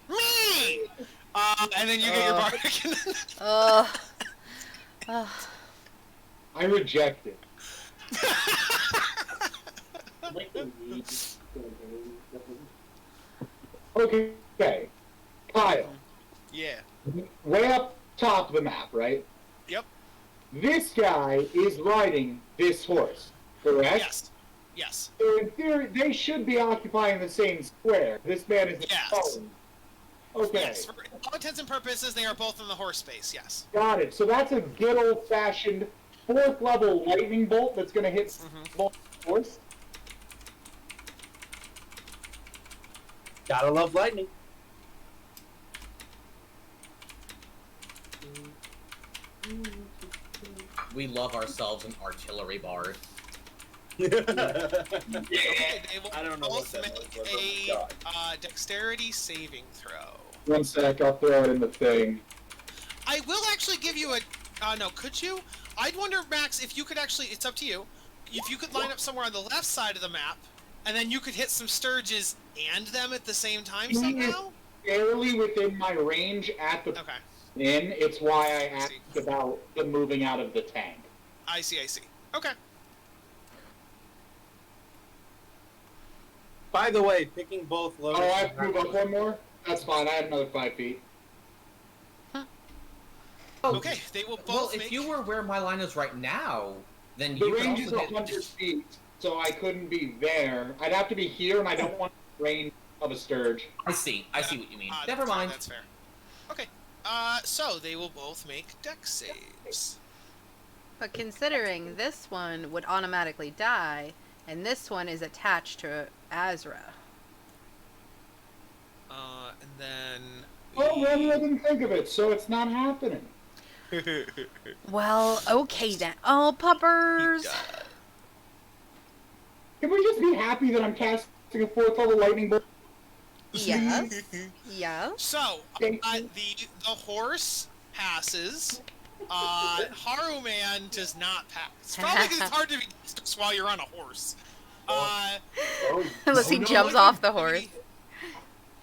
Me. And then you get your bardic. And then... Ugh. Ugh. I reject it. I'd like to read. Okay. Kyle. Yeah. Way up top of the map, right? Yep. This guy is riding this horse, correct? Yes. Yes. So in theory, they should be occupying the same square. This man is Yes. phone. Okay, Yes. For all intents and purposes, they are both in the horse space. Yes. got it. So that's a good old-fashioned 4th level lightning bolt that's going to hit both horse. Gotta love lightning. We love ourselves an artillery bard. Okay, they will I don't know both what that make was, but oh a dexterity saving throw. 1 sec, I'll throw it in the thing. I will actually give you a. No, could you? I'd wonder, Max, if you could actually. It's up to you. If you could line up somewhere on the left side of the map, and then you could hit some Sturges and them at the same time somehow. Barely within my range at the Okay, inn. It's why I asked about the moving out of the tank. I see. Okay. By the way, picking both low. Oh, I have to move up 1 more? That's fine. I had another 5 feet. Okay, they will both Well, make. if you were where my line is right now, then The you could range is also hit... 100 feet, so I couldn't be there. I'd have to be here, and I don't want range of a Sturge. I see what you mean. That's Never fair, mind. That's fair. Okay. So they will both make dex saves. But considering this one would automatically die, and this one is attached to Azra. And then. Oh, well, I didn't think of it, so it's not happening. Well, okay then. Oh, puppers! Can we just be happy that I'm casting a 4th level lightning bolt? Yes. Yes. So, Thank you. the horse passes. Haruman does not pass. Probably because it's hard to be distance while you're on a horse. Unless he no, jumps I off can the horse.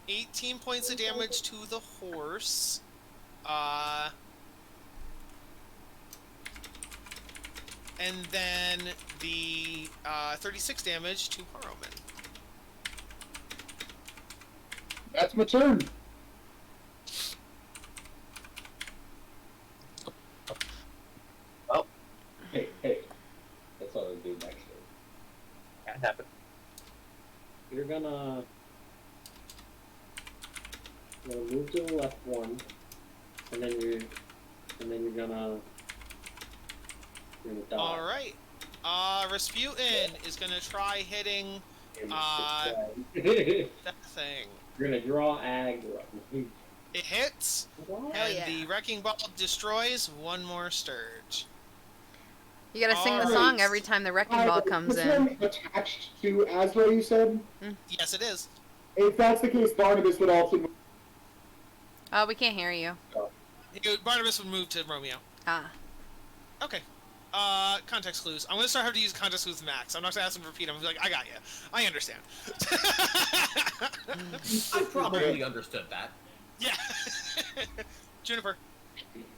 18 points of damage to the horse. and then the 36 damage to Haroman. That's my turn. Hey, that's what I'll do next turn. Can't happen. You're gonna move to the left one, and then you're gonna die. All right. Rasputin is gonna try hitting that thing. You're gonna draw aggro. It hits, Hell and yeah. the wrecking ball destroys one more Sturge. You gotta sing the Alright. song every time the wrecking ball comes This in. one attached to Azra, you said? Yes, it is. If that's the case, Barnabas would also move. Oh, we can't hear you. Barnabas would move to Romeo. Ah. Okay. Context clues. I'm gonna start having to use context clues max. I'm not gonna ask him to repeat them. I'm like, I got you. I understand. I probably understood that. Yeah. Juniper,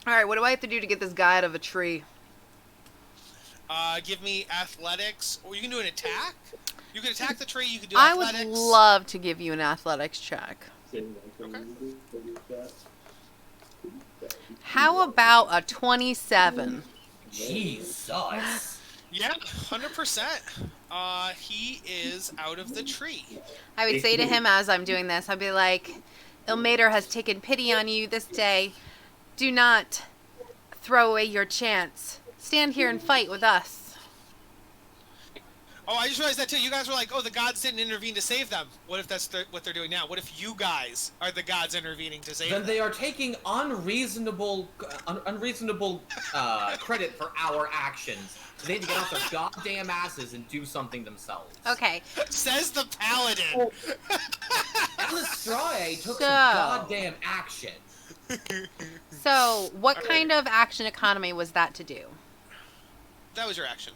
Alright, what do I have to do to get this guy out of a tree? give me athletics, or you can do an attack. You can attack the tree. You can do I athletics. would love to give you an athletics check. Okay. How about a 27? Jesus. Yeah, 100%. He is out of the tree. I would say to him as I'm doing this, I'd be like, Ilmater has taken pity on you this day. Do not throw away your chance. Stand here and fight with us. Oh, I just realized that too. You guys were like, oh, the gods didn't intervene to save them. What if that's what they're doing now? What if you guys are the gods intervening to save Then them? they are taking unreasonable credit for our actions. So they need to get off their goddamn asses and do something themselves. Okay, Says the paladin. Alistrae took So- some goddamn action. so what kind of action economy was that to do? That was your action.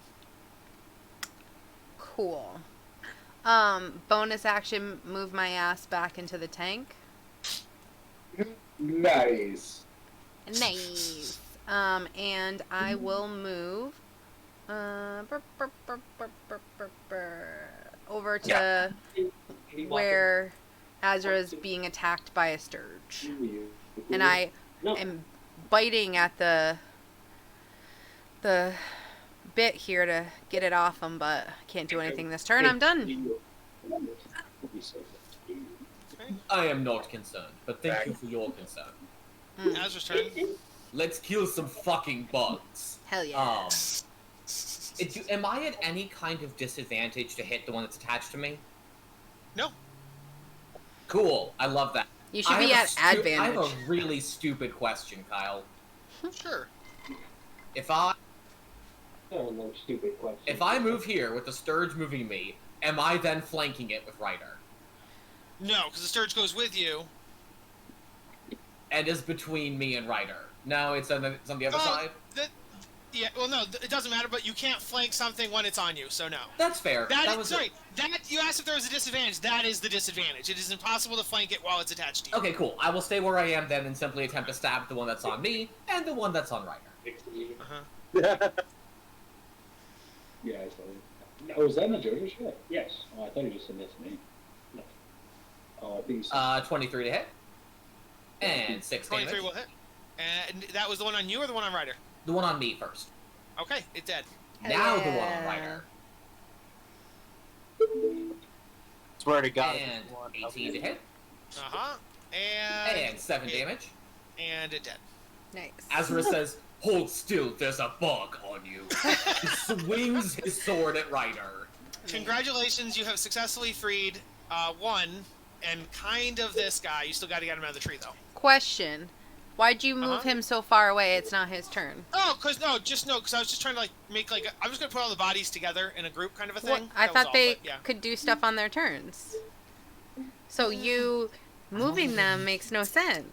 Cool. Bonus action, move my ass back into the tank. Nice. Nice. And I will move over to where Azra is being attacked by a Sturge. And I am biting at the bit here to get it off him, but I can't do anything this turn. I'm done. I am not concerned, but thank you for your concern. Azra's turn. Let's kill some fucking bugs. Hell yeah. Am I at any kind of disadvantage to hit the one that's attached to me? No. Cool. I love that. You should be at I advantage. have a really stupid question, Kyle. Sure. If I Stupid question. If I move here with the Sturge moving me, am I then flanking it with Ryder? No, because the Sturge goes with you. And is between me and Ryder? No, it's on the other side? Yeah, well, no, it doesn't matter, but you can't flank something when it's on you, so no. That's fair. You asked if there was a disadvantage. That is the disadvantage. It is impossible to flank it while it's attached to you. Okay, cool. I will stay where I am then and simply attempt to stab the one that's on me and the one that's on Ryder. Uh-huh. Yeah, I saw it. Oh, was that in the JoJo shit? Yes. Oh, I thought you just said that's me. No. Oh, I think you said... 23 to hit. And 6 damage. 23 will hit. And that was the one on you or the one on Ryder? The one on me first. Okay, it dead. Now the one on Ryder. Swear to God. And 18 to hit. Uh-huh. And 7 damage. And it dead. Nice. Azra says, "Hold still, there's a bug on you." He swings his sword at Ryder. Congratulations, you have successfully freed one and kind of this guy. You still got to get him out of the tree, though. Question. Why'd you move him so far away? It's not his turn. Oh, because I was just trying to make I was going to put all the bodies together in a group kind of a thing. Well, I That was thought all, they but, yeah. could do stuff on their turns. So you moving them makes no sense.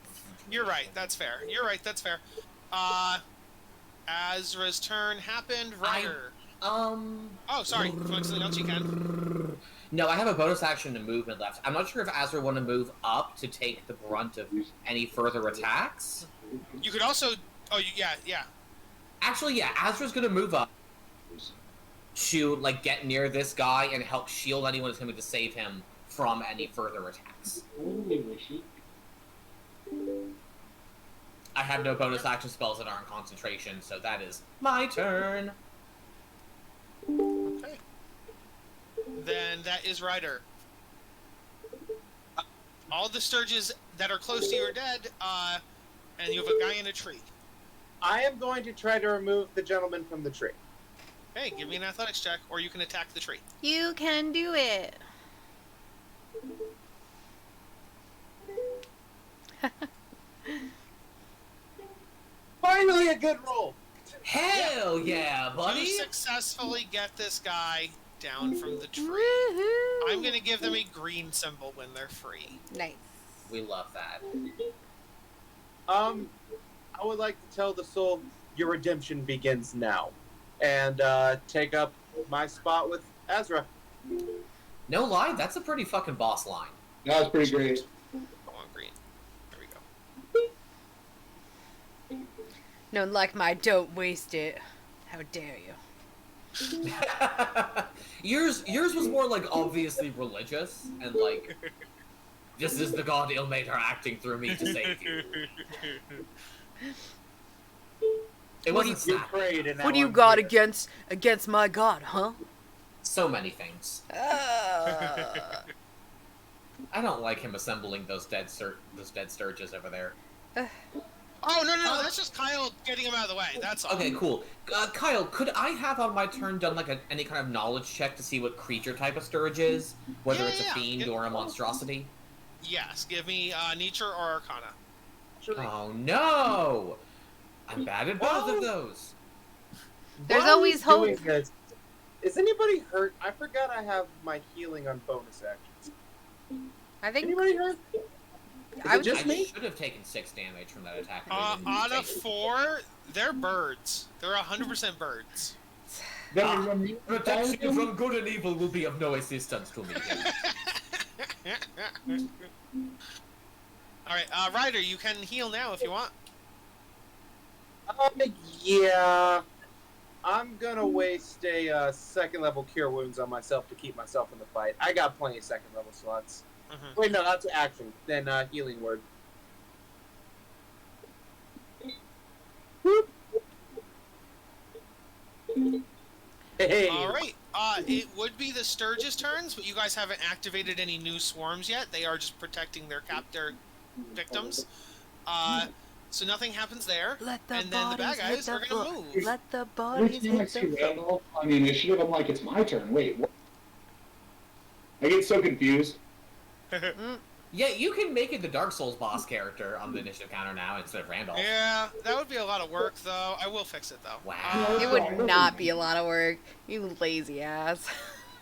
You're right. That's fair. Azra's turn happened. Ryder. Oh, sorry. If you want something else, you can. No, I have a bonus action to movement left. I'm not sure if Azra want to move up to take the brunt of any further attacks. You could also. Oh, yeah. Actually, yeah, Azra's going to move up to like get near this guy and help shield anyone attempting to save him from any further attacks. Only wishy. I have no bonus action spells that aren't concentration, so that is my turn. Okay. Then that is Ryder. All the Sturges that are close to you are dead, and you have a guy in a tree. I am going to try to remove the gentleman from the tree. Hey, give me an athletics check, or you can attack the tree. You can do it. Finally, a good roll. Hell yeah, buddy! You successfully get this guy down from the tree. Woohoo! I'm gonna give them a green symbol when they're free. Nice. We love that. I would like to tell the soul your redemption begins now, and take up my spot with Ezra. No lie, that's a pretty fucking boss line. That was pretty great. Go on, green. There we go. No, like my don't waste it. How dare you? yours was more like obviously religious and like this is the god Ilmater acting through me to save you. It wasn't You snap. prayed, and now What do you I'm got here. against my god, huh? So many things. Uh, I don't like him assembling those dead Sturges over there. Oh, no, that's just Kyle getting him out of the way, that's all. Okay, cool. Kyle, could I have on my turn done like any kind of knowledge check to see what creature type a Sturge is? Whether it's a fiend or a monstrosity? Yes, give me nature or arcana. Oh no! I'm bad at both of What? those. There's While always he's hope. doing this, is anybody hurt? I forgot I have my healing on bonus actions. I think Anybody hurt? I Is it just I me? should have taken 6 damage from that attack. if I didn't On a take it. 4, they're birds. They're 100% birds. Then when you Protection from good and evil will be of no assistance to me. Alright, Ryder, you can heal now if you want. Yeah. I'm gonna waste a second level cure wounds on myself to keep myself in the fight. I got plenty of second level slots. Mhm. Wait, no, that's action. Then healing word. Whoop. Hey. Alright, it would be the Sturge's turns, but you guys haven't activated any new swarms yet. They are just protecting their victims. So nothing happens there. let the And then the bad bodies hit guys are the gonna floor. move. Let the every bodies time I hit see the floor. Randolph on the initiative, I'm like, it's my turn. Wait, what? I get so confused. Yeah, you can make it the Dark Souls boss character on the initiative counter now instead of Randolph. Yeah, that would be a lot of work, though. I will fix it, though. Wow. It would not be a lot of work. You lazy ass.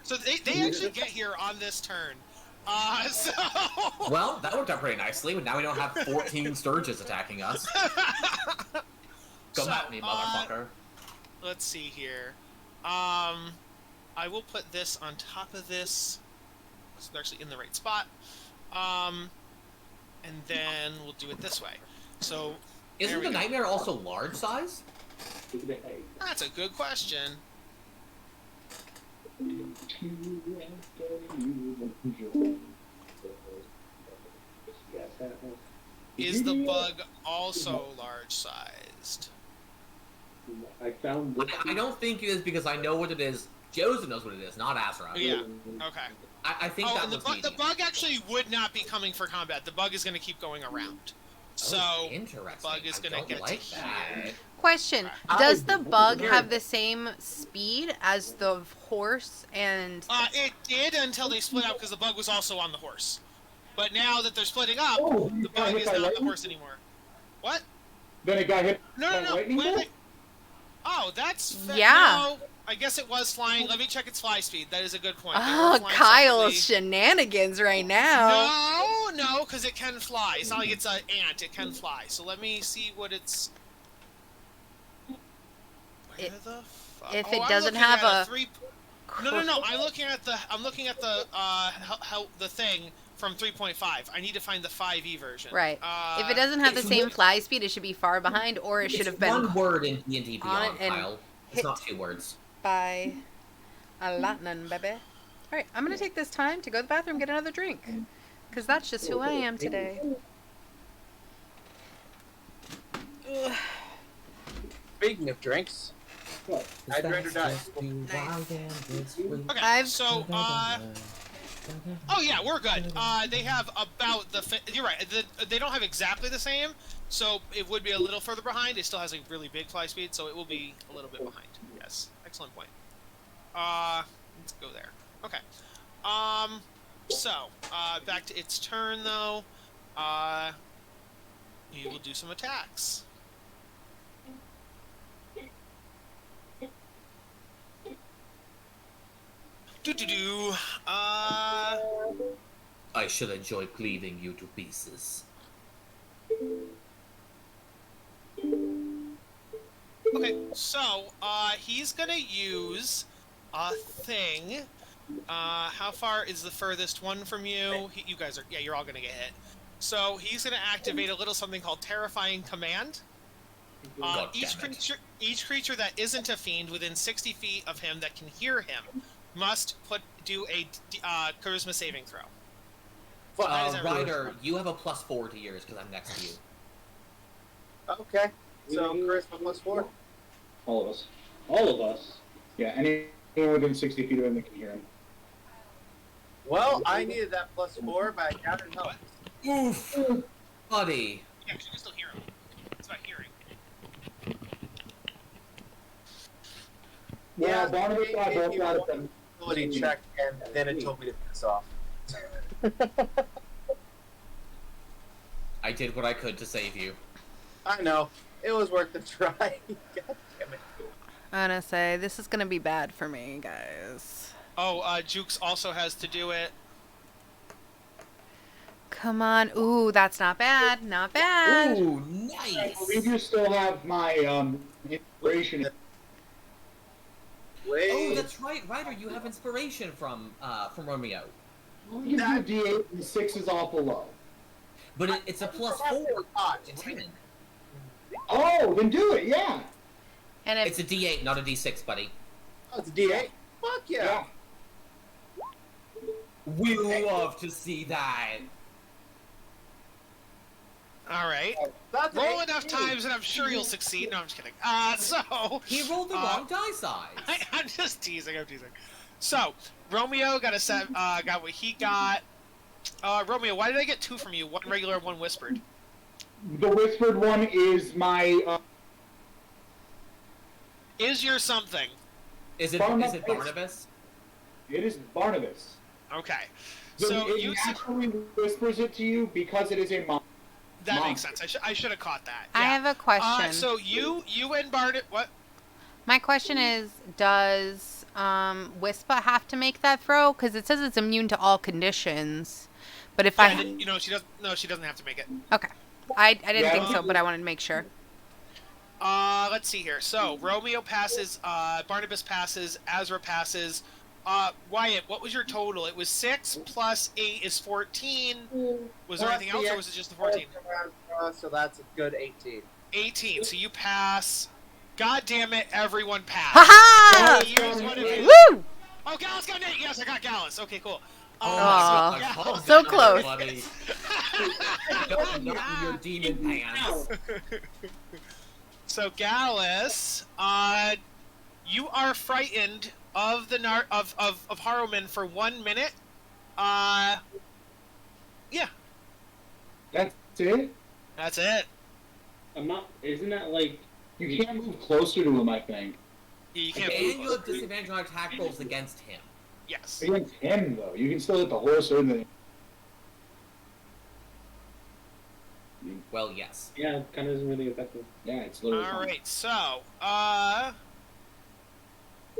So they actually get here on this turn. So... Well, that worked out pretty nicely, but now we don't have 14 Sturges attacking us. Come So, at me, motherfucker. Let's see here. I will put this on top of this. So they're actually in the right spot. And then we'll do it this way. So, there Isn't we the go. Nightmare also large size? That's a good question. Is the bug also large-sized? I found. I don't think it is because I know what it is. Joseph knows what it is, not Azra. Yeah. Okay. I think Oh, that and the, was the medium. bug actually would not be coming for combat. The bug is going to keep going around. So, Oh, interesting. bug is I gonna don't get to like here. that. Question: Does the bug have the same speed as the horse? And it did until they split up because the bug was also on the horse. But now that they're splitting up, Oh, the bug is not on the horse anymore. What? Then it got hit No, by no, no. lightning When bolt? they... Oh, that's... Yeah. No, I guess it was flying. Let me check its fly speed. That is a good point. They were oh, flying Kyle's separately. shenanigans right now. No, because it can fly. It's not like it's an ant. It can fly. So let me see what it's... Where the fuck? if Oh, it I'm doesn't looking have at a- three... No. I'm looking at the thing from 3.5. I need to find the 5e version. Right. If it doesn't have the it's same one- fly speed, it should be far behind, or it should have been. One word in D&D on it Beyond, and Kyle. It's hit- not 2 words. by a Latin, baby. All right, I'm gonna take this time to go to the bathroom and get another drink, because that's just who I am today. Ugh. Speaking of drinks, I'd rather die. Okay, so, oh yeah, we're good. They have about you're right, they don't have exactly the same, so it would be a little further behind. It still has a really big fly speed, so it will be a little bit behind. Yes, excellent point. Let's go there. Okay. So, back to its turn, though. You will do some attacks. Do-do-do. I shall enjoy cleaving you to pieces. Okay, so, he's gonna use a thing. How far is the furthest one from you? You guys are, yeah, you're all gonna get hit. So, he's gonna activate a little something called Terrifying Command. Each creature that isn't a fiend within 60 feet of him that can hear him must do a charisma saving throw. Ryder, you have a +4 to yours because I'm next to you. Okay. So charisma +4. All of us. All of us. Yeah, anyone within 60 feet of him that can hear him. Well, I needed that +4, but I got it help. Oof, buddy. Yeah, you can still hear him. It's about hearing. Yeah, Barnabas and I both got it then. Ability check, and then it told me to piss off. I did what I could to save you. I know. It was worth the try. God damn it. I'm gonna say this is gonna be bad for me, guys. Oh, Jukes also has to do it. Come on. Ooh, that's not bad. Not bad. Ooh, I nice. believe you still have my inspiration. Wait. Oh, that's right, Ryder. You have inspiration from Romeo. You can do D8 and 6 is awful low. But it's a +4 to 10. Oh, then do it, yeah. And if It's a D8, not a D6, buddy. Oh, it's a D8? Fuck yeah. We love to see that. All right. That's an Roll enough 18. times, and I'm sure you'll succeed. No, I'm just kidding. So He rolled the wrong die size. I'm just teasing. I'm teasing. So Romeo got got what he got. Romeo, why did I get 2 from you? 1 regular, 1 whispered. The whispered one is my. Is your something? Is it Barnabas. Barnabas? It is Barnabas. Okay. So So it you. naturally whispers it to you because it is a monster. That makes sense. I should have caught that. I Yeah. have a question. So you and Barnabas. What? My question is, does Wispa have to make that throw? Because it says it's immune to all conditions. But if Yeah, you know, she doesn't. No, she doesn't have to make it. Okay. I didn't Yeah. think so, but I wanted to make sure. Let's see here. So Romeo passes. Barnabas passes. Azra passes. Wyatt, what was your total? It was 6 plus 8 is 14. Was there anything else, or was it just the 14? So that's a good 18. 18. So you pass. God damn it! Everyone passed. Ha Use one of his- Woo! Oh, Gallus got Nate. Yes, I got Gallus. Okay, cool. Aw. Yeah. called So that, close. buddy. Don't knock your demon pants. So Gallus, you are frightened of the of Haruman for 1 minute. Yeah, That's it? that's it. I'm not. Isn't that like? You can't move closer to him, I think. You can't. And you have disadvantage on attack rolls against him. Yes. Against him, though. You can still hit the horse or the. Well, yes. Yeah, kind of isn't really effective. Yeah, it's literally. All fine. right. So, I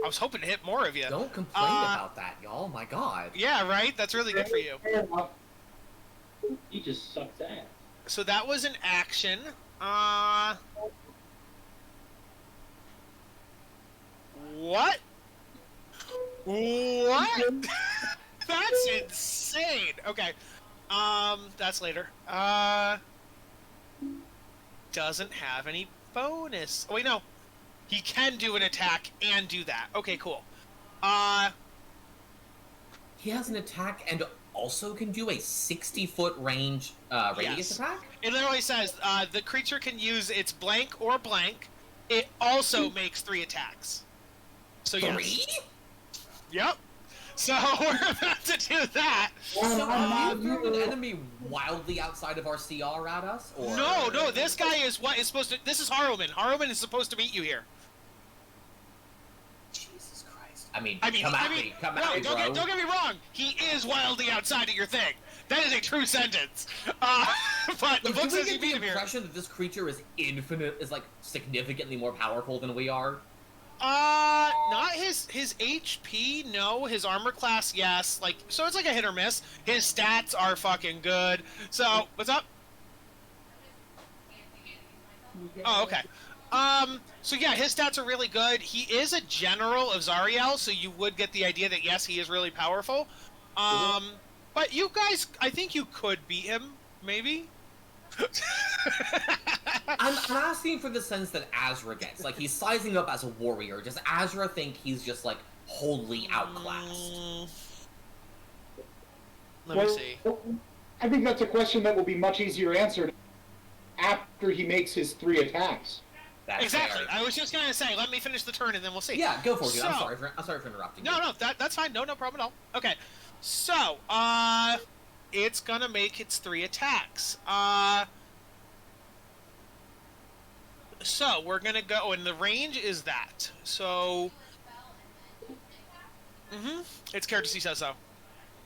was hoping to hit more of you. Don't complain about that, y'all. My God. Yeah, right. That's really good for you. Fair enough. He just sucks ass. So that was an action. What? What? That's insane. Okay. That's later. Doesn't have any bonus. Oh, wait, no. He can do an attack and do that. Okay, cool. He has an attack and also can do a 60-foot range radius Yes. attack? It literally says the creature can use its blank or blank. It also makes 3 attacks. So 3? yes. Yep. So we're about to do that. So have you threw an enemy wildly outside of our CR at us? Or... No, this guy is what is supposed to... This is Haruman. Haruman is supposed to meet you here. Jesus Christ. I mean, Come come at me, no, bro. don't get me wrong. He is wildly outside of your thing. That is a true sentence. But the book Do we says you get beat the him here. impression that this creature is like, significantly more powerful than we are? Not his HP, no. His armor class, yes. Like, so it's like a hit or miss. His stats are fucking good. So, what's up? Oh, okay. So yeah, his stats are really good. He is a general of Zariel, so you would get the idea that yes, he is really powerful. But you guys, I think you could beat him, maybe? I'm asking for the sense that Azra gets. Like, he's sizing up as a warrior. Does Azra think he's just, like, wholly outclassed? Let me see. I think that's a question that will be much easier answered after he makes his 3 attacks. That's Exactly. fair. I was just gonna say, let me finish the turn and then we'll see. Yeah, go for it, dude. So- I'm sorry for interrupting you. No, that's fine. No problem at all. Okay. So, it's gonna make its 3 attacks. So we're gonna go, and the range is that. So, its character C says so.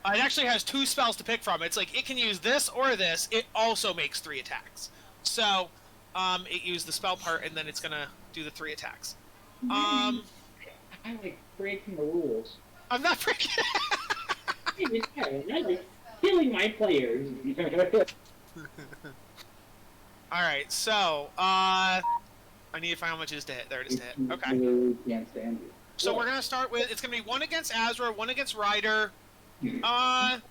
It actually has 2 spells to pick from. It's like it can use this or this. It also makes 3 attacks. So, it used the spell part, and then it's gonna do the 3 attacks. I like breaking the rules. I'm not breaking. I like killing my players. All right, so I need to find how much it is to hit. There it is to hit. Okay. Literally can't stand you. So we're gonna start with, it's gonna be 1 against Azra, 1 against Ryder. I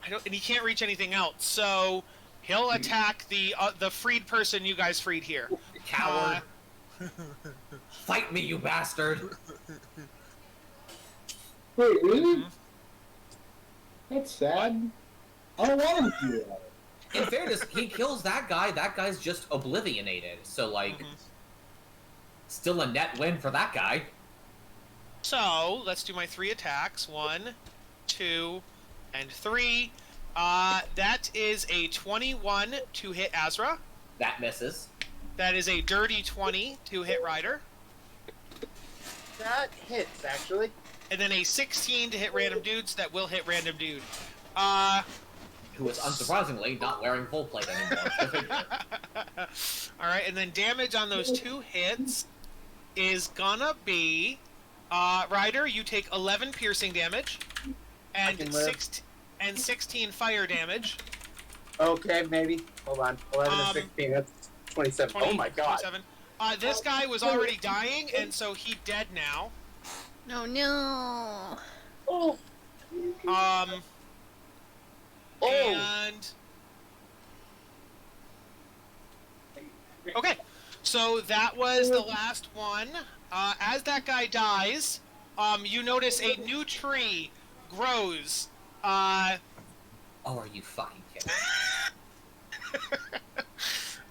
don't, and he can't reach anything else. So he'll attack the freed person you guys freed here. Coward. Fight me, you bastard. Wait, really? That's sad. I don't want him to do that. In fairness, he kills that guy's just oblivionated. So, like, still a net win for that guy. So let's do my 3 attacks. 1, 2, and 3. That is a 21 to hit Azra. That misses. That is a dirty 20 to hit Ryder. That hits, actually. And then a 16 to hit random dudes. That will hit random dude. Who is unsurprisingly not wearing full plate anymore. Alright, and then damage on those 2 hits is gonna be... Ryder, you take 11 piercing damage. And, can live. 16 fire damage. Okay, maybe. Hold on. 11 and 16. That's 27. 20, Oh my god. 27. This guy was already dying, and so he dead now. No. Oh. And... Okay, so that was the last one. As that guy dies, you notice a new tree grows. Oh, are you fucking kidding?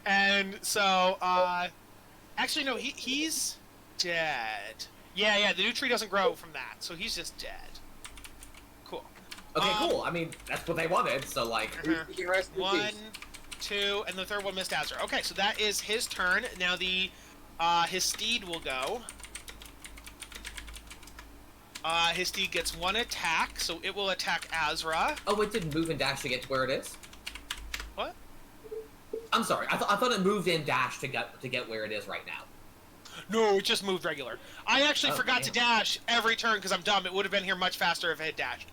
And so, actually no, he's dead. Yeah, the new tree doesn't grow from that, so he's just dead. Cool. Okay, cool. I mean, that's what they wanted, so, like... You can rest in 1, peace. 2, and the third one missed Azra. Okay, so that is his turn. Now his steed will go. His steed gets 1 attack, so it will attack Azra. Oh, it didn't move and dash to get to where it is? What? I'm sorry. I thought it moved and dashed to get where it is right now. No, it just moved regular. I actually Oh, forgot to dash every turn because I'm dumb. It would have been here much faster if it had dashed.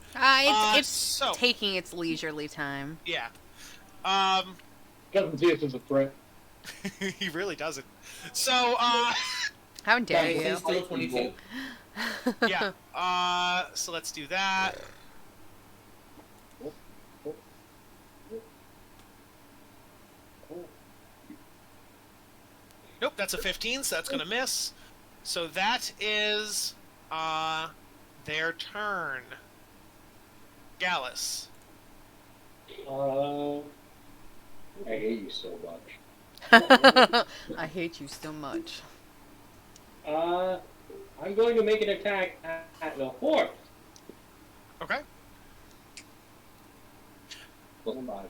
It's so taking its leisurely time. yeah. Doesn't see us as a threat. He really doesn't. So How dare Yeah, you? He's still 22. yeah. So let's do that. Nope. that's a 15, so that's gonna miss. So that is their turn. Gallus. I hate you so much. I hate you so much. I'm going to make an attack at the horse. Okay. +5.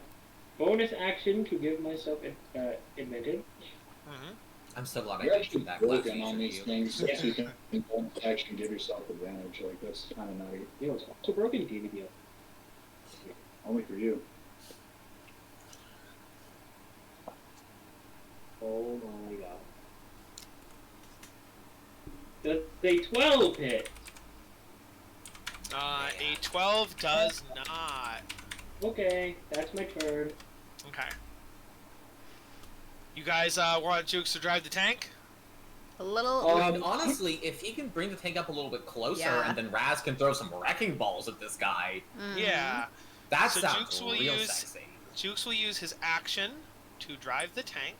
Bonus action to give myself advantage. Mm-hmm. I'm so glad I You're didn't actually do that class working on feature these you. things so you can actually give yourself advantage. Like, that's kind of nutty. You know, it's also broken DVD. Only for you. Oh my god. Does a 12 hit? A 12 does not. Okay, that's my turn. Okay. You guys want Jukes to drive the tank? A little. Honestly, if he can bring the tank up a little bit closer, Yeah. and then Raz can throw some wrecking balls at this guy, Yeah. that So sounds Jukes will real use- sexy. Jukes will use his action to drive the tank.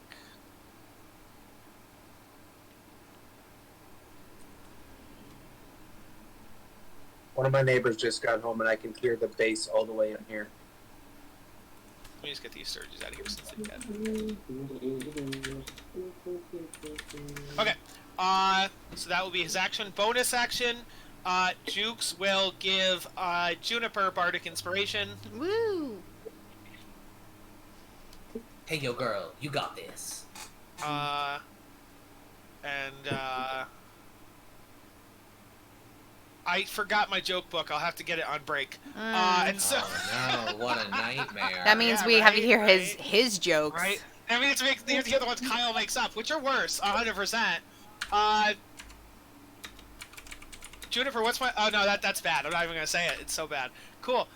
One of my neighbors just got home, and I can hear the bass all the way in here. Let me just get these surges out of here since they're dead. Okay. So that will be his action. Bonus action. Jukes will give Juniper Bardic Inspiration. Woo! Hey, yo, girl, you got this. I forgot my joke book. I'll have to get it on break. And so, Oh no, what a nightmare. That means Yeah, we have to right, hear right. his jokes. right? I mean, you have to hear the ones Kyle makes up, which are worse, 100%. Juniper, what's my? Oh no, that's bad. I'm not even gonna say it. It's so bad. Cool.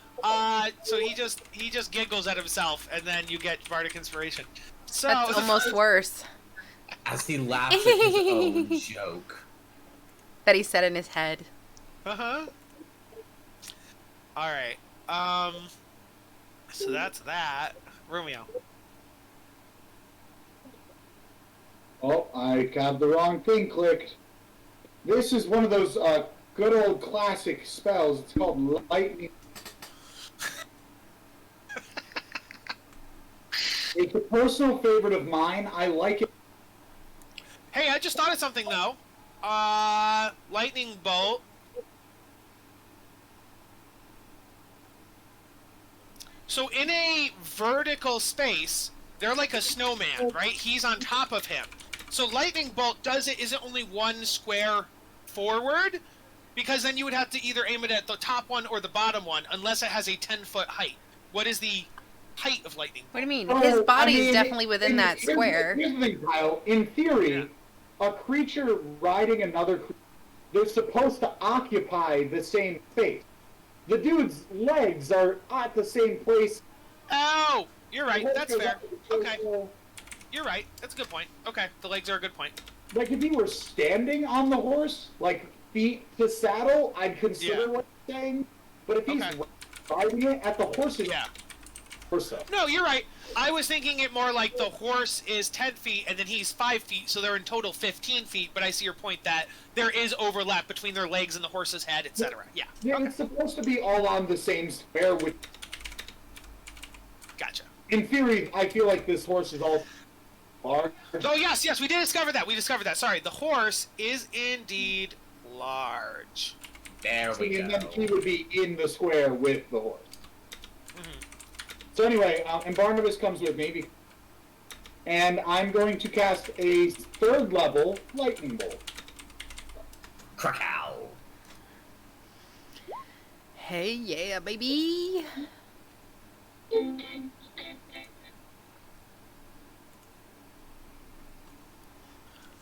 So he just giggles at himself, and then you get Bardic Inspiration. So That's almost worse. As he laughs at his own joke. That he said in his head. Uh-huh. Alright. So that's that. Romeo. Oh, I got the wrong thing clicked. This is one of those good old classic spells. It's called Lightning. It's a personal favorite of mine. I like it. Hey, I just thought of something though. Lightning bolt. So in a vertical space, they're like a snowman, right? He's on top of him. So lightning bolt isn't only one square forward, because then you would have to either aim it at the top one or the bottom one, unless it has a 10-foot height. What is the height of lightning What do you mean? Oh, His I body's mean, definitely within that square. Here's the thing, Kyle. In theory, a creature riding another creature, they're supposed to occupy the same space. The dude's legs are at the same place. Oh, you're right. That's fair. Okay, you're right. That's a good point. Okay, the legs are a good point. Like, if he were standing on the horse, like, feet to saddle, I'd consider Yeah. what he's saying. But if he's Okay. riding it at the horse's Yeah. torso. No, you're right. I was thinking it more like the horse is 10 feet and then he's 5 feet, so they're in total 15 feet. But I see your point that there is overlap between their legs and the horse's head, etc. Yeah. Yeah, Okay. it's supposed to be all on the same square. With, Gotcha. in theory, I feel like this horse is all large. Oh, yes, we did discover that. We discovered that. Sorry, the horse is indeed large. There we And then he go. would be in the square with the horse. Mhm. So anyway, and Barnabas comes with me, and I'm going to cast a 3rd level lightning bolt. Krakow. Hey, yeah, baby.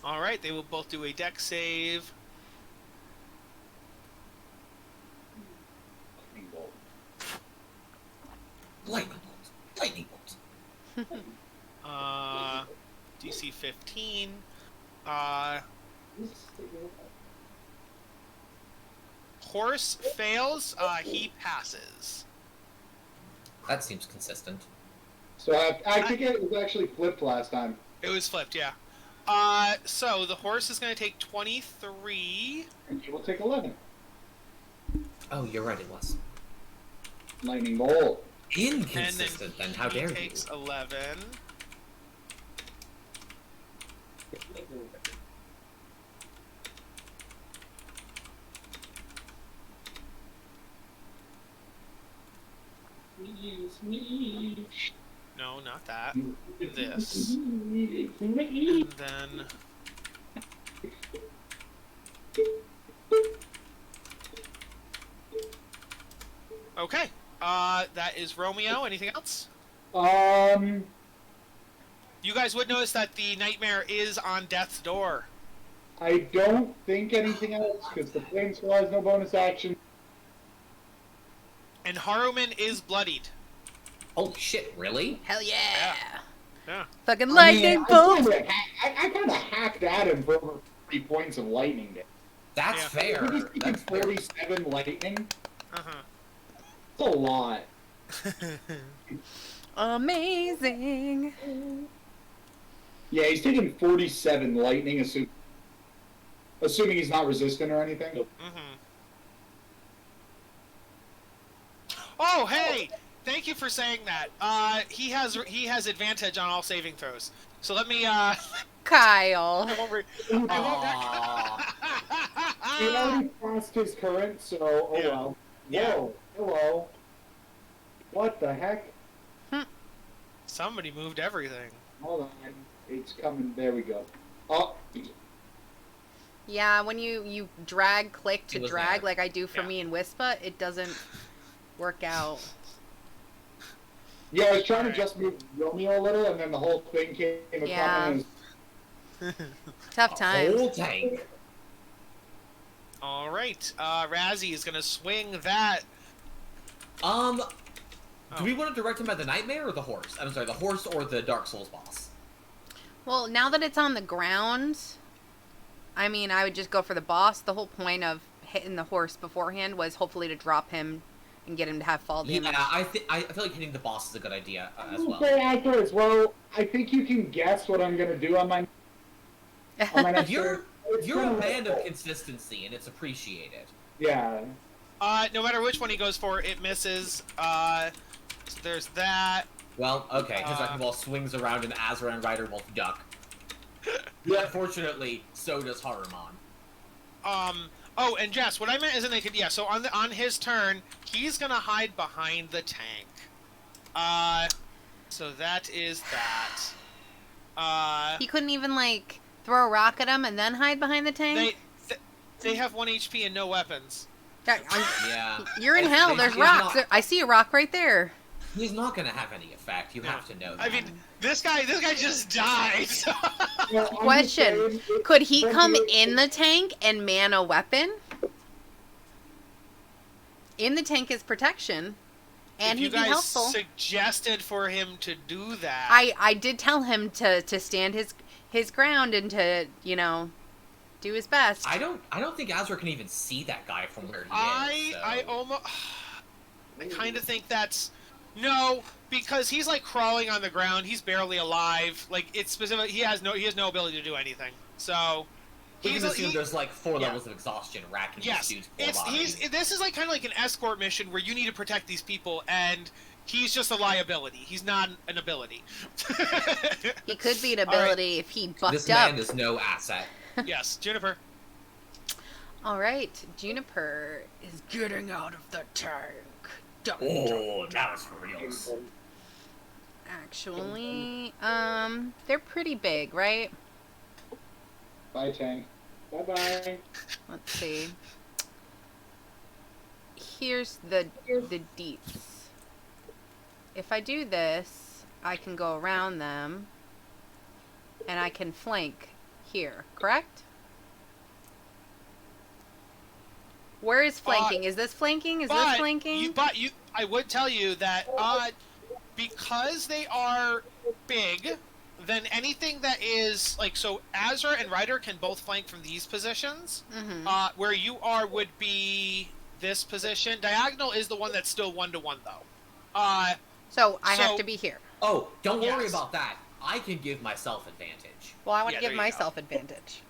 All right, they will both do a dex save. Lightning bolt. Lightning bolt. Lightning bolt. DC 15. Horse fails. He passes. That seems consistent. So I think it was actually flipped last time. It was flipped, yeah. So the horse is going to take 23. And he will take 11. Oh, you're right, it was. Lightning bolt. Inconsistent, then. How dare he you? takes 11. No, not that. This. And then... Okay. That is Romeo. Anything else? Um, You guys would notice that the nightmare is on death's door. I don't think anything else, because the flame skull has no bonus action. And Haruman is bloodied. Holy shit, really? Hell yeah! Yeah. Fucking lightning bolt! I kind of hacked at him for over 3 points of lightning damage. That's Yeah. fair. He's taking That's fair. 47 lightning. Uh-huh. That's a lot. Amazing! Yeah, he's taking 47 lightning, assuming he's not resistant or anything. Mm-hmm. Oh, hey! Thank you for saying that. He has advantage on all saving throws. So let me, Kyle. I won't Aw. He already passed his current, so oh Yeah. well. Yeah. Whoa, hello. What the heck? Somebody moved everything. Hold on, it's coming. There we go. Oh, Yeah, when you drag click It to was drag there. like I do for Yeah. me in Wispa, it doesn't work out. yeah, I was trying to Alright. just move Romeo a little, and then the whole thing came Yeah. upon Tough times. Whole tank. All right. Razzie is gonna swing that. Do we want to direct him at the nightmare or the horse? I'm sorry, the horse or the Dark Souls boss? Well, now that it's on the ground, I mean, I would just go for the boss. The whole point of hitting the horse beforehand was hopefully to drop him and get him to have fall damage. Yeah, I feel like hitting the boss is a good idea as well. Very accurate as well. I think you can guess what I'm gonna do on my next You're turn. It's you're a kinda man like- of consistency, and it's appreciated. Yeah. No matter which one he goes for, it misses. So there's that. Well, okay, his wrecking ball swings around and Azra and Ryder both duck. Yeah. Unfortunately, so does Haruman. Oh, and Jess, what I meant isn't they could. Yeah. So on his turn, he's gonna hide behind the tank. So that is that. He couldn't even, like, throw a rock at him and then hide behind the tank? They have 1 HP and no weapons. Yeah. You're in hell. There's He's rocks. not- I see a rock right there. He's not gonna have any effect. You Yeah. have to know that. I mean, this guy just died. So. Well, I'm just Question. saying, it- Could he come in the tank and man a weapon? In the tank is protection, and If you he'd be guys helpful. suggested for him to do that. I did tell him to stand his ground and to, do his best. I don't think Azra can even see that guy from where he is. So. I almost. I kind of think that's no, because he's like crawling on the ground. He's barely alive. Like it's specific. He has no ability to do anything. So We can assume he- there's like 4 yeah. levels of exhaustion racking yes. this dude's poor body. This is like kind of like an escort mission where you need to protect these people, and he's just a liability. He's not an ability. He could be an All right. ability if he bucked This up. man is no asset. Yes, Juniper. All right, Juniper is getting out of the tank. Dun, Oh, dun, that was for real. Actually, they're pretty big, right? Bye, tank. Bye bye. Let's see. Here's the deets. If I do this, I can go around them, and I can flank here, correct? Where is flanking? Is this flanking? Is this flanking? I would tell you that because they are big, then anything that is like so, Azra and Ryder can both flank from these positions. Mm-hmm. Where you are would be this position. Diagonal is the one that's still 1-to-1 though. So I have so- to be here. Oh, don't worry Yes. about that. I can give myself advantage. Well, I want Yeah, to there give you go. myself advantage.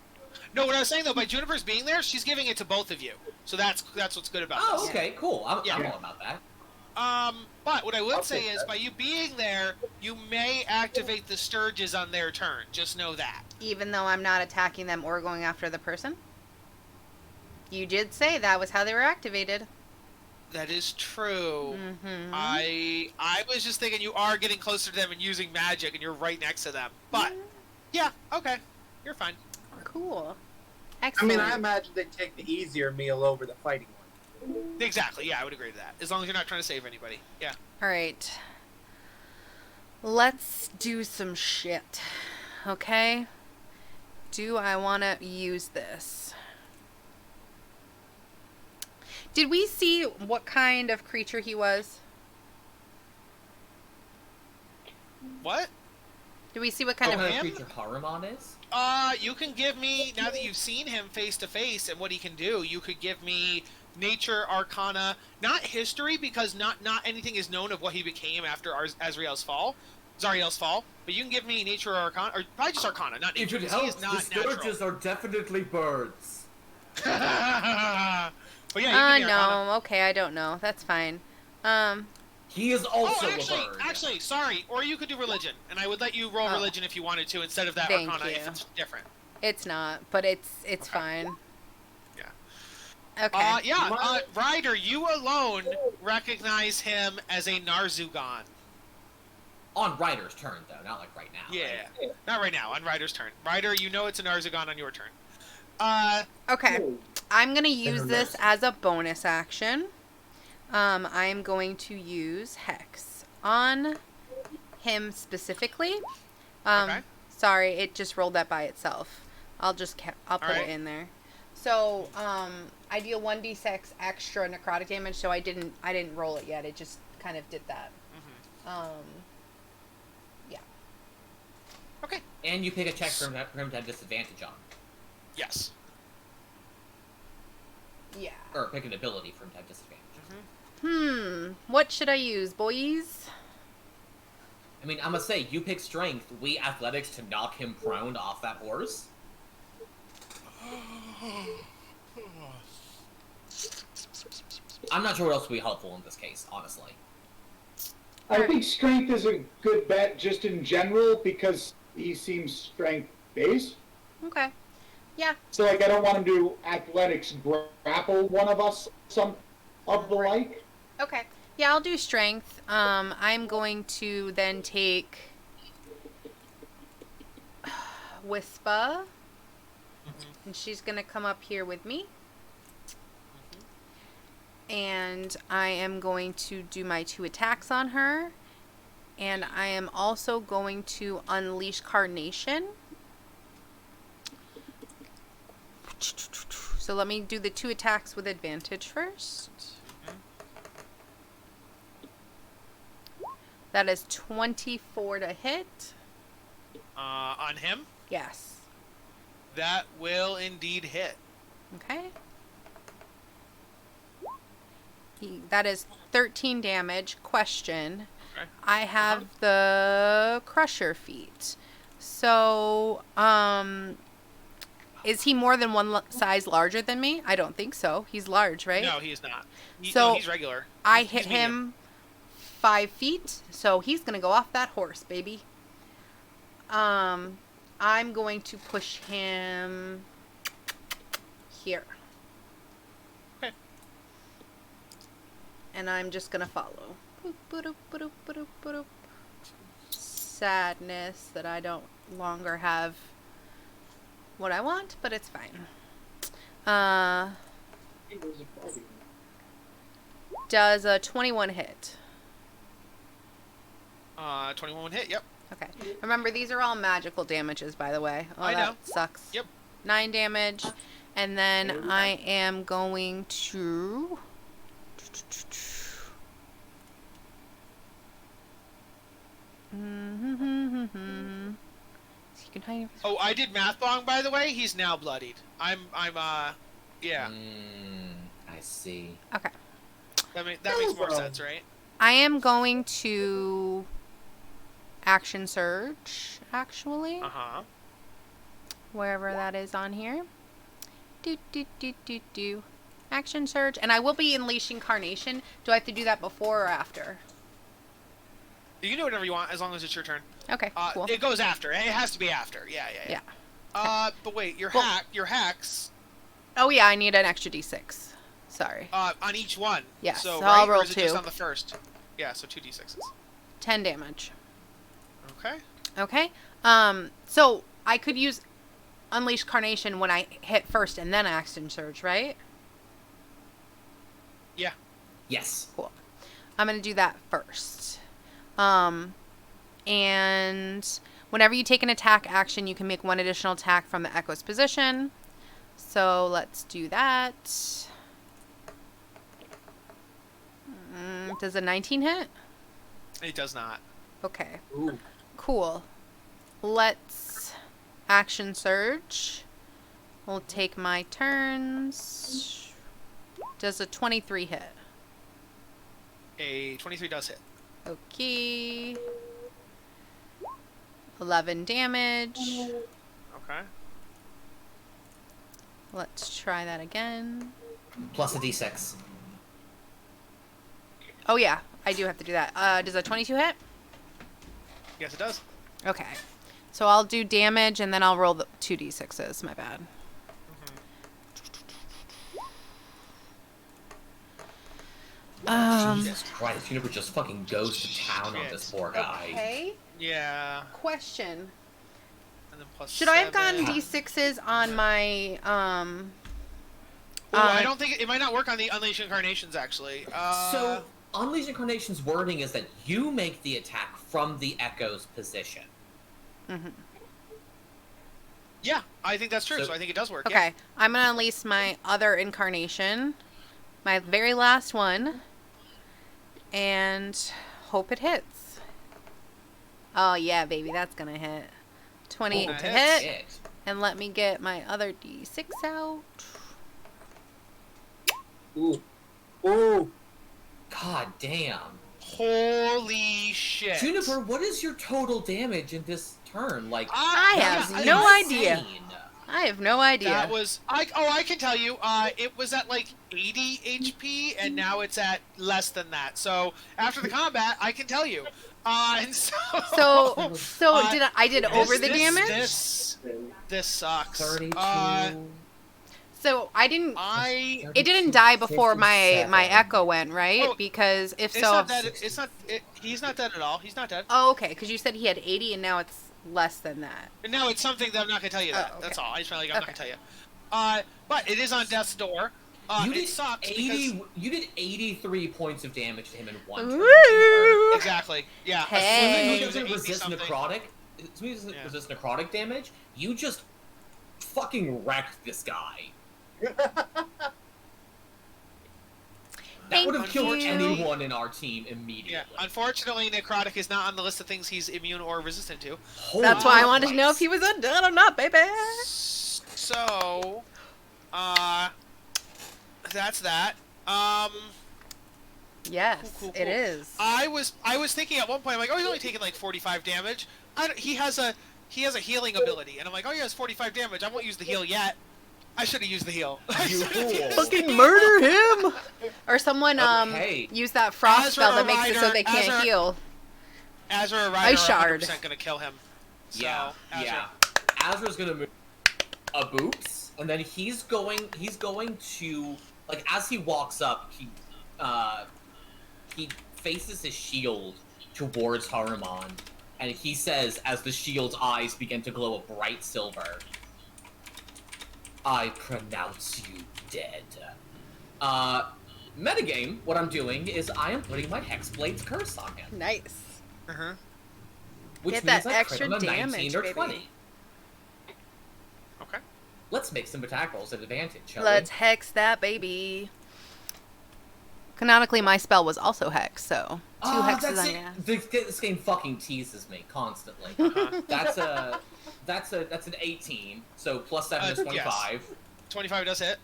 No, what I was saying though, by Juniper's being there, she's giving it to both of you. So that's what's good about Oh, this. okay, cool. I'm Yeah. all about that. But what I would I'll say take is, that. by you being there, you may activate the Sturges on their turn. Just know that. Even though I'm not attacking them or going after the person? You did say that was how they were activated. That is true. Mm-hmm. I was just thinking you are getting closer to them and using magic, and you're right next to them. But yeah, okay, you're fine. Cool. I Excellent. mean, I imagine they'd take the easier meal over the fighting one. Exactly. Yeah, I would agree to that. As long as you're not trying to save anybody. Yeah. All right. Let's do some shit. Okay? Do I want to use this? Did we see what kind of creature he was? What? Did we see what kind Oh, of... What kind him? of creature Harumon is? You can give me, now that you've seen him face to face and what he can do, you could give me nature, arcana, not history, because not anything is known of what he became after Zariel's fall, but you can give me nature or arcana, or probably just arcana, not nature, because he is not natural. are definitely birds. But yeah, you can give me arcana. no. Okay, I don't know. That's fine. He is also a bird. Actually, sorry. Or you could do religion, and I would let you roll religion if you wanted to instead of that Thank arcana you. if it's different. It's not, but it's fine. Yeah. Okay. Ryder, you alone recognize him as a Narzugon. On Ryder's turn, though, not like right now. Yeah, not right now. On Ryder's turn. Ryder, you know it's a Narzugon on your turn. Okay. I'm going to use this as a bonus action. I'm going to use Hex on him specifically. Okay. Sorry, it just rolled that by itself. I'll put Alright. it in there. So, I deal 1d6 extra necrotic damage, so I didn't roll it yet. It just kind of did that. Yeah. Okay. And you pick a check for him to have disadvantage on. Yes. Yeah. Or pick an ability for him to have disadvantage. What should I use, boys? I mean, I'm gonna say, you pick strength, we athletics to knock him prone off that horse. I'm not sure what else would be helpful in this case, honestly. I think strength is a good bet just in general because he seems strength-based. Okay. Yeah. So, like, I don't want him to athletics grapple one of us, some of the like. Okay. Yeah, I'll do strength. I'm going to then take Wispa, and she's going to come up here with me. And I am going to do my 2 attacks on her. And I am also going to unleash Carnation. So let me do the 2 attacks with advantage first. That is 24 to hit. On him, Yes. that will indeed hit. Okay. That is 13 damage. Question. Okay. I have the Crusher feat. So, is he more than one size larger than me? I don't think so. He's large, right? No, he's not. So, he's regular. I He's hit medium. him 5 feet, so he's gonna go off that horse, baby. I'm going to push him here. Okay. And I'm just gonna follow. Boop, ba-doop, ba-doop, ba-doop, ba-doop. Sadness that I don't longer have what I want, but it's fine. It was a party. Does a 21 hit? 21 would hit. Yep. Okay. Remember, these are all magical damages, by the way. Oh, I know. that sucks. Yep. 9 damage. And then I am going to... You can hide. Oh, I did math wrong, by the way. He's now bloodied. Yeah. I see. Okay. That makes more sense, right? I am going to action surge, actually. Uh-huh. Wherever that is on here. Do. Action surge. And I will be unleashing Carnation. Do I have to do that before or after? You can do whatever you want as long as it's your turn. Okay, cool. It goes after. It has to be after. Yeah. But wait, your hacks. Oh yeah, I need an extra d6. Sorry. On each one. Yeah, So, so I'll right? roll Or is it just 2. on the first? Yeah, so 2d6s. 10 damage. Okay. Okay. So I could use Unleash Carnation when I hit first and then Action Surge, right? Yeah. Yes. Cool. I'm gonna do that first. And whenever you take an attack action, you can make 1 additional attack from the Echo's position. So let's do that. Does a 19 hit? It does not. Okay. Ooh. Cool. Let's action surge. We'll take my turns. Does a 23 hit? A 23 does hit. Okay. 11 damage. Okay. Let's try that again. Plus a d6. Oh yeah, I do have to do that. Does a 22 hit? Yes, it does. Okay. So I'll do damage and then I'll roll the 2d6s. My bad. Jesus Christ, Juniper just fucking goes to town on this poor guy. Okay. Yeah. Question. And then plus Should I have 7. gotten d6s on my I don't think it might not work on the Unleash Incarnations actually. So, Unleash Incarnation's wording is that you make the attack from the Echo's position. Yeah, I think that's true. So- So I think it does work. Okay, I'm gonna unleash my other incarnation, my very last one, and hope it hits. Oh yeah, baby, that's gonna hit. 28 Oh, to that hit, and let me get my other d6 out. Ooh. Ooh. God damn. Holy shit. Juniper, what is your total damage in this turn? Like, I have that's no insane. idea. I have no idea. That was I can tell you. It was at like 80 HP, and now it's at less than that. So after the combat, I can tell you. And So I did over the damage. This sucks. 32. So I didn't. I. It didn't die before my 57. echo went, right? Oh, Because if It's so, not that. It's not. He's not dead at all. He's not dead. oh okay. Because you said he had 80, and now it's less than that. And no, it's something that I'm not gonna tell you. That. Oh, okay. That's all. I just felt like I'm not Okay. gonna tell you. But it is on death's door. You it did sucks 80. because You did 83 points of damage to him in one turn. Woo! exactly. Yeah. Hey. Assuming he It was doesn't 80 resist something. necrotic, assuming he doesn't Yeah. resist necrotic damage, you just fucking wrecked this guy. That Thank would have killed you. anyone in our team immediately. Yeah. Unfortunately, necrotic is not on the list of things he's immune or resistant to. Holy That's why I wanted to know if Christ. he was undead or not, baby. So, that's that. Yes, Cool. it is. I was thinking at one point, I'm like, oh, he's only taking like 45 damage. He has a healing ability, and I'm like, oh, he has 45 damage. I won't use the heal yet. I should have used the heal. You fool. Fucking murder him! Or someone Okay. use that frost As spell a that makes it so rider- they can't as a- heal. Azra or Ice Ryder are shard. 100% gonna kill him. So, Yeah, Azra. yeah. Azra's gonna move a boops, and then he's going to, like, as he walks up, he faces his shield towards Haruman, and he says, as the shield's eyes begin to glow a bright silver, I pronounce you dead. Metagame, what I'm doing is I am putting my Hexblade's curse on him, Nice. Uh-huh. which Get means that I extra crit him a 19 damage, or baby. 20. Okay. Let's make some attack rolls at advantage, shall Let's hex that baby. Canonically, my spell was also hex, so two we? hexes That's on it. your ass. This game fucking teases me constantly. Uh-huh. That's an 18. So plus 7 is Yes. 25. 25 does hit.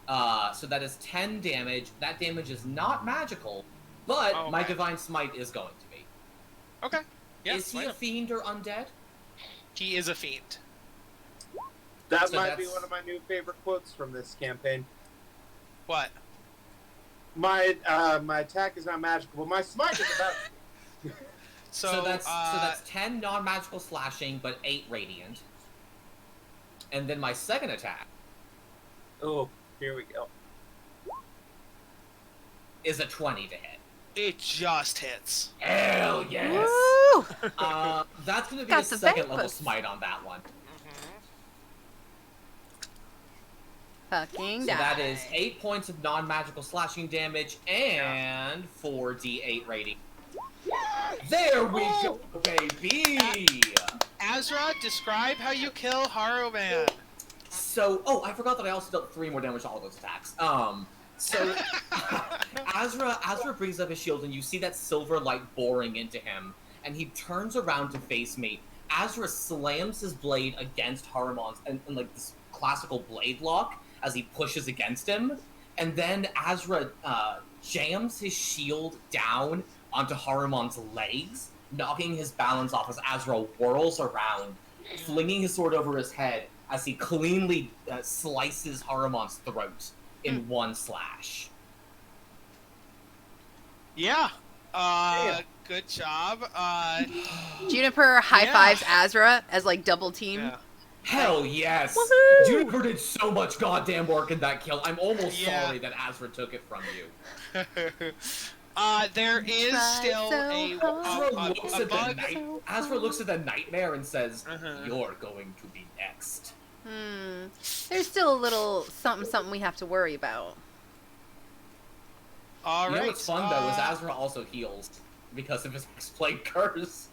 So that is 10 damage. That damage is not magical, but Oh, my okay. divine smite is going to be. Okay. Yeah, Is he why a not? fiend or undead? He is a fiend. That So might be that's- one of my new favorite quotes from this campaign. What? My attack is not magical, but my smite is about. So that's 10 non-magical slashing, but 8 radiant. And then my second attack Oh, here we go. is a 20 to hit. It just hits. Hell yes! Woo! That's gonna be Got a the second level Vampus. smite on that one. Fucking So die. that is 8 points of non-magical slashing damage and 4d8 rating. There we go, baby! Azra, describe how you kill Haruman. So, I forgot that I also dealt 3 more damage to all those attacks. So Azra brings up his shield, and you see that silver light boring into him, and he turns around to face me. Azra slams his blade against Haruman's, and like this classical blade lock as he pushes against him, and then Azra jams his shield down onto Haruman's legs, knocking his balance off as Azra whirls around, flinging his sword over his head as he cleanly slices Haruman's throat in one slash. Yeah. Good job. Juniper high Yeah. fives Azra as like double team. Yeah. Hell yes! Woohoo! Juniper did so much goddamn work in that kill. I'm almost Yeah. sorry that Azra took it from you. There is Try still so a hard. bug. Azra looks at the nightmare and says, Uh-huh. "You're going to be next." There's still a little something we have to worry about. All You right. know what's fun though is Azra also heals because of his X-Blade curse.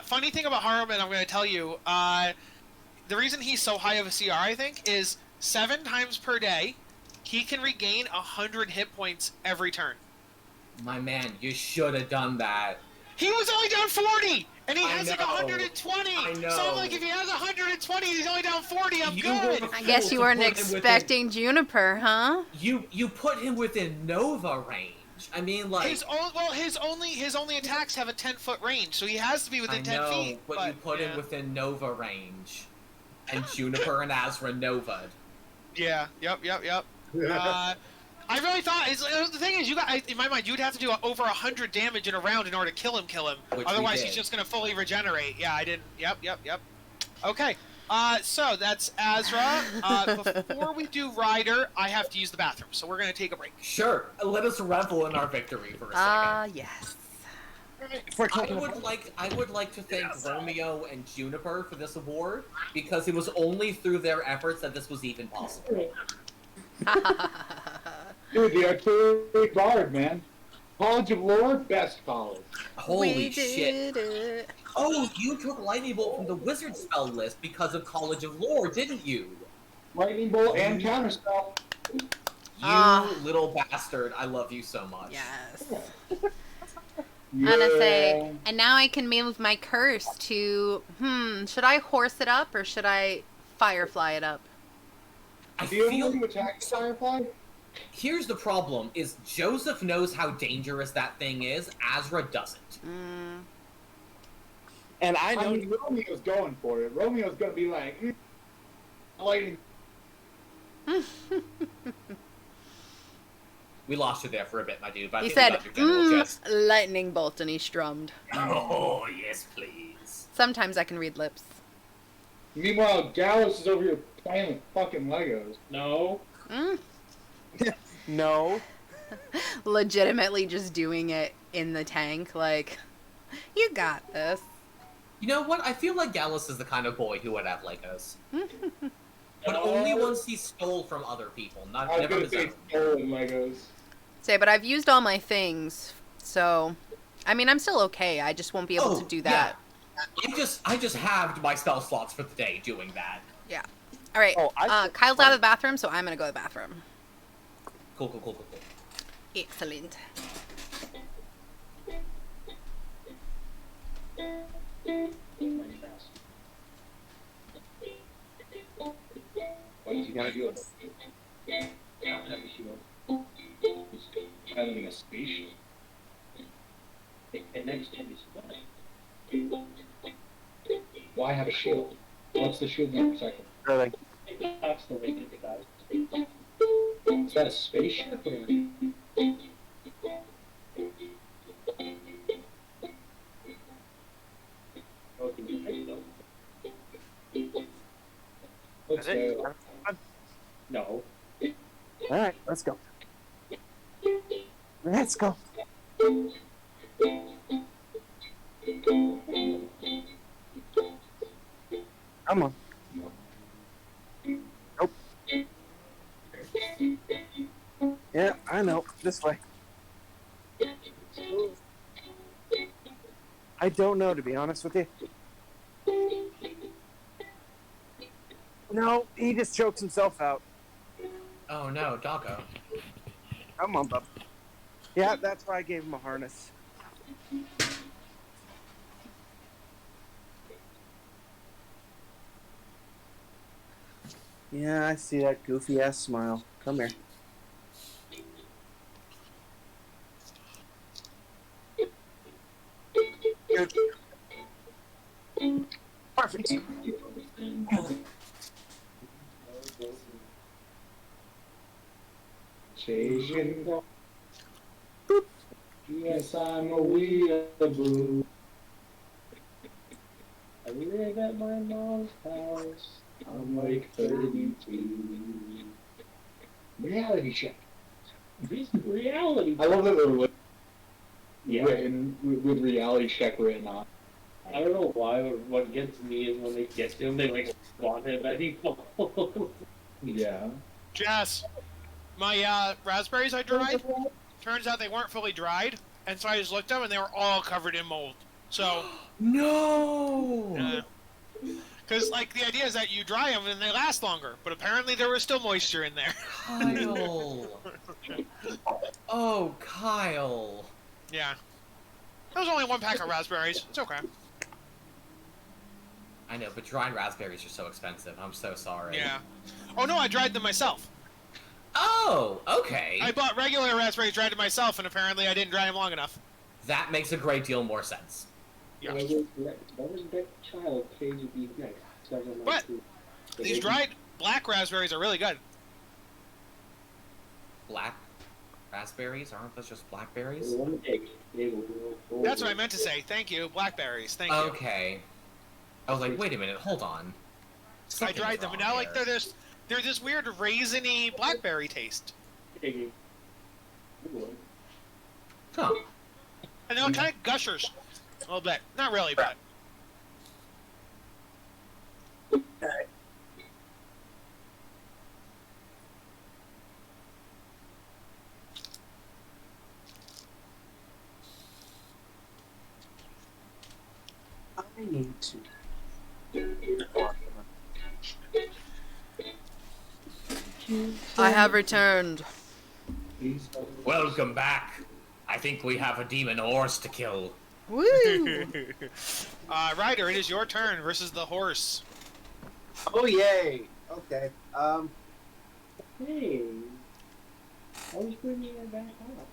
Funny thing about Haruman, I'm going to tell you, the reason he's so high of a CR, I think, is 7 times per day, he can regain 100 hit points every turn. My man, you should have done that. He was only down 40, and he I has like know. 120. I know. So I'm like, if he has 120, he's only down 40. I'm You good. were- I guess you weren't Put him within- expecting Juniper, huh? You put him within Nova range. I mean, like, His only attacks have a 10-foot range, so he has to be I within 10 know, feet. but you put him within Nova range, and Juniper and Azra Nova'd. Yeah. Yep. I really thought the thing is, in my mind, you would have to do over 100 damage in a round in order to kill him. Which we Otherwise, did. he's just gonna fully regenerate. Yeah, I didn't. Yep. Okay. So that's Azra. Before we do Ryder, I have to use the bathroom, so we're gonna take a break. Sure, let us revel in our victory for a second. Yes. I would like to thank Romeo and Juniper for this award because it was only through their efforts that this was even possible. Dude, the artillery bard, man. College of Lore, best college. Holy We shit! did it. Oh, you took Lightning Bolt from the Wizard spell list because of College of Lore, didn't you? Lightning bolt and counterspell. You little bastard! I love you so much. Yes. Yeah. I'm gonna say, and now I can move my curse to, should I horse it up or should I firefly it up? I Do you feel want to attack Firefly? here's the problem: is Joseph knows how dangerous that thing is. Azra doesn't. And I I know mean, Romeo's going for it. Romeo's gonna be like, lightning. We lost you there for a bit, my dude. But I He think we said, got your general gist. lightning bolt, and he strummed. Oh yes, please. Sometimes I can read lips. Meanwhile, Gallus is over here playing with fucking Legos. No. no. Legitimately just doing it in the tank, like, you got this. You know what? I feel like Gallus is the kind of boy who would have Legos. But No. only ones he stole from other people, not I was never gonna his say own. stolen Legos. Say, but I've used all my things, so, I mean, I'm still okay. I just won't be able to do that. Yeah. I just halved my spell slots for the day doing that. Yeah. All right. Oh, Kyle's out of the bathroom, so I'm gonna go to the bathroom. Cool. Excellent. What you gotta do it? Piloting a spaceship. And next time he's fine. Why have a shield? What's the shield going to protect him? Really? That's the way to guys. Is that a spaceship or? Oh, can you take them? Let's go. No. Alright, let's go. Let's go. Come on. Nope. Yeah, I know. This way. I don't know, to be honest with you. No, he just chokes himself out. Oh no, doggo. Come on, bub. Yeah, that's why I gave him a harness. Yeah, I see that goofy ass smile. Come here. Good. Perfect. Chasing. Yes, I'm a weeaboo. I live at my mom's house. I'm like 32. Reality check. This is reality. I love that they're Yeah. written with reality check written on. I don't know why, but what gets me is when they get to him, they like spawn him and he falls. Yeah. Jess, my raspberries I dried, turns out they weren't fully dried, and so I just looked at them and they were all covered in mold. So, No! because like the idea is that you dry them and they last longer, but apparently there was still moisture in there. Kyle! Oh, Kyle! Yeah. That was only one pack of raspberries. It's okay. I know, but dried raspberries are so expensive. I'm so sorry. Yeah. Oh no, I dried them myself. Oh, okay. I bought regular raspberries, dried them myself, and apparently I didn't dry them long enough. That makes a great deal more sense. Yeah. What was that child cage would be next? But these dried black raspberries are really good. Black raspberries? Aren't those just blackberries? That's what I meant to say. Thank you. Blackberries. Thank you. Okay. I was like, wait a minute, hold on. I Something's dried them, and wrong now like here. they're this weird raisiny blackberry taste. Huh. And they're kind of gushers. A little bit. Not really, but. I need to. I have returned. Welcome back. I think we have a demon horse to kill. Woo! Ryder, it is your turn versus the horse. Oh yay! Okay. Hey, I was bringing her back up.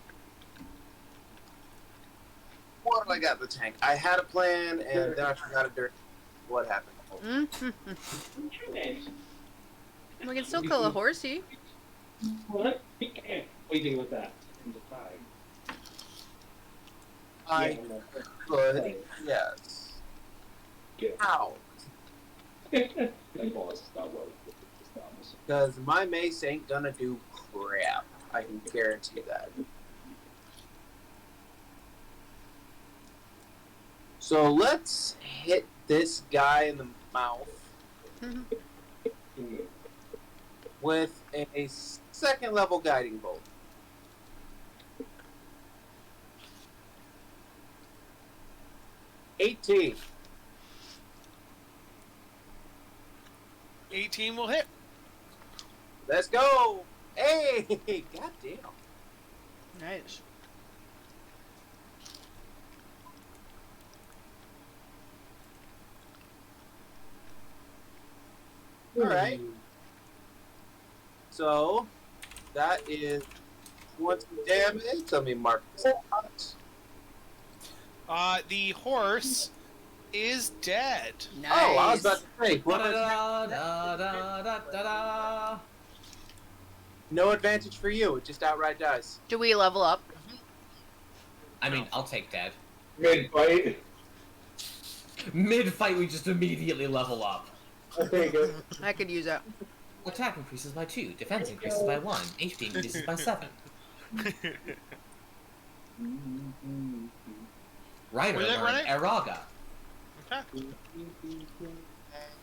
What do I got in the tank? I had a plan and then I forgot it during. What happened? We can still kill a horsey. What? What do you think about that? I could, yes. How? Because my mace ain't gonna do crap. I can guarantee that. So let's hit this guy in the mouth with a second level guiding bolt. 18. 18 will hit. Let's go! Hey! Goddamn. Nice. Alright. So, that is 20 damage. Let me mark this out. The horse is dead. Nice. Oh, I was about to say. Da-da-da-da-da-da-da. No advantage for you. It just outright dies. Do we level up? I mean, I'll take dead. Mid-fight. Mid-fight, we just immediately level up. I'll take it. I could use it. Attack increases by 2, defense increases by 1, HP increases by 7. Rider Was it learned right? Eraga. Okay.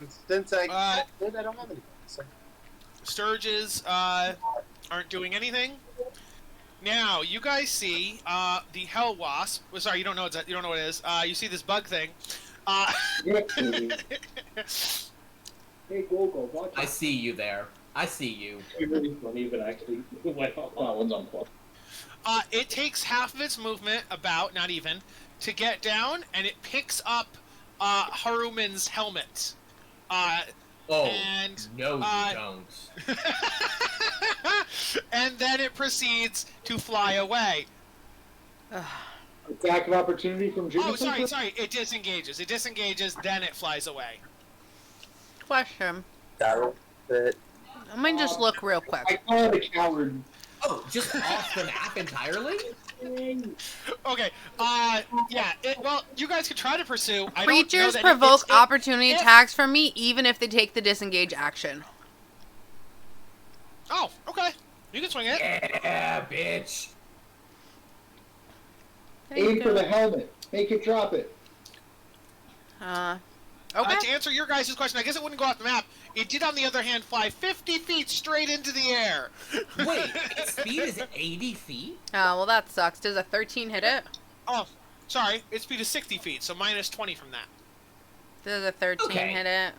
And since I Uh, did, I don't have anything. So. Sturges aren't doing anything. Now you guys see the hell wasp. Well, sorry, you don't know what it is. You see this bug thing. Hey, go, watch I it. see you there. I see you. It's really funny, but actually, went off. That one's unplugged. It takes half of its movement, about not even, to get down, and it picks up Haruman's helmet. Oh, And, no you uh, don't. and then it proceeds to fly away. Attack of opportunity from Juniper. Oh, sorry. It disengages. Then it flies away. Question. That'll fit. I might just look real quick. I call it a coward. Oh, just off the map entirely? Okay. Yeah. Well, you guys could try to pursue. I don't know Creatures that provoke it's- opportunity if- attacks from me, even if they take the disengage action. Oh, okay. You can swing it. Yeah, bitch. Aim for the helmet. Make it drop it. Okay. To answer your guys' question, I guess it wouldn't go off the map. It did, on the other hand, fly 50 feet straight into the air. Wait, its speed is 80 feet? Oh, well, that sucks. Does a 13 hit it? Oh, sorry. Its speed is 60 feet, so minus 20 from that. Does a 13 Okay. hit it?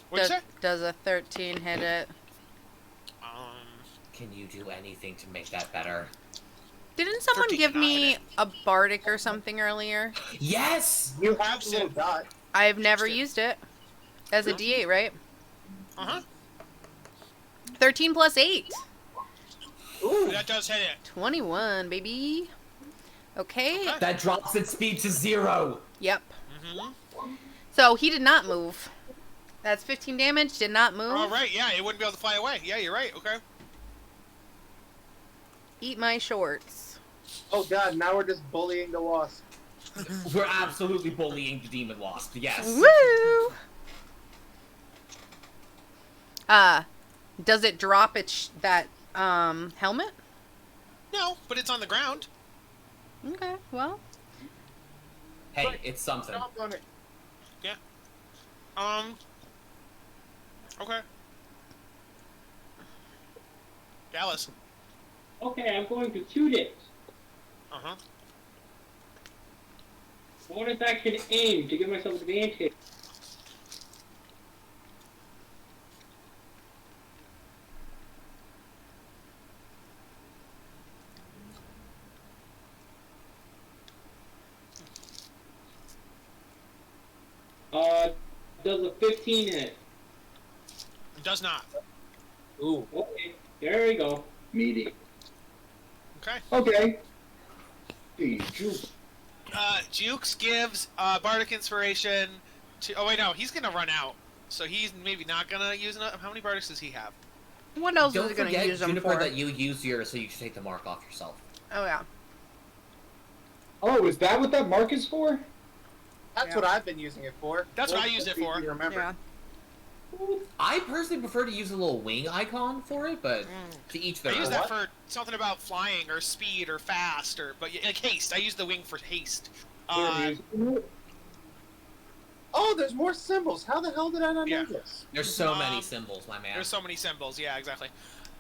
What'd you say? Does a 13 hit it? Can you do anything to make that better? Didn't someone 13 give did not me hit a bardic or something earlier? Yes! You have the little dot. I've never used it. As a D8, right? Uh-huh. 13 plus 8. Ooh. That does hit it. 21, baby. Okay. Okay. That drops its speed to 0. Yep. Mm-hmm. So he did not move. That's 15 damage. Did not move. All right, yeah, it wouldn't be able to fly away. Yeah, you're right. Okay. Eat my shorts. Oh god, now we're just bullying the wasp. We're absolutely bullying the demon wasp, yes. Woo! Does it drop its helmet? No, but it's on the ground. Okay, well. Hey, it's something. Stomp on it. Okay. Dallas. Okay, I'm going to shoot it. Uh-huh. Bonus action aim to give myself advantage. Does a 15 hit? It does not. Ooh. Okay, there we go. Meaty. Okay. Okay. Hey, juice. Jukes gives Bardic Inspiration to... Oh, wait, no. He's going to run out. So he's maybe not going to use enough. How many Bardics does he have? What else Don't is it going to forget, use them Juniper, for? that you use yours so you can take the mark off yourself. Oh, yeah. Oh, is that what that mark is for? That's what I've been using it for. That's what I used it Easy for. to remember. Yeah. I personally prefer to use a little wing icon for it, but to each I their use own. that for something about flying or speed or fast or... But like haste. I use the wing for haste. Oh, there's more symbols. How the hell did I not Yeah. know this? There's so many symbols, my man. There's so many symbols. Yeah, exactly.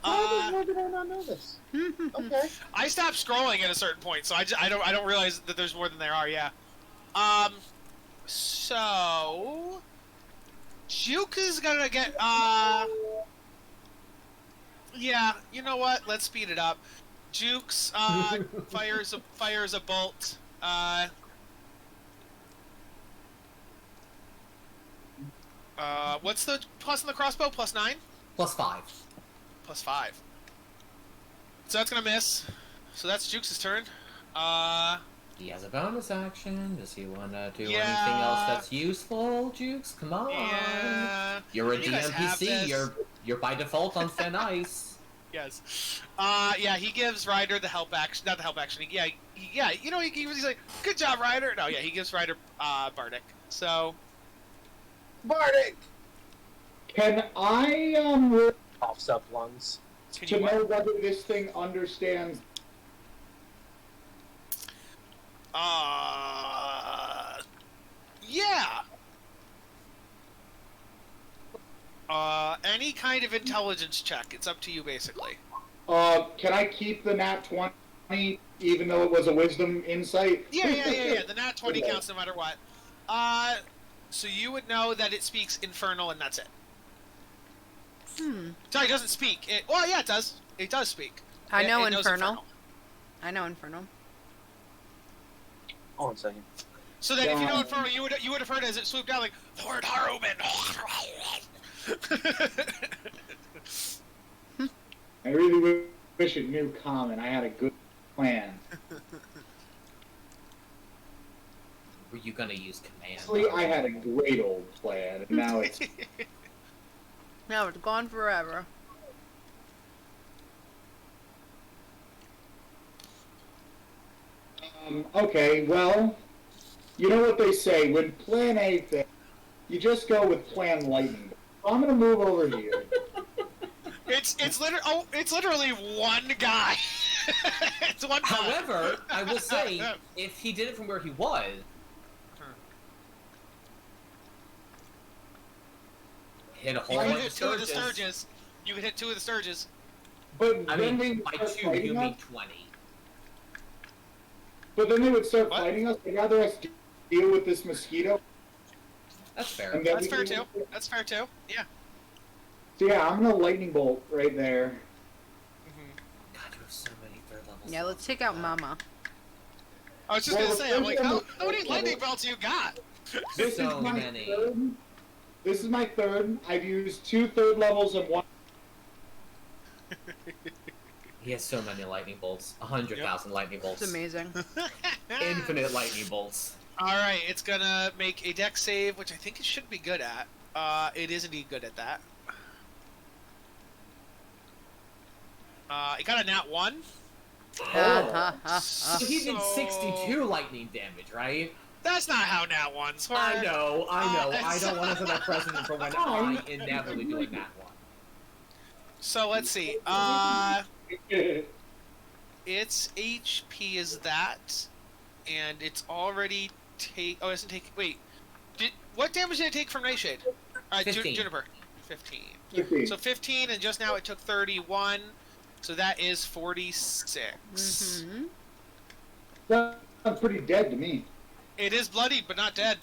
How the hell did I not know this? Okay. I stopped scrolling at a certain point, so I don't realize that there's more than there are. Yeah. So Juke is gonna get yeah, you know what? Let's speed it up. Juke's fires a bolt. What's the plus on the crossbow? +9? +5. +5. So that's gonna miss. So that's Jukes' turn. He has a bonus action. Does he want to do Yeah. anything else that's useful, Jukes? Come on. Yeah. You're a You guys have DMPC. this. You're by default on thin ice. Yes. Yeah, he gives Ryder the help action. Not the help action. He's like, good job, Ryder. No, yeah, he gives Ryder Bardic. So. Bardic! Can I Coughs up lungs. Can to you know whether this thing understands? Yeah. Any kind of intelligence check. It's up to you, basically. Can I keep the nat 20 even though it was a wisdom insight? Yeah. The nat 20 counts no matter what. So you would know that it speaks infernal, and that's it. Sorry, it doesn't speak. Well, yeah, it does. It does speak. I know It knows infernal. I know infernal. Hold on a second. So then, if you know infernal, you would have heard as it swooped down like Lord Harrowman. I really wish it knew common. I had a good plan. Were you gonna use command? Actually, I had a great old plan, and now it's... No, it's gone forever. Okay, well, you know what they say, when plan A fails, you just go with plan lightning. I'm gonna move over here. It's literally one guy. It's one guy. However, I will say, if he did it from where he was, hit a whole You could bunch hit of two of the Sturges. Sturges. You could hit two of the Sturges. But I then mean, they by start 2, fighting you us. mean 20. But then they would start What? fighting us. They'd rather us deal with this mosquito. That's fair. And then That's we fair can- too. That's fair too. Yeah. So yeah, I'm gonna lightning bolt right there. God, you have so many third levels. Yeah, let's take out Mama. I was just Well, gonna say, I'm like, first how many lightning bolts you got? This So is my many. third. This is my third. I've used 2 third levels and 1. He has so many lightning bolts. 100,000 lightning bolts. It's amazing. Infinite lightning bolts. All right, it's gonna make a dex save, which I think it should be good at. It is indeed good at that. It got a nat 1. So he did 62 lightning damage, right? That's not how nat 1s work. I know. I it's- don't want to set that precedent for when I inevitably do a nat 1. So let's see. Its HP is that, and it's already take. Oh, it doesn't take. Wait, what damage did it take from Nightshade? 15. Juniper. 15. 15. So 15, and just now it took 31. So that is 46. Mm-hmm. Sounds pretty dead to me. It is bloodied, but not dead.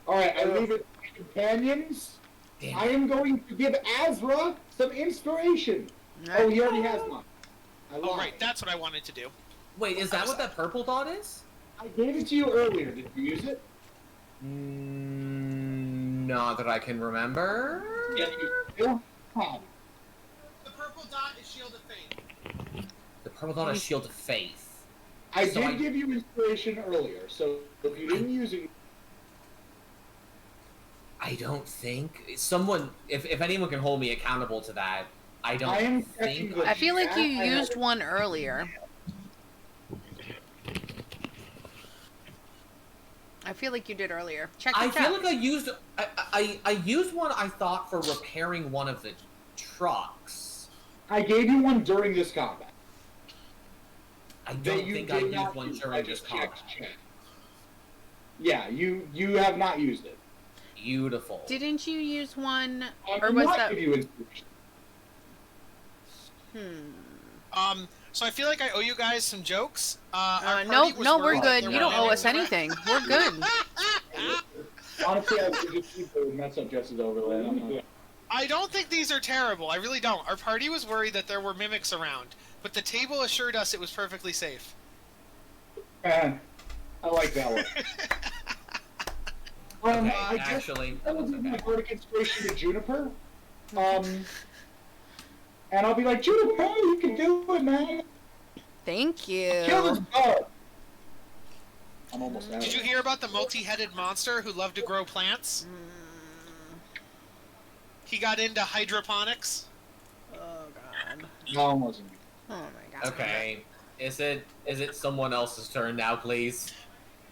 Alright, I leave it to my companions. Damn I it. am going to give Azra some inspiration. Oh, he already has one. I Oh, lied. right, that's what I wanted to do. Wait, is that what that purple dot is? I gave it to you earlier. Did you use it? Not that I can remember. Yeah, you still have. The purple dot is Shield of Fate. The purple dot is Shield of Faith. I So did give you inspiration earlier, so if you didn't use it, I don't think someone. If anyone can hold me accountable to that, I don't I am think. checking the I feel like you chat. I have- used one earlier. I feel like you did earlier. Check the I chat. feel like I used one. I thought for repairing one of the trucks. I gave you one during this combat. I That don't you think did I used not one use. during I this just combat. checked. Yeah, you have not used it. Beautiful. Didn't you use one, I or did was not that? give you inspiration. So I feel like I owe you guys some jokes. Our party No, was no, we're worried that good. there You were don't owe us mimics anything. We're good. Honestly, I would just keep the mess up Jess's overlay. I'm not- I don't think these are terrible. I really don't. Our party was worried that there were mimics around, but the table assured us it was perfectly safe. I like that one. Okay, I just actually, I that will was give my okay. bardic inspiration to Juniper. And I'll be like, Juniper, you can do it, man. Thank Kill this you. bug. I'm almost out. Did you hear about the multi-headed monster who loved to grow plants? He got into hydroponics. Oh god. No, it wasn't. Oh my god. Okay. Is it someone else's turn now, please?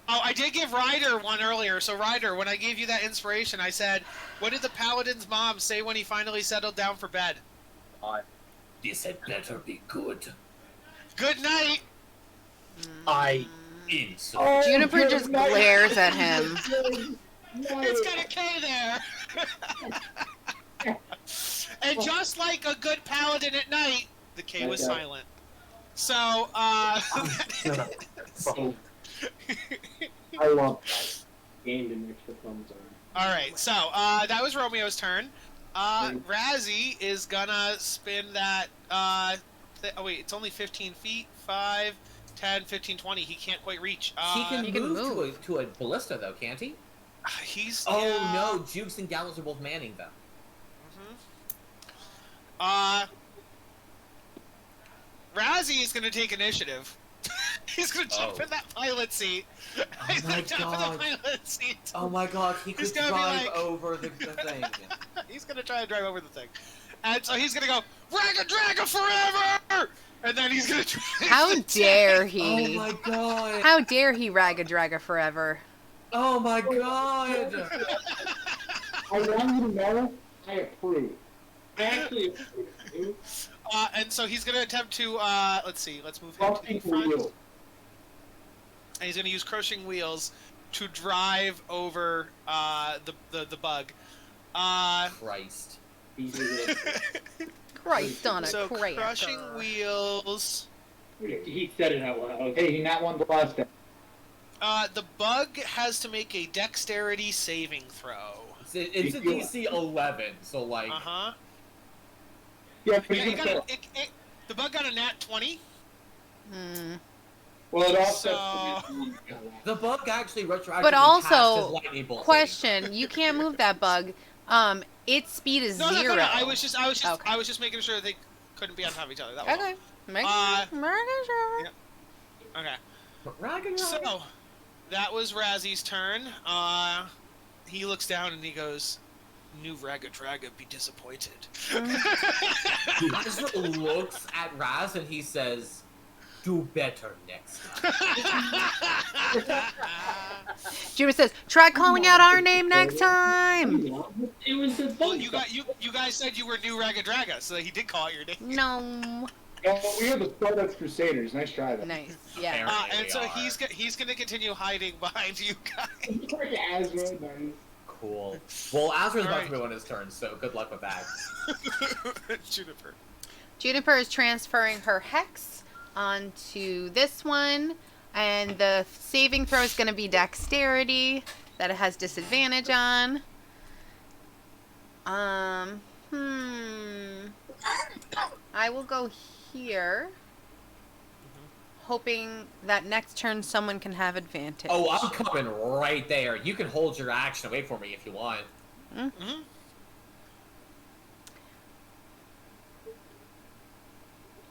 Oh, I did give Ryder one earlier. So Ryder, when I gave you that inspiration, I said, "What did the paladin's mom say when he finally settled down for bed?" This had better be good. Good night. Insult. Juniper just glares at him. It's got a K there. And just like a good paladin at night, the K was silent. So, I love that. Gained an extra chromosome. Alright, so, that was Romeo's turn. Razzie is gonna spin that, oh wait, it's only 15 feet, 5, 10, 15, 20, he can't quite reach. He can He can move, move. To a ballista, though, can't he? He's... Oh, yeah. no, Jukes and Gallows are both manning them. Razzie is gonna take initiative. He's gonna jump in that pilot seat. He's my gonna jump in God. the pilot seat. Oh my god, he He's could gonna be drive like- over the thing. He's gonna try to drive over the thing. And so he's gonna go, Ragga Dragga forever! And then he's gonna try How to dare Oh he? my god. How dare he ragga dragga forever? Oh my god. I want you to know, I approve. I actually. and so he's gonna attempt to, let's see, let's move him to the Fucking front. wheel. And he's gonna use crushing wheels to drive over, the bug. Christ. Christ on a So cracker. crushing wheels. He said it out loud. Hey, he not won the last day. The bug has to make a dexterity saving throw. It's a DC 11, so like... Uh-huh. Yeah, but Yeah, he's he gonna got the bug got a nat 20. Hmm. Well, it also. So- The bug actually retroactively But cast his also, lightning bolt. question: you can't move that bug. Its speed is No, 0. I was just Okay. I was just making sure they couldn't be on top of each other. That was Okay. Make Uh, sure. yeah. all. Okay. Ragnarok. So that was Razzie's turn. He looks down and he goes, "New Ragga Dragga be disappointed." Azra looks at Raz and he says, "Do better next time." Juniper says, "Try calling out our name next time." It was the Well, bug. you guys said you were New Ragga Dragga, so he did call out your name. No. Oh, we are the Stardust Crusaders. Nice try, though. Nice. Yeah. Apparently And we so are. he's gonna continue hiding behind you guys. Azra, nice. Cool. Well, Azra's about Alright. to be on his turn, so good luck with that. Juniper. Juniper is transferring her hex onto this one, and the saving throw is going to be dexterity that it has disadvantage on. I will go here, hoping that next turn someone can have advantage. Oh, I'm coming right there. You can hold your action and wait for me if you want. Mm-hmm.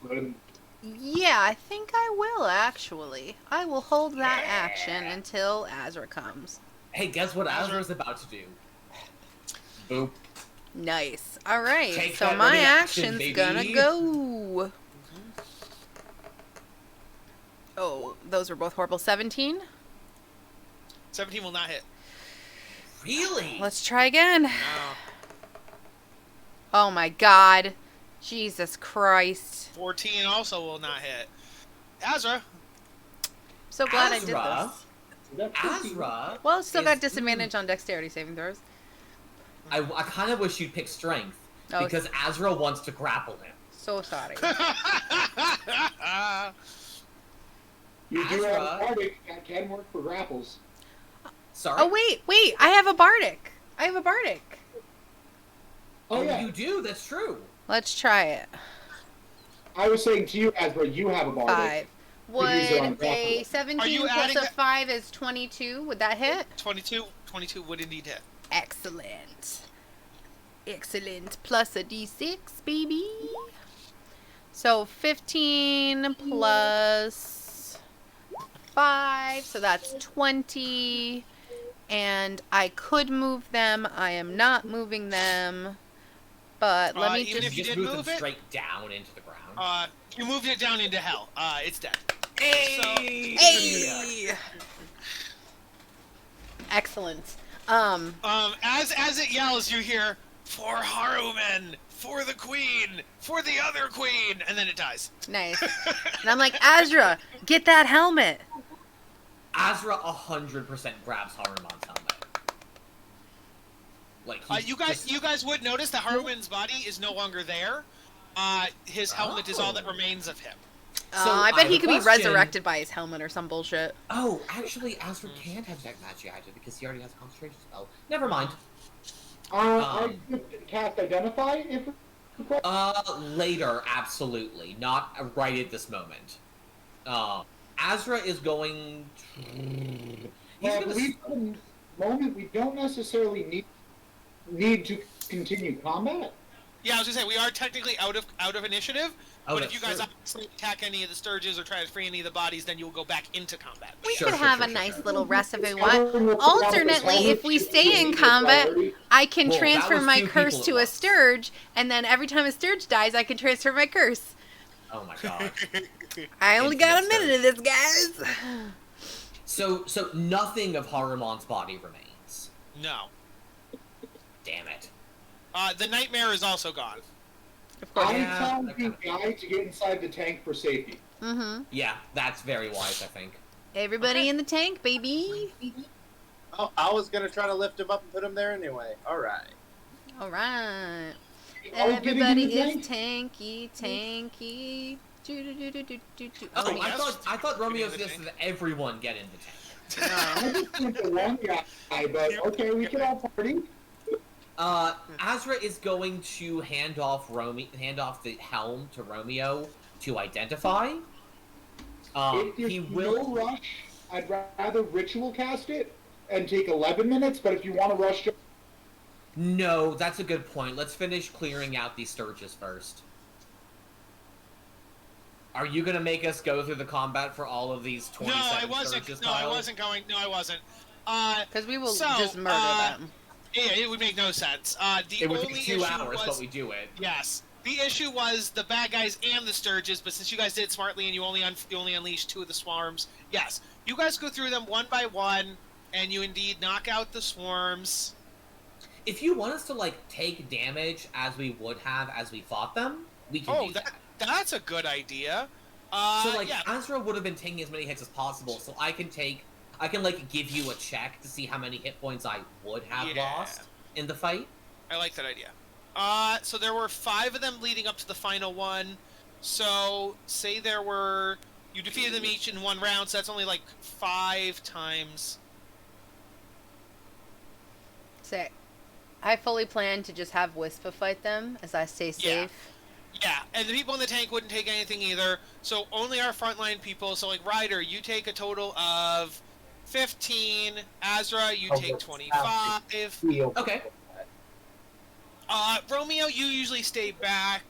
Good. Yeah, I think I will, actually. I will hold that action until Azra comes. Hey, guess what Azra's about to do? Boop. Nice. All right. Take So that my ready action, action's baby. gonna go. Oh, those were both horrible. 17. 17 will not hit. Really? Let's try again. No. Oh my God. Jesus Christ. 14 also will not hit. Azra. So glad I did Azra? this. Azra? Well, still got is- disadvantage on dexterity saving throws. I kind of wish you'd pick strength, Oh, because Azra wants to grapple him. So sorry. You do have Azra. a Bardic that can work for grapples. Sorry? Oh wait. I have a bardic. Oh, yeah. You do? That's true. Let's try it. I was saying to you, Azra, you have a Bardic. 5. Would use it on a grapple. 17 plus adding a that- 5 is 22? Would that hit? 22 would indeed hit. Excellent. Plus a d6, baby. So 15 plus 5, so that's 20. And I could move them. I am not moving them. But let me even just... if you just did move them move it, straight down into the ground. you moved it down into hell. It's dead. Hey! Hey! Excellent. As it yells, you hear, "For Haruman! For the queen! For the other queen!" And then it dies. Nice. And I'm like, Azra, get that helmet. Azra 100% grabs Haruman's helmet. Like You guys would notice that Haruman's body is no longer there. His helmet is all that remains of him. So, I I bet have he a could be question. resurrected by his helmet or some bullshit. Oh, actually, Azra can't have Detect Magic active because he already has a concentration spell. Never mind. I could cast Identify if. Later, absolutely. Not right at this moment. Azra is going to... Well, at least at the moment, we don't necessarily need to continue combat. Yeah, I was gonna say we are technically out of initiative. Oh, But if that's you guys true. obviously attack any of the Sturges or try to free any of the bodies, then you'll go back into combat. We Sure, could sure, have sure, a sure, nice sure. little rest if we want. Alternately, if we stay in combat, I can Well, that transfer was my 2 curse people at to a once. Sturge, and then every time a Sturge dies, I can transfer my curse. Oh my god. I only got a Infinite minute of this, guys. So nothing of Haruman's body remains. No. Damn it. The nightmare is also gone. Of course. I Yeah, tell that the kinda- guy to get inside the tank for safety. Mm-hmm. Yeah, that's very wise, I think. Everybody in the tank, baby. Oh, I was gonna try to lift him up and put him there anyway. All right. All right. Oh, Everybody getting in is tanky, tanky. Do-do-do-do-do-do-do. Oh, yes. I thought Romeo Get in the suggested that everyone get in the tank. I just went to one guy, but okay, we can all party. Azra is going to hand off the helm to Romeo to identify. If there's He no will. rush, I'd rather ritual cast it and take 11 minutes, but if you want to rush, No, that's a good point. Let's finish clearing out these Sturges first. Are you gonna make us go through the combat for all of these 27 No, I wasn't. Sturges, No, I Kyle? wasn't going. No, I wasn't. Because we will So, just murder them. Yeah, it would make no sense. The It would only take 2 issue hours, was, but we do it. yes. The issue was the bad guys and the Sturges, but since you guys did smartly and you only unleashed 2 of the swarms, yes, you guys go through them one by one, and you indeed knock out the swarms. If you want us to like take damage as we would have as we fought them, we can do that. That's a good idea. So like yeah. Azra would have been taking as many hits as possible, so I can like give you a check to see how many hit points I would have Yeah. lost in the fight. I like that idea. So there were 5 of them leading up to the final one. So say you defeated them each in 1 round, so that's only like 5 times. Sick. I fully plan to just have Wispa fight them as I stay safe. Yeah, and the people in the tank wouldn't take anything either. So only our frontline people. So like Ryder, you take a total of 15. Azra, you take 25. Okay. Romeo, you usually stay back.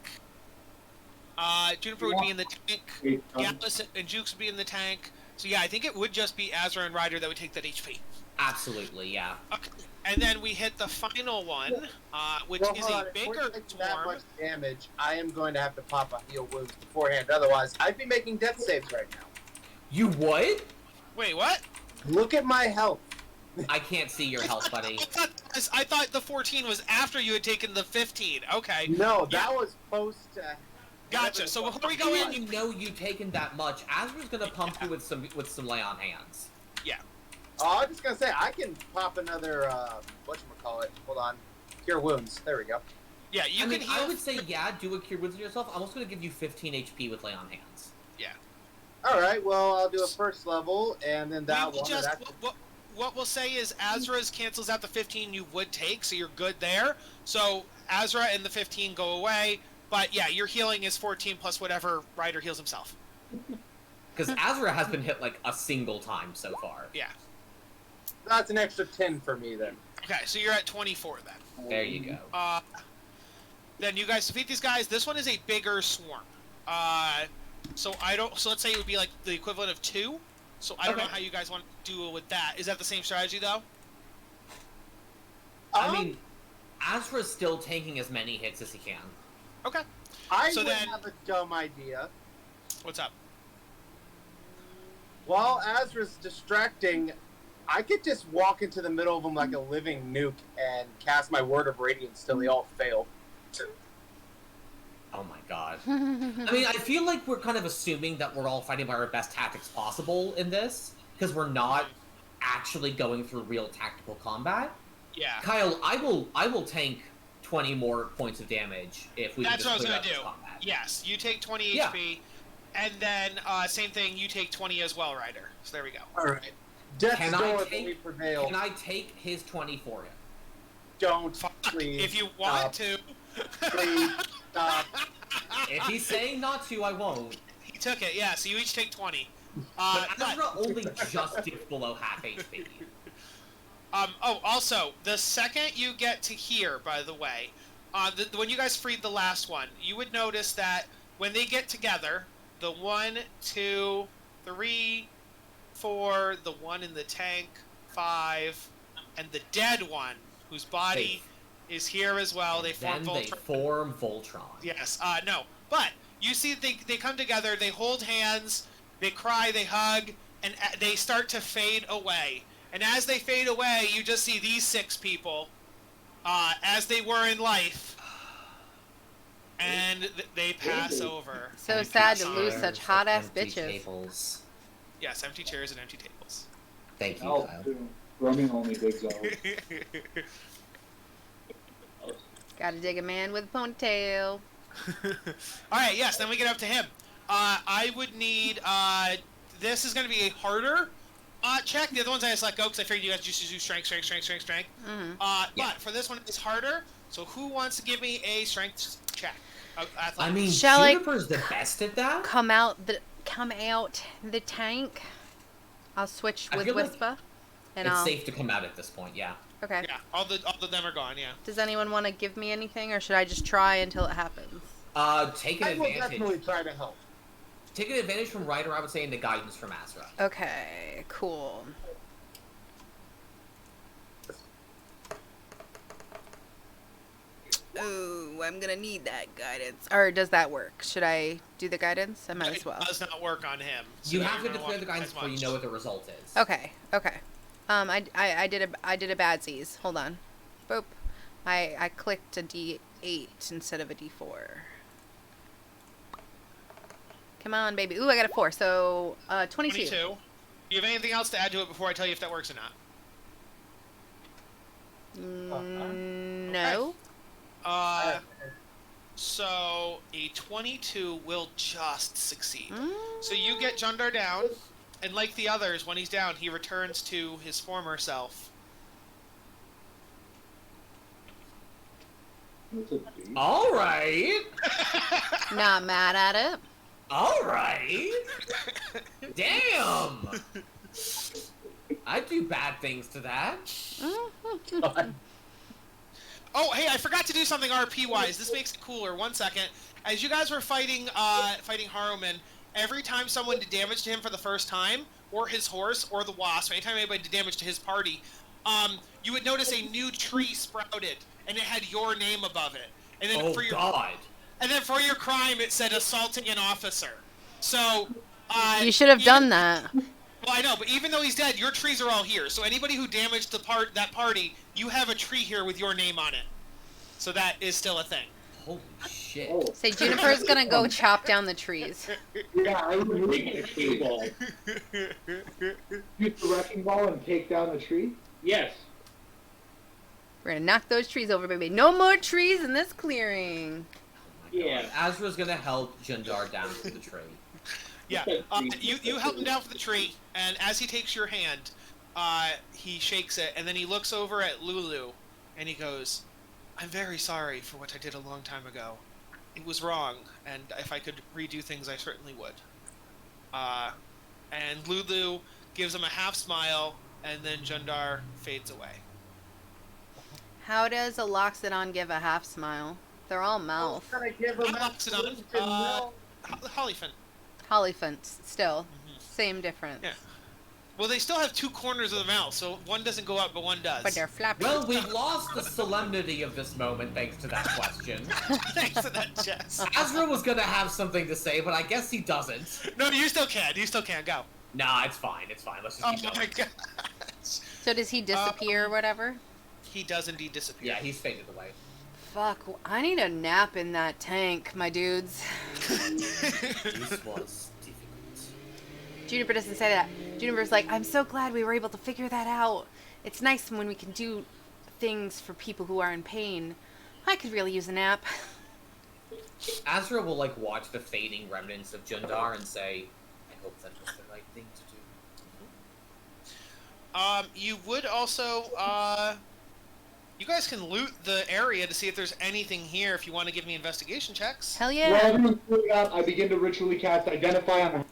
Juniper would be in the tank. Gallus and Jukes would be in the tank. So yeah, I think it would just be Azra and Ryder that would take that HP. Absolutely, yeah. Okay. And then we hit the final one, which is hold a on, if we're bigger taking that swarm. much damage, I am going to have to pop a heal wounds beforehand. Otherwise, I'd be making death saves right now. You would? Wait, what? Look at my health. I can't see your health, buddy. I thought the 14 was after you had taken the 15. Okay. No, that was post. Gotcha. So before we go in, You know you've taken that much. Azra's gonna pump you with some lay on hands. Oh, I'm just gonna say I can pop another whatchamacallit. Hold on. Cure wounds. There we go. yeah, you I can mean, heal. I would say yeah, do a cure wounds on yourself. I'm also gonna give you 15 HP with lay on hands. All right. Well, I'll do a first level, and then that We will one. just That's what we'll say is Azra's cancels out the 15 you would take, so you're good there. So Azra and the 15 go away, but yeah, your healing is 14 plus whatever Ryder heals himself. Because Azra has been hit like a single time so far. that's an extra 10 for me then. Okay, so you're at 24 then. There you go. Then you guys defeat these guys. This one is a bigger swarm. So let's say it would be like the equivalent of 2. So I don't know Okay. how you guys want to do it with that. Is that the same strategy though? I mean, Azra's still taking as many hits as he can. Okay. I So would then- have a dumb idea. What's up? While Azra's distracting, I could just walk into the middle of them like a living nuke and cast my Word of Radiance till they all fail. Oh my god. I mean, I feel like we're kind of assuming that we're all fighting by our best tactics possible in this, because we're not actually going through real tactical combat. Yeah. Kyle, I will tank 20 more points of damage if we That's can what I was just clear gonna out this do. combat. Yes, you take 20 Yeah. HP, and then same thing. You take 20 as well, Ryder. So there we go. All right. Death's Can I door, take- we prevail. Can I take his 20 for him? Don't, Fuck, please. if you want stop. to. Please stop. If he's saying not to, I won't. He took it. Yeah. So you each take 20. But But, Azra only just dips below half HP. oh, also, the second you get to here, by the way, when you guys freed the last one, you would notice that when they get together, the 1, 2, 3, 4, the one in the tank, 5, and the dead one, whose body is here as well. They form Then they Voltron. form Voltron. Yes. No. But you see, they come together. They hold hands. They cry. They hug, and they start to fade away. And as they fade away, you just see these 6 people, as they were in life, and they pass over. So sad to Empty lose chairs such hot ass Empty bitches. Tables. Yes, empty chairs and empty tables. Thank you, Oh, Kyle. Roman only digs out. Gotta dig a man with a ponytail. All right. Yes. Then we get up to him. I would need. This is going to be a harder check. The other ones I just let go because I figured you guys just do strength. Mm-hmm. But for this one, it's harder. So who wants to give me a strength check? I mean, Shall I- Juniper's the best at that. Come out the tank. I'll switch I with feel like Whisper, and It's I'll. safe to come out at this point, yeah. Okay. Yeah, all of them are gone. Yeah. Does anyone want to give me anything, or should I just try until it happens? Take an I will advantage. definitely try to help. Take an advantage from Ryder, I would say, and the guidance from Azra. Okay, cool. Ooh, I'm gonna need that guidance. Or does that work? Should I do the guidance? I might as well. It does not work on him. so You you're have to gonna declare want the guidance as before you much. know what the result is. Okay. I did a badsies. Hold on. Boop. I clicked a D8 instead of a D4. Come on, baby. Ooh, I got a 4. So, 22. 22. Do you have anything else to add to it before I tell you if that works or not? No. So a 22 will just succeed. Mm. So you get Jundar down, and like the others, when he's down, he returns to his former self. That's a beast. All right. Not mad at it. All right. Damn. I do bad things to that. Oh, hey, I forgot to do something RP-wise. This makes it cooler. 1 second. As you guys were fighting Haruman, every time someone did damage to him for the first time, or his horse, or the wasp, anytime anybody did damage to his party, you would notice a new tree sprouted, and it had your name above it. And then Oh, for your God. And then for your crime, it said assaulting an officer. So, You should have done that. Well, I know, but even though he's dead, your trees are all here. So anybody who damaged that party, you have a tree here with your name on it. So that is still a thing. Holy shit. Oh, Say Juniper's gonna go chop down the trees. yeah, I would use Take the a tree ball. Use the wrecking ball and take down the tree. Yes. We're gonna knock those trees over, baby. No more trees in this clearing. Oh my God. Yeah. Azra's gonna help Jundar down to the tree. Yeah, you help him down for the tree, and as he takes your hand, he shakes it, and then he looks over at Lulu, and he goes, "I'm very sorry for what I did a long time ago. It was wrong, and if I could redo things, I certainly would." And Lulu gives him a half smile, and then Jundar fades away. How does a Loxodon give a half smile? They're all mouth. Can I give him Not Loxodon, Hollyphant. Hollyphants, still. Mhm. Same difference. Yeah. Well, they still have two corners of the mouth, so one doesn't go up, but one does. But they're flappy. Well, we've lost the solemnity of this moment thanks to that question. Thanks to that, Jess. Azra was gonna have something to say, but I guess he doesn't. No, you still can. You still can. Go. Nah, it's fine. It's fine. Let's just Oh keep going. my god. So does he disappear or whatever? He does indeed disappear. Yeah, he's faded away. Fuck, I need a nap in that tank, my dudes. This was difficult. Juniper doesn't say that. Juniper's like, I'm so glad we were able to figure that out. It's nice when we can do things for people who are in pain. I could really use a nap. Azra will, like, watch the fading remnants of Jundar and say, I hope that was the right thing to do. You would also, you guys can loot the area to see if there's anything here if you want to give me investigation checks. Hell While yeah. everyone's doing that, I begin to ritually cast Identify on the...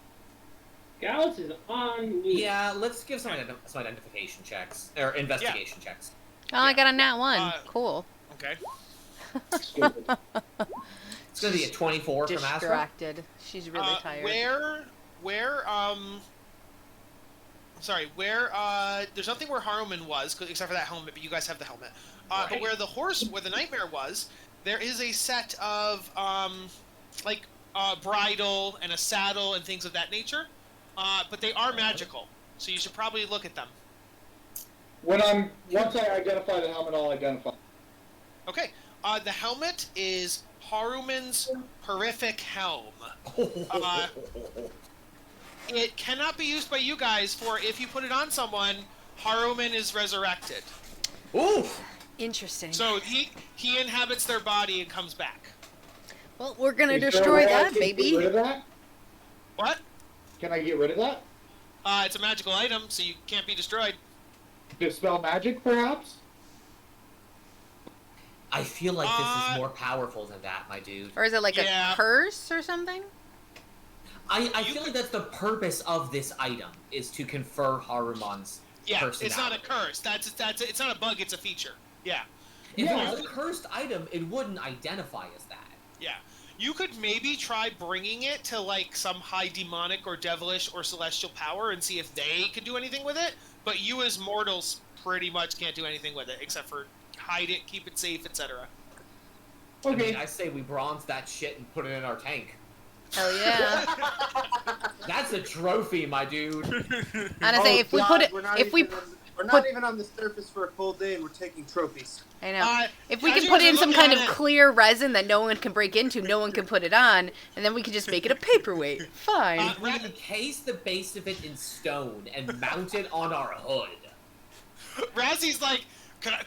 Gallus is on loose. Yeah, let's give some identification checks. Or investigation checks. Oh, I got a nat 1. Cool. Okay. It's gonna be a 24 from Azra. Distracted. She's really tired. There's nothing where Haruman was, except for that helmet, but you guys have the helmet. Right. But where the nightmare was, there is a set of, bridle and a saddle and things of that nature. But they are magical, so you should probably look at them. Once I identify the helmet, I'll identify. Okay. The helmet is Haruman's horrific helm. It cannot be used by you guys, for if you put it on someone, Haruman is resurrected. Oof! Interesting. So he inhabits their body and comes back. Well, we're gonna Is there a destroy way I that, can baby. Get rid of that? What? Can I get rid of that? It's a magical item, so you can't be destroyed. Dispel magic, perhaps? I feel like this is more powerful than that, my dude. Or is it like Yeah. a curse or something? I feel like that's the purpose of this item, is to confer Haruman's Yeah, personality. it's not a curse. It's not a bug. It's a feature. Yeah, If Yeah. it was a cursed item, it wouldn't identify as that. yeah. You could maybe try bringing it to like some high demonic or devilish or celestial power and see if they could do anything with it. But you as mortals pretty much can't do anything with it except for hide it, keep it safe, etc. I Okay. mean, I say we bronze that shit and put it in our tank. Hell yeah. That's a trophy, my dude. I say if we put it, We're not even on the surface for a full day, and we're taking trophies. I know. If we as can you put guys are in some looking kind at of it- clear resin that no one can break into, no one can put it on, and then we could just make it a paperweight. Fine. We encase the base of it in stone and mount it on our hood. Razzy's like, can I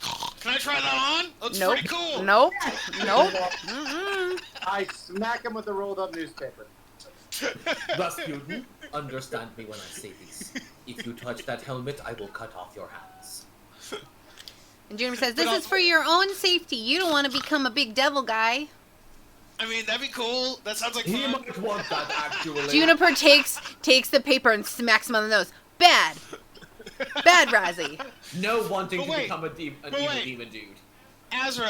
try that on? Looks Nope. pretty cool. Nope. Nope. Mm-mm. I smack him with a rolled up newspaper. Thus, student, understand me when I say this. If you touch that helmet, I will cut off your hands. And Juniper says, this is for your own safety. You don't want to become a big devil guy. I mean, that'd be cool. That sounds like He fun. might want that, actually. Juniper takes the paper and smacks him on the nose. Bad. Bad, Razzie. No wanting But to wait, become an but evil wait. demon dude. Azra,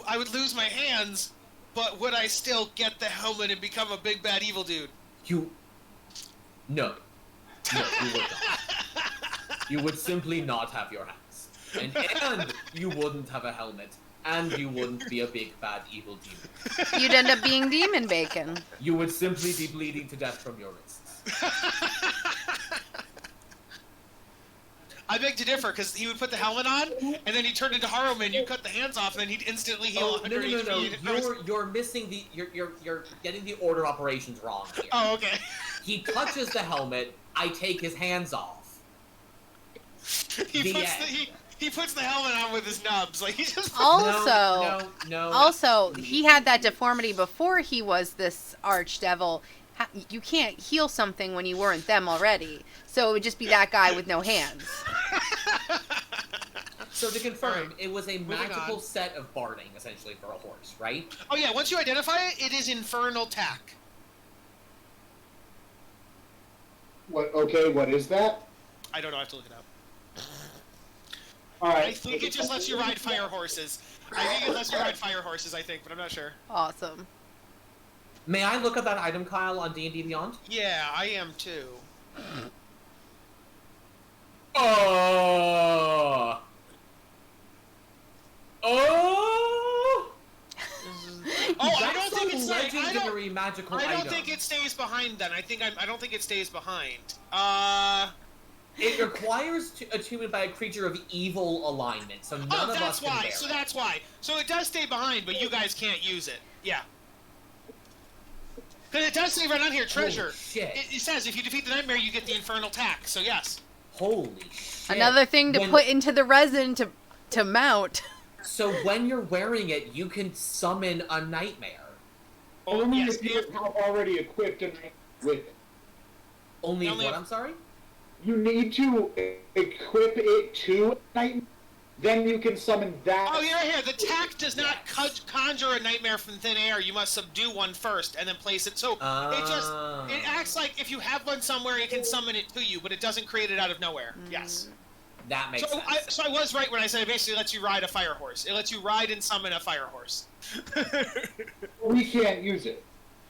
I would lose my hands, but would I still get the helmet and become a big bad evil dude? You... No. No, you would not. You would simply not have your hands. And you wouldn't have a helmet. And you wouldn't be a big bad evil demon. You'd end up being demon bacon. You would simply be bleeding to death from your wrists. I beg to differ, because he would put the helmet on, and then he turned into Haruman, you cut the hands off, and then he'd instantly heal Oh, 100 HP. You're missing the... You're getting the order of operations wrong here. Oh, okay. He touches the helmet, I take his hands off. He puts the helmet on with his nubs, like he just. Also, No. also, he had that deformity before he was this archdevil. You can't heal something when you weren't them already. So it would just be that guy with no hands. So to confirm, it was a Moving magical on. set of barding, essentially, for a horse, right? Oh yeah, once you identify it, it is infernal tack. What? Okay, what is that? I don't know. I have to look it up. Alright. I think it just lets you ride fire horses. I think it lets you ride fire horses. I think, but I'm not sure. Awesome. May I look at that item, Kyle, on D&D Beyond? Yeah, I am too. Oh. I don't think it's legendary magical I don't item. think it stays behind then. I don't think it stays behind. It requires attunement by a creature of evil alignment, so none of us can bear it. So that's why. So it does stay behind, but you guys can't use it. Yeah. Because it does say right on here, treasure. Holy shit. It says if you defeat the nightmare, you get the infernal tack. So yes. Holy shit. Another thing to put into the resin to mount. So when you're wearing it, you can summon a nightmare. Only if you have already equipped a nightmare with it. Only what, I'm sorry? You need to equip it to a nightmare, then you can summon that. Oh, you're right here. The tack does not conjure a nightmare from thin air. You must subdue one first and then place it. So it acts like if you have one somewhere, it can summon it to you, but it doesn't create it out of nowhere. Yes. That makes sense. So I was right when I said it basically lets you ride a fire horse. It lets you ride and summon a fire horse. We can't use it.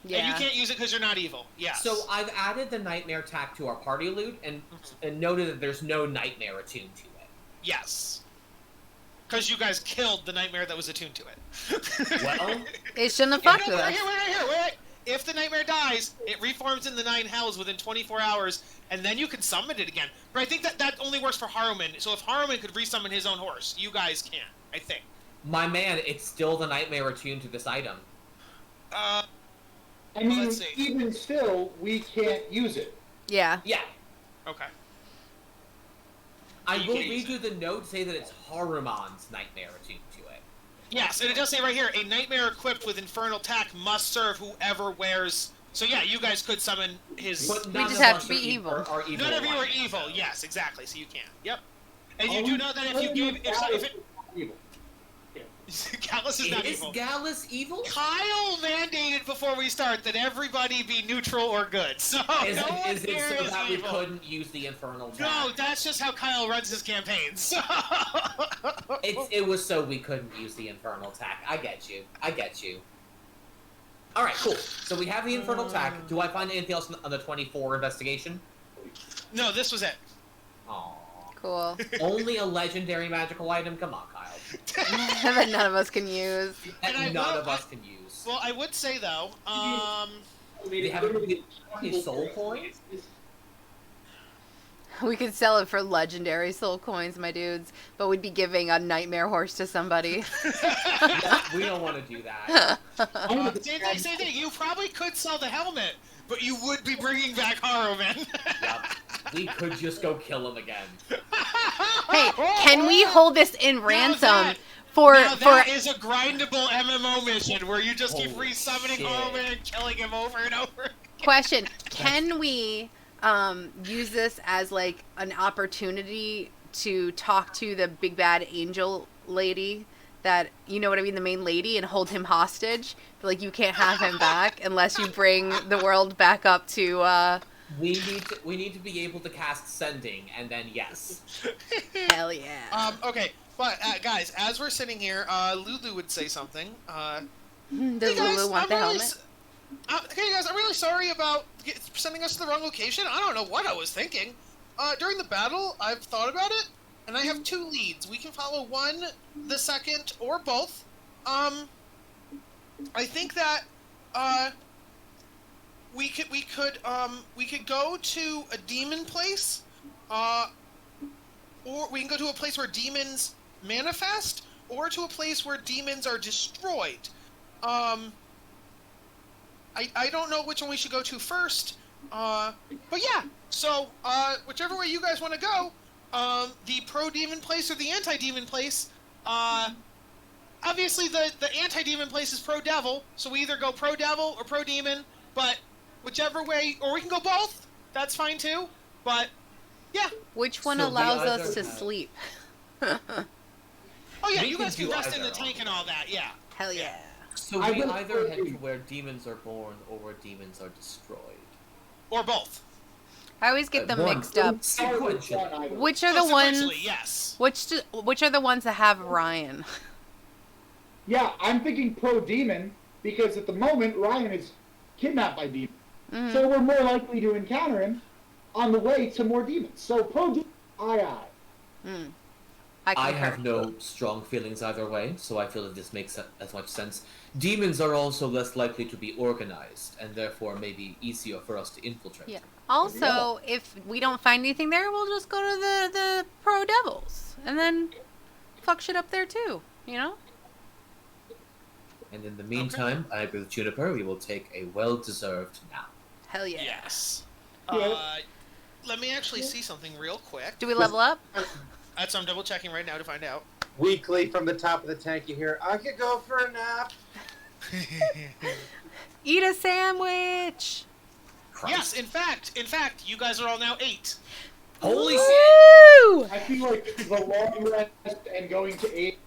Yeah. And you can't use it because you're not evil. Yes. So I've added the nightmare tack to our party loot and noted that there's no nightmare attuned to it. Yes. Because you guys killed the nightmare that was attuned to it. Well, It shouldn't have fucked with us. Wait. If the nightmare dies, it reforms in the 9 hells within 24 hours, and then you can summon it again. But I think that only works for Haruman. So if Haruman could resummon his own horse, you guys can't. I think. my man, it's still the nightmare attuned to this item. I mean, let's see. even still, we can't use it. Yeah. Yeah. Okay. I You will can't use read you the note say that it's Haruman's nightmare attuned to it. Yes, and it does say right here, a nightmare equipped with infernal tack must serve whoever wears. So yeah, you guys could summon his. But We none just of have us to be are evil. Are evil. None of you are aligned, evil. so. Yes, exactly. So you can. Yep. And you do know that if you gave, if it, Evil. Gallus is not Is evil. Gallus evil? Kyle mandated before we start that everybody be neutral or good. So Is no one it here so is that we evil. couldn't use the infernal No, tack? that's just how Kyle runs his campaigns. So It was so we couldn't use the infernal tack. I get you. Alright, cool. So we have the infernal tack. Do I find anything else on the 24 investigation? no, this was it. Aww. Cool. Only a legendary magical item? Come on, Kyle. That none of us can use. That And I none will- of us can use. Well, I would say though, They haven't given any soul coins? We could sell it for legendary soul coins, my dudes, but we'd be giving a nightmare horse to somebody. We don't want to do that. same thing. You probably could sell the helmet, but you would be bringing back Haruman. Yep. We could just go kill him again. Hey, can we hold this in ransom that- for Now that is a grindable MMO mission where you just keep Holy resummoning shit. Haruman and killing him over and over. question? Can we use this as like an opportunity to talk to the big bad angel lady? That, you know what I mean, the main lady, and hold him hostage. But, like, you can't have him back unless you bring the world back up to. We need to be able to cast sending, and then yes. Hell yeah. Okay, but guys, as we're sitting here, Lulu would say something. Does Hey guys, Lulu want the really helmet? Hey guys, I'm really sorry about sending us to the wrong location. I don't know what I was thinking. During the battle, I've thought about it, and I have 2 leads. We can follow one, the second, or both. I think that we could go to a demon place, or we can go to a place where demons manifest, or to a place where demons are destroyed. I don't know which one we should go to first, but yeah. So whichever way you guys want to go, the pro-demon place or the anti-demon place. Obviously the anti-demon place is pro-devil, so we either go pro-devil or pro-demon. But whichever way, or we can go both. That's fine too. But yeah. Which one So we allows us either to have- sleep? Oh yeah, We you can guys can do rest in the either tank and all that. Yeah. Hell yeah. So I we will either say- head to where demons are born or where demons are destroyed. Or both. I always get them One. mixed up. Sequentially. Which are the ones? Sequentially, yes. Which are the ones that have Ryan? Yeah, I'm thinking pro-demon, because at the moment, Ryan is kidnapped by demons. Mhm. So we're more likely to encounter him on the way to more demons. So pro-demon Aye. Hmm. I concur. have no strong feelings either way, so I feel that this makes as much sense. Demons are also less likely to be organized, and therefore maybe easier for us to infiltrate. Yeah. Also, if we don't find anything there, we'll just go to the Pro Devils and then fuck shit up there too. You know? And in the meantime, I agree with Juniper, we will take a well-deserved nap. Hell yeah. Yes. Yeah. Let me actually see something real quick. Do we level up? That's I'm double checking right now to find out. Weekly from the top of the tank, you hear, I could go for a nap. Eat a sandwich. Yes, in fact, you guys are all now 8. Holy shit! Woo! I feel like the long rest and going to 8.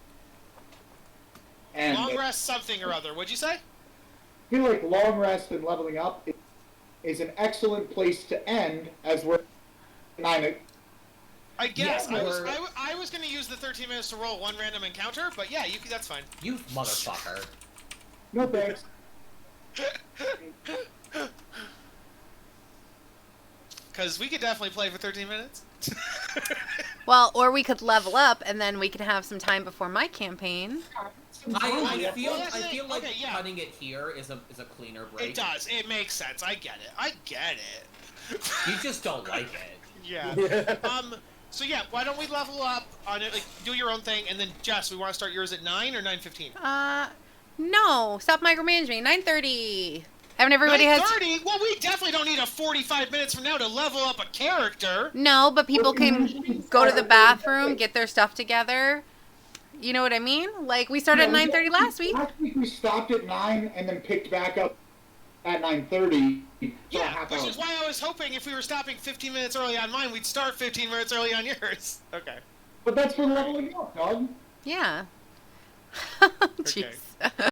And Long rest something or other. What'd you say? I feel like long rest and leveling up is an excellent place to end, as we're 9. I guess Yeah, I was going to use the 13 minutes to roll one random encounter, but yeah, that's fine. You motherfucker. No thanks. Because we could definitely play for 13 minutes. Well, or we could level up and then we could have some time before my campain. I feel like Okay, yeah. cutting it here is a cleaner break. It does. It makes sense. I get it. You just don't like it. Yeah. So yeah, why don't we level up on it? Like, do your own thing, and then Jess, we want to start yours at 9 or 9:15? No. Stop micromanaging. 9:30. Haven't everybody has... 9:30? Well, we definitely don't need a 45 minutes from now to level up a character. No, but people can go to the bathroom, get their stuff together. You know what I mean? Like, we started at 9:30 last week. Last week we stopped at 9 and then picked back up at 9:30. Yeah, which is why I was hoping if we were stopping 15 minutes early on mine, we'd start 15 minutes early on yours. Okay. But that's for leveling up, dog. Yeah. Okay. Jeez.